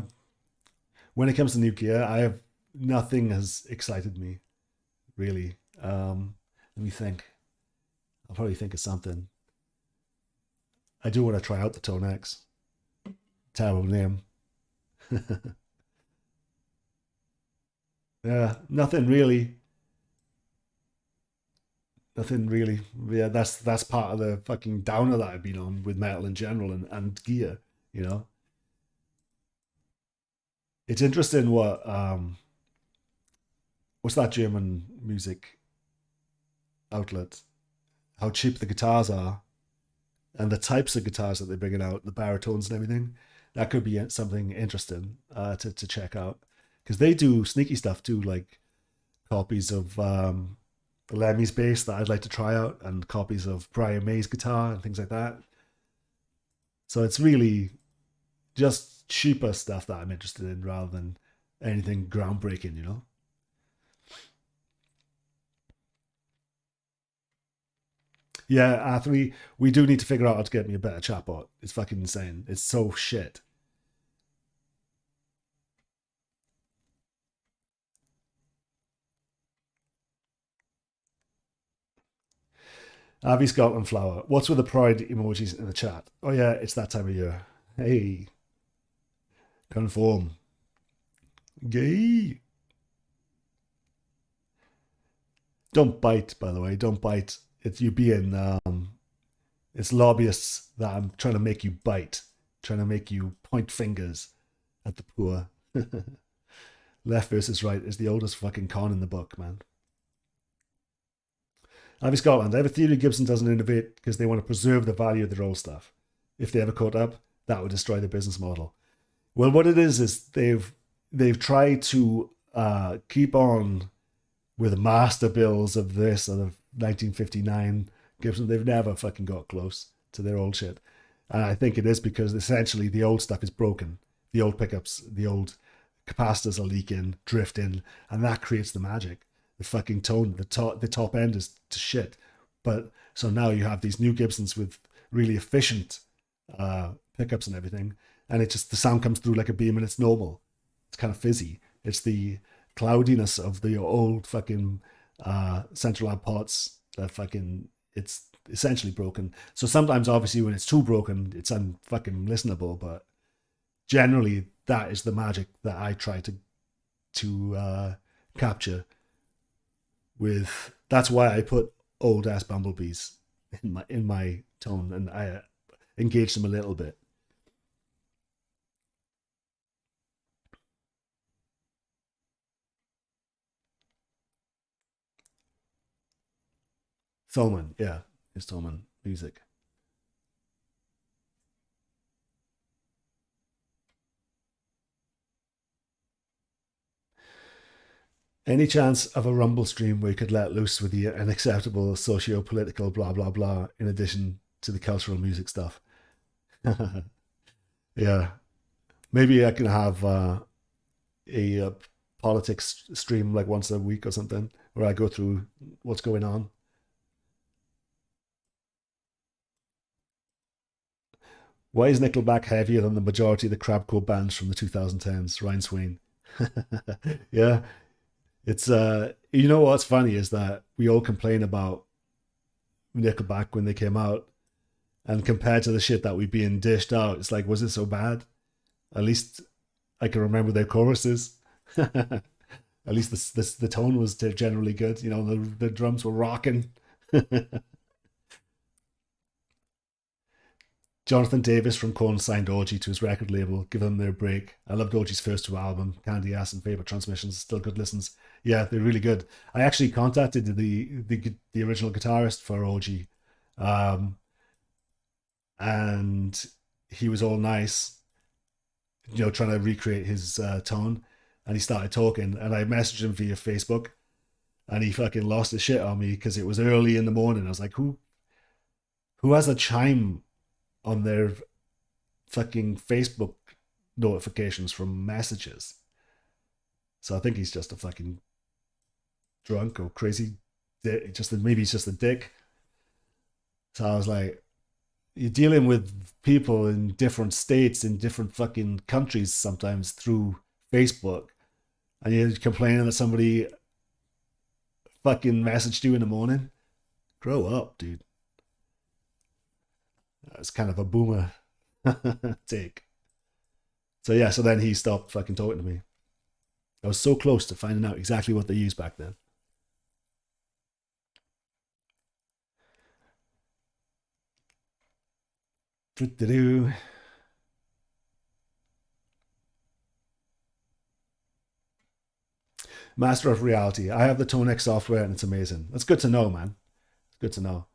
when it comes to new gear, I have nothing has excited me really. Let me think. I'll probably think of something. I do want to try out the Tone X. Terrible name. Yeah, nothing really. Nothing really. Yeah, that's part of the fucking downer that I've been on with metal in general and gear. You know, it's interesting what's that German music outlet? How cheap the guitars are and the types of guitars that they're bringing out, the baritones and everything. That could be something interesting to check out because they do sneaky stuff too, like copies of Lemmy's bass that I'd like to try out, and copies of Brian May's guitar and things like that. So it's really just cheaper stuff that I'm interested in rather than anything groundbreaking, you know? Yeah, R3, we do need to figure out how to get me a better chatbot. It's fucking insane. It's so shit. Avi Scotland Flower. What's with the pride emojis in the chat? Oh yeah, it's that time of year. Hey, conform. Gay. Don't bite, by the way. Don't bite. It's you being It's lobbyists that I'm trying to make you bite, trying to make you point fingers at the poor. Left versus right is the oldest fucking con in the book, man. Ivy Scotland. I have a theory Gibson doesn't innovate because they want to preserve the value of their old stuff. If they ever caught up, that would destroy their business model. Well, what it is they've tried to keep on with master bills of this and of 1959 Gibson. They've never fucking got close to their old shit. And I think it is because essentially the old stuff is broken. The old pickups, the old capacitors are leaking, drifting, and that creates the magic. The fucking tone, the top end is to shit. But so now you have these new Gibsons with really efficient pickups and everything, and it just the sound comes through like a beam and it's normal. It's kind of fizzy. It's the cloudiness of the old fucking central lab pots that fucking it's essentially broken. So sometimes obviously when it's too broken, it's unfucking listenable, but generally that is the magic that I try to capture with. That's why I put old ass bumblebees in my tone, and I engage them a little bit. Thoman, yeah, it's Thoman music. Any chance of a Rumble stream where you could let loose with the unacceptable socio-political blah blah blah in addition to the cultural music stuff? Yeah, maybe I can have a politics stream like once a week or something, where I go through what's going on. Why is Nickelback heavier than the majority of the crabcore bands from the 2010s? Ryan Swain. Yeah, it's you know what's funny is that we all complain about Nickelback when they came out, and compared to the shit that we've been dished out, it's like, was it so bad? At least I can remember their choruses. At least the tone was generally good. You know, the drums were rocking. Jonathan Davis from Korn signed Orgy to his record label, give them their break. I loved Orgy's first two albums, Candy Ass and Vapor Transmissions, still good listens. Yeah, they're really good. I actually contacted the original guitarist for Orgy, um, and he was all nice, you know, trying to recreate his tone. And he started talking, and I messaged him via Facebook, and he fucking lost his shit on me because it was early in the morning. I was like, who has a chime on their fucking Facebook notifications from messages? So I think he's just a fucking drunk or crazy. Just maybe he's just a dick. So I was like, you're dealing with people in different states, in different fucking countries sometimes through Facebook, and you're complaining that somebody fucking messaged you in the morning. Grow up, dude. It's kind of a boomer take. So yeah, so then he stopped fucking talking to me. I was so close to finding out exactly what they used back then. Do Master of Reality. I have the Tonex software and it's amazing. That's good to know, man. It's good to know.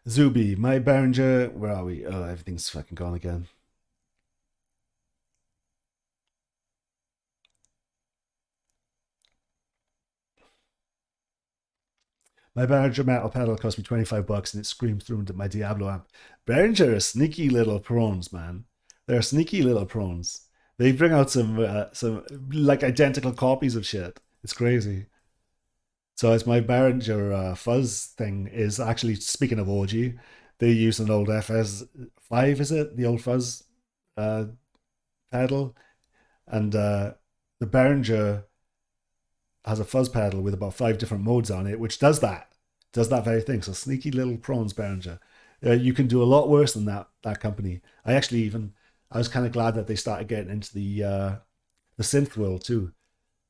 Zuby, my Behringer. Where are we? Oh, everything's fucking gone again. My Behringer metal pedal cost me 25 bucks and it screamed through into my Diablo amp. Behringer are sneaky little prawns, man. They're sneaky little prawns. They bring out some like identical copies of shit. It's crazy. So it's my Behringer fuzz thing is actually, speaking of Orgy, they use an old FS5, is it? The old fuzz uh, pedal. And the Behringer has a fuzz pedal with about five different modes on it, which does that very thing. So sneaky little prawns, Behringer. You can do a lot worse than that company. I was kind of glad that they started getting into the synth world too,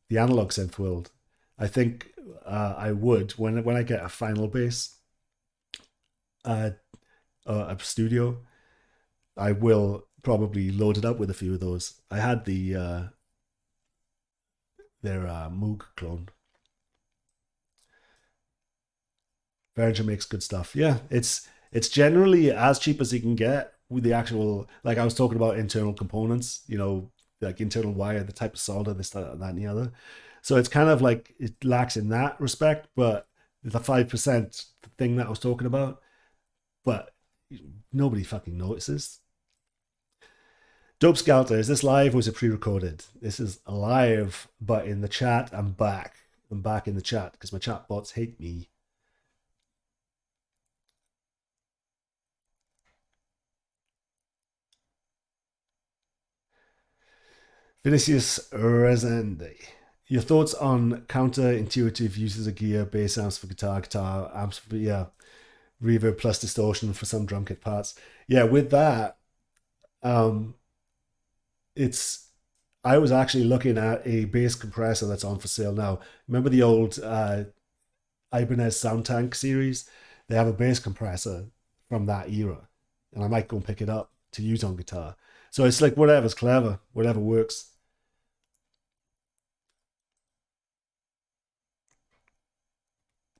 the analog synth world. I think I would when I get a final bass. uh, a studio, I will probably load it up with a few of those. I had their Moog clone. Behringer makes good stuff. Yeah, it's generally as cheap as you can get with the actual, like I was talking about internal components, like internal wire, the type of solder, this, that, and the other. So it's kind of like it lacks in that respect, but the 5% thing that I was talking about, but nobody fucking notices. Dope Scouter, is this live or is it pre-recorded? This is live, but in the chat, I'm back. I'm back in the chat because my chat bots hate me. Vinicius Rezende. Your thoughts on counterintuitive uses of gear, bass amps for guitar amps for, yeah, reverb plus distortion for some drum kit parts. Yeah, with that, um, it's I was actually looking at a bass compressor that's on for sale now. Remember the old Ibanez Sound Tank series? They have a bass compressor from that era, and I might go and pick it up to use on guitar. So it's like whatever's clever, whatever works.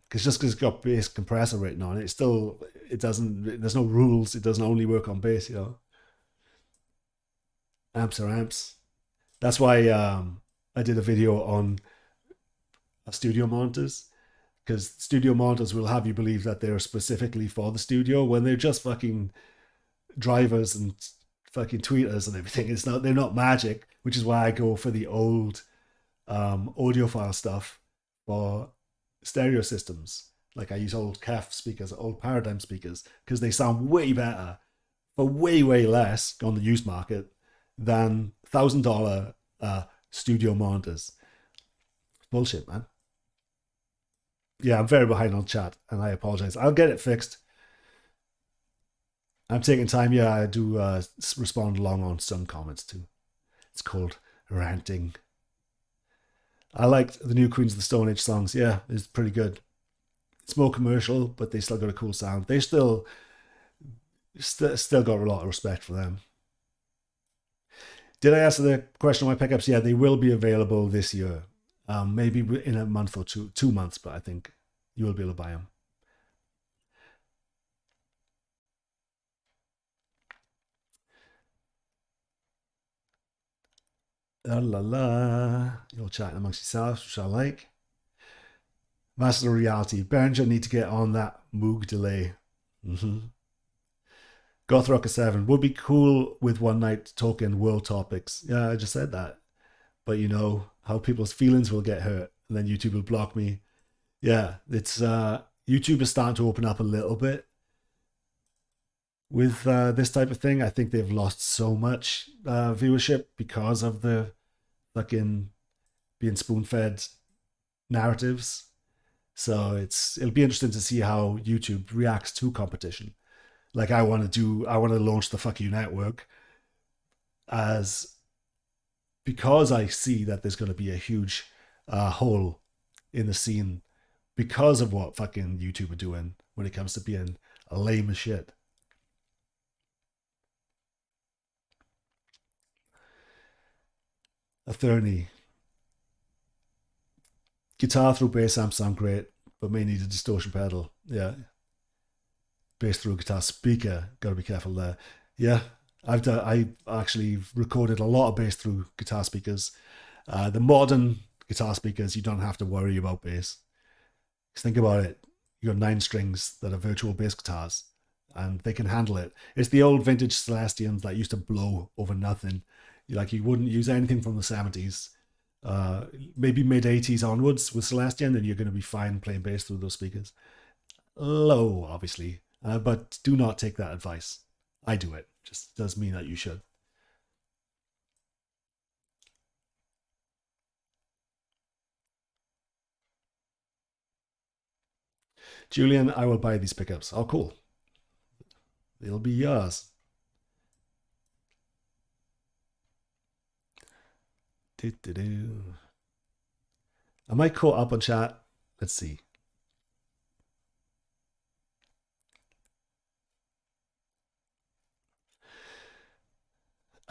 Because just because it's got bass compressor written on it, it doesn't. There's no rules. It doesn't only work on bass. Amps are amps. That's why I did a video on studio monitors, because studio monitors will have you believe that they're specifically for the studio when they're just fucking drivers and fucking tweeters and everything. It's not. They're not magic, which is why I go for the old audiophile stuff for stereo systems. Like I use old CAF speakers, old Paradigm speakers, because they sound way better for way, way less on the used market than $1,000 studio monitors. Bullshit, man. Yeah, I'm very behind on chat, and I apologize. I'll get it fixed. I'm taking time. Yeah, I do respond along on some comments too. It's called ranting. I liked the new Queens of the Stone Age songs. Yeah, it's pretty good. It's more commercial, but they still got a cool sound. They still got a lot of respect for them. Did I answer the question on my pickups? Yeah, they will be available this year. Maybe in a month or 2 months, but I think you will be able to buy them. La la la. You're chatting amongst yourselves, which I like. Master of Reality. Behringer need to get on that Moog delay. Mm-hmm. Goth Rocker 7 would be cool with one night talking world topics. Yeah, I just said that. But you know how people's feelings will get hurt, and then YouTube will block me. Yeah, it's YouTube is starting to open up a little bit with this type of thing. I think they've lost so much viewership because of the fucking being spoon fed narratives. So it'll be interesting to see how YouTube reacts to competition. Like I want to launch the Fuck You Network as, because I see that there's going to be a huge hole in the scene because of what fucking YouTube are doing when it comes to being a lame as shit. Attorney. Guitar through bass amps sound great, but may need a distortion pedal. Yeah. Bass through guitar speaker, gotta be careful there. Yeah. I actually recorded a lot of bass through guitar speakers. The modern guitar speakers, you don't have to worry about bass. Just think about it. You got 9 strings that are virtual bass guitars, and they can handle it. It's the old vintage Celestians that used to blow over nothing. Like you wouldn't use anything from the 70s, maybe mid 80s onwards with Celestion, and you're going to be fine playing bass through those speakers. Low, obviously, but do not take that advice. I do it. Just does mean that you should. Julian, I will buy these pickups. Oh, cool. They'll be yours. Do-do-do. Am I caught up on chat? Let's see.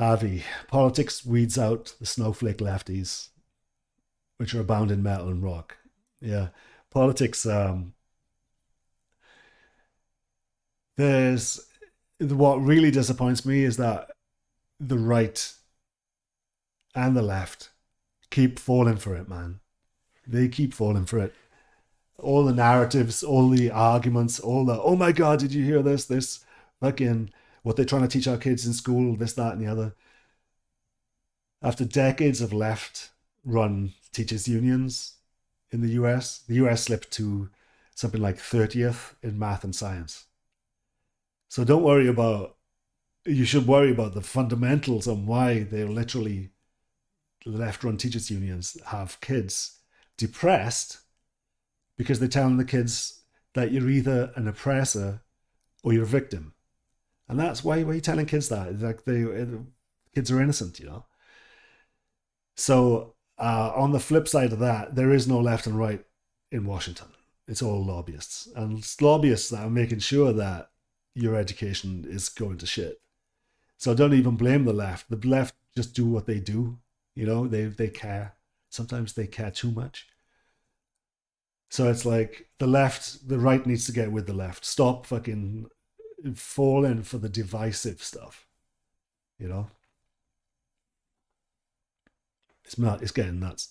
Avi, politics weeds out the snowflake lefties, which are abound in metal and rock. Yeah, politics. There's what really disappoints me is that the right and the left keep falling for it, man. They keep falling for it. All the narratives, all the arguments, all the oh my god, did you hear this? This fucking what they're trying to teach our kids in school, this, that, and the other. After decades of left run teachers' unions in the US slipped to something like 30th in math and science. So don't worry about, you should worry about the fundamentals on why they're literally left run teachers' unions have kids depressed because they're telling the kids that you're either an oppressor or you're a victim. And that's why are you telling kids that? It's like kids are innocent, you know? So on the flip side of that, there is no left and right in Washington. It's all lobbyists. And it's lobbyists that are making sure that your education is going to shit. So don't even blame the left. The left just do what they do. You know, they care. Sometimes they care too much. So it's like the right needs to get with the left. Stop fucking falling for the divisive stuff. You know? It's getting nuts.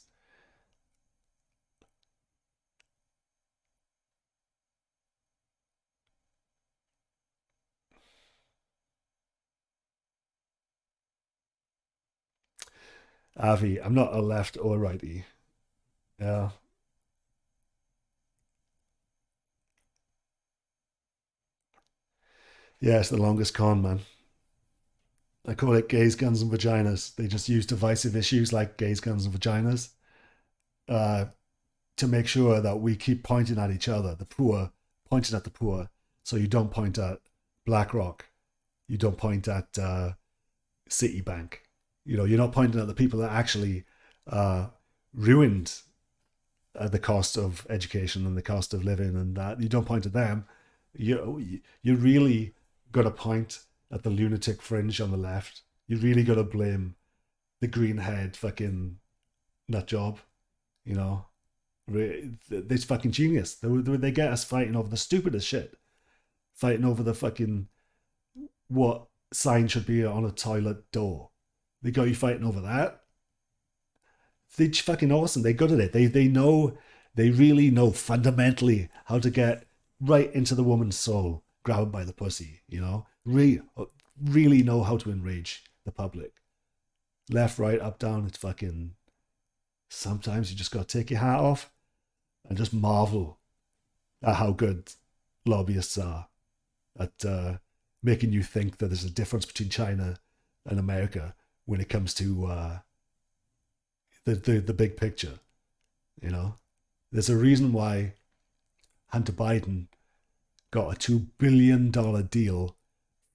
Avi, I'm not a left or righty. Yeah. Yeah, it's the longest con, man. I call it gays, guns, and vaginas. They just use divisive issues like gays, guns, and vaginas uh, to make sure that we keep pointing at each other, the poor, pointing at the poor. So you don't point at BlackRock, you don't point at Citibank. You know, you're not pointing at the people that actually uh, ruined the cost of education and the cost of living, and that you don't point at them. You really got to point at the lunatic fringe on the left. You really got to blame the greenhead fucking nut job. You know, it's fucking genius. They get us fighting over the stupidest shit, fighting over the fucking what sign should be on a toilet door. They got you fighting over that. They're fucking awesome. They're good at it. They know, they really know fundamentally how to get right into the woman's soul, grab her by the pussy, you know? Really know how to enrage the public. Left, right, up, down, it's fucking, sometimes you just got to take your hat off and just marvel at how good lobbyists are at making you think that there's a difference between China and America when it comes to the big picture. You know, there's a reason why Hunter Biden got a $2 billion deal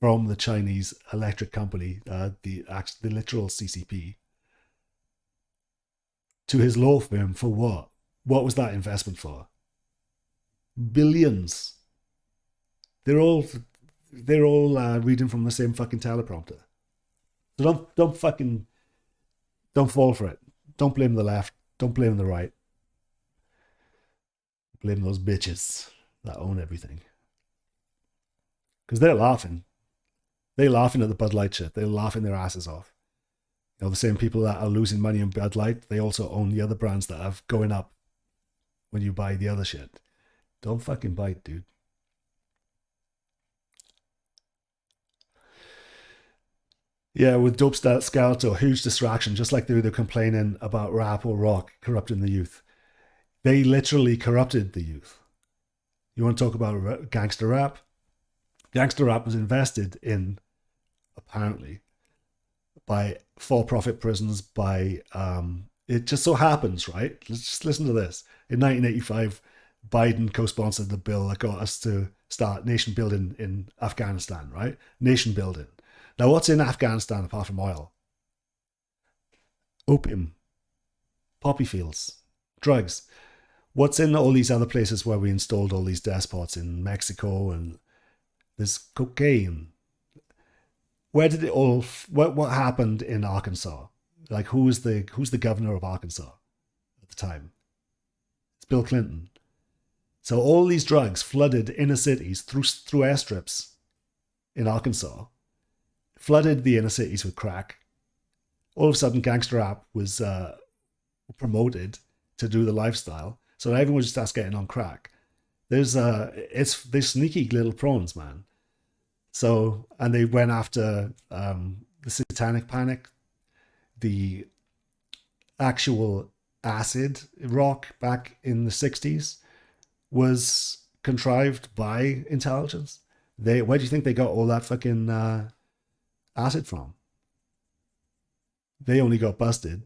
from the Chinese electric company, the literal CCP, to his law firm for what? What was that investment for? Billions. They're all reading from the same fucking teleprompter. So don't fall for it. Don't blame the left. Don't blame the right. Blame those bitches that own everything. Because they're laughing. They're laughing at the Bud Light shit. They're laughing their asses off. You know, the same people that are losing money on Bud Light, they also own the other brands that are going up when you buy the other shit. Don't fucking bite, dude. Yeah, with Dope Skeletor, huge distraction, just like they're complaining about rap or rock corrupting the youth. They literally corrupted the youth. You want to talk about gangster rap? Gangster rap was invested in, apparently, by for-profit prisons, by, it just so happens, right? Let's just listen to this. In 1985, Biden co-sponsored the bill that got us to start nation building in Afghanistan, right? Nation building. Now, what's in Afghanistan apart from oil? Opium, poppy fields, drugs. What's in all these other places where we installed all these despots in Mexico? And there's cocaine. where did it all? What happened in Arkansas? Like, who's the governor of Arkansas at the time? It's Bill Clinton. So all these drugs flooded inner cities through airstrips in Arkansas, flooded the inner cities with crack. All of a sudden, gangster rap was promoted to do the lifestyle, so everyone just starts getting on crack. There's sneaky little prawns, man. So, and they went after the Satanic Panic, the actual acid rock back in the 60s was contrived by intelligence. Where do you think they got all that fucking acid from? They only got busted,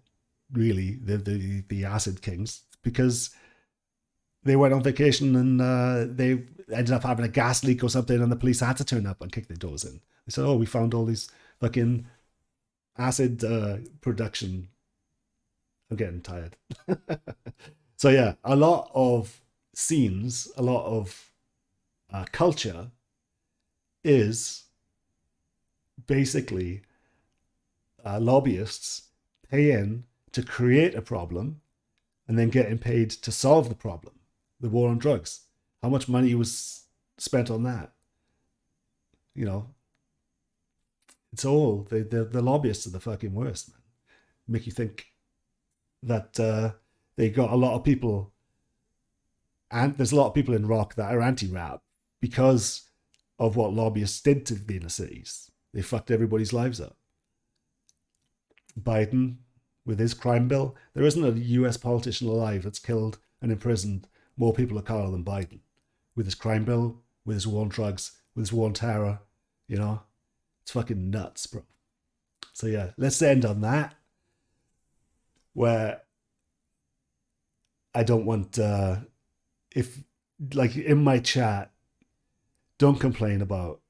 really, the acid kings, because they went on vacation and they ended up having a gas leak or something, and the police had to turn up and kick their doors in. They said, "Oh, we found all these fucking acid production." I'm getting tired. So yeah, a lot of scenes, a lot of culture is basically lobbyists paying to create a problem and then getting paid to solve the problem. The war on drugs. How much money was spent on that? You know, it's all the lobbyists are the fucking worst, man. Make you think that they got a lot of people, and there's a lot of people in rock that are anti-rap because of what lobbyists did to the inner cities. They fucked everybody's lives up. Biden, with his crime bill, there isn't a US politician alive that's killed and imprisoned more people of color than Biden. With his crime bill, with his war on drugs, with his war on terror, you know, it's fucking nuts, bro. So yeah, let's end on that, where I don't want, if, like, in my chat, don't complain about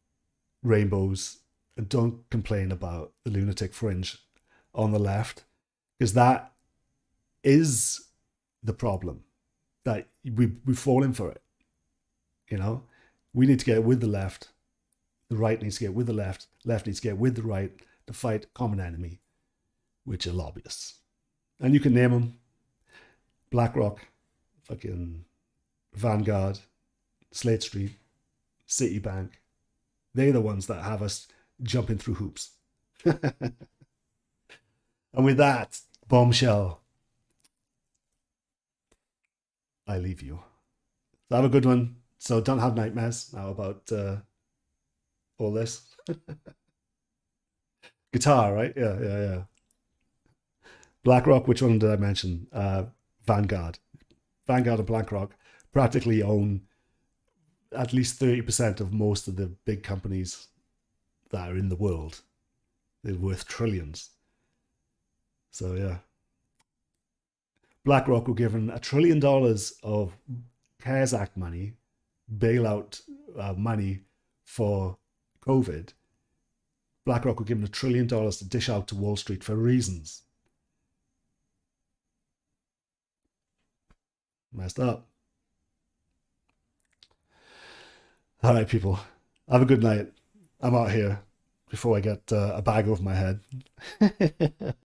rainbows and don't complain about the lunatic fringe on the left, because that is the problem, that we've fallen for it. You know, we need to get with the left. The right needs to get with the left. Left needs to get with the right to fight common enemy, which are lobbyists. And you can name them: BlackRock, fucking Vanguard, Slate Street, Citibank. They're the ones that have us jumping through hoops. And with that bombshell, I leave you. Have a good one. So don't have nightmares now about all this. Guitar, right? Yeah. BlackRock, which one did I mention? Vanguard. Vanguard and BlackRock practically own at least 30% of most of the big companies that are in the world. They're worth trillions. So yeah. BlackRock were given $1 trillion of CARES Act money, bailout money for COVID. BlackRock were given $1 trillion to dish out to Wall Street for reasons. Messed up. All right, people. Have a good night. I'm out here before I get a bag over my head.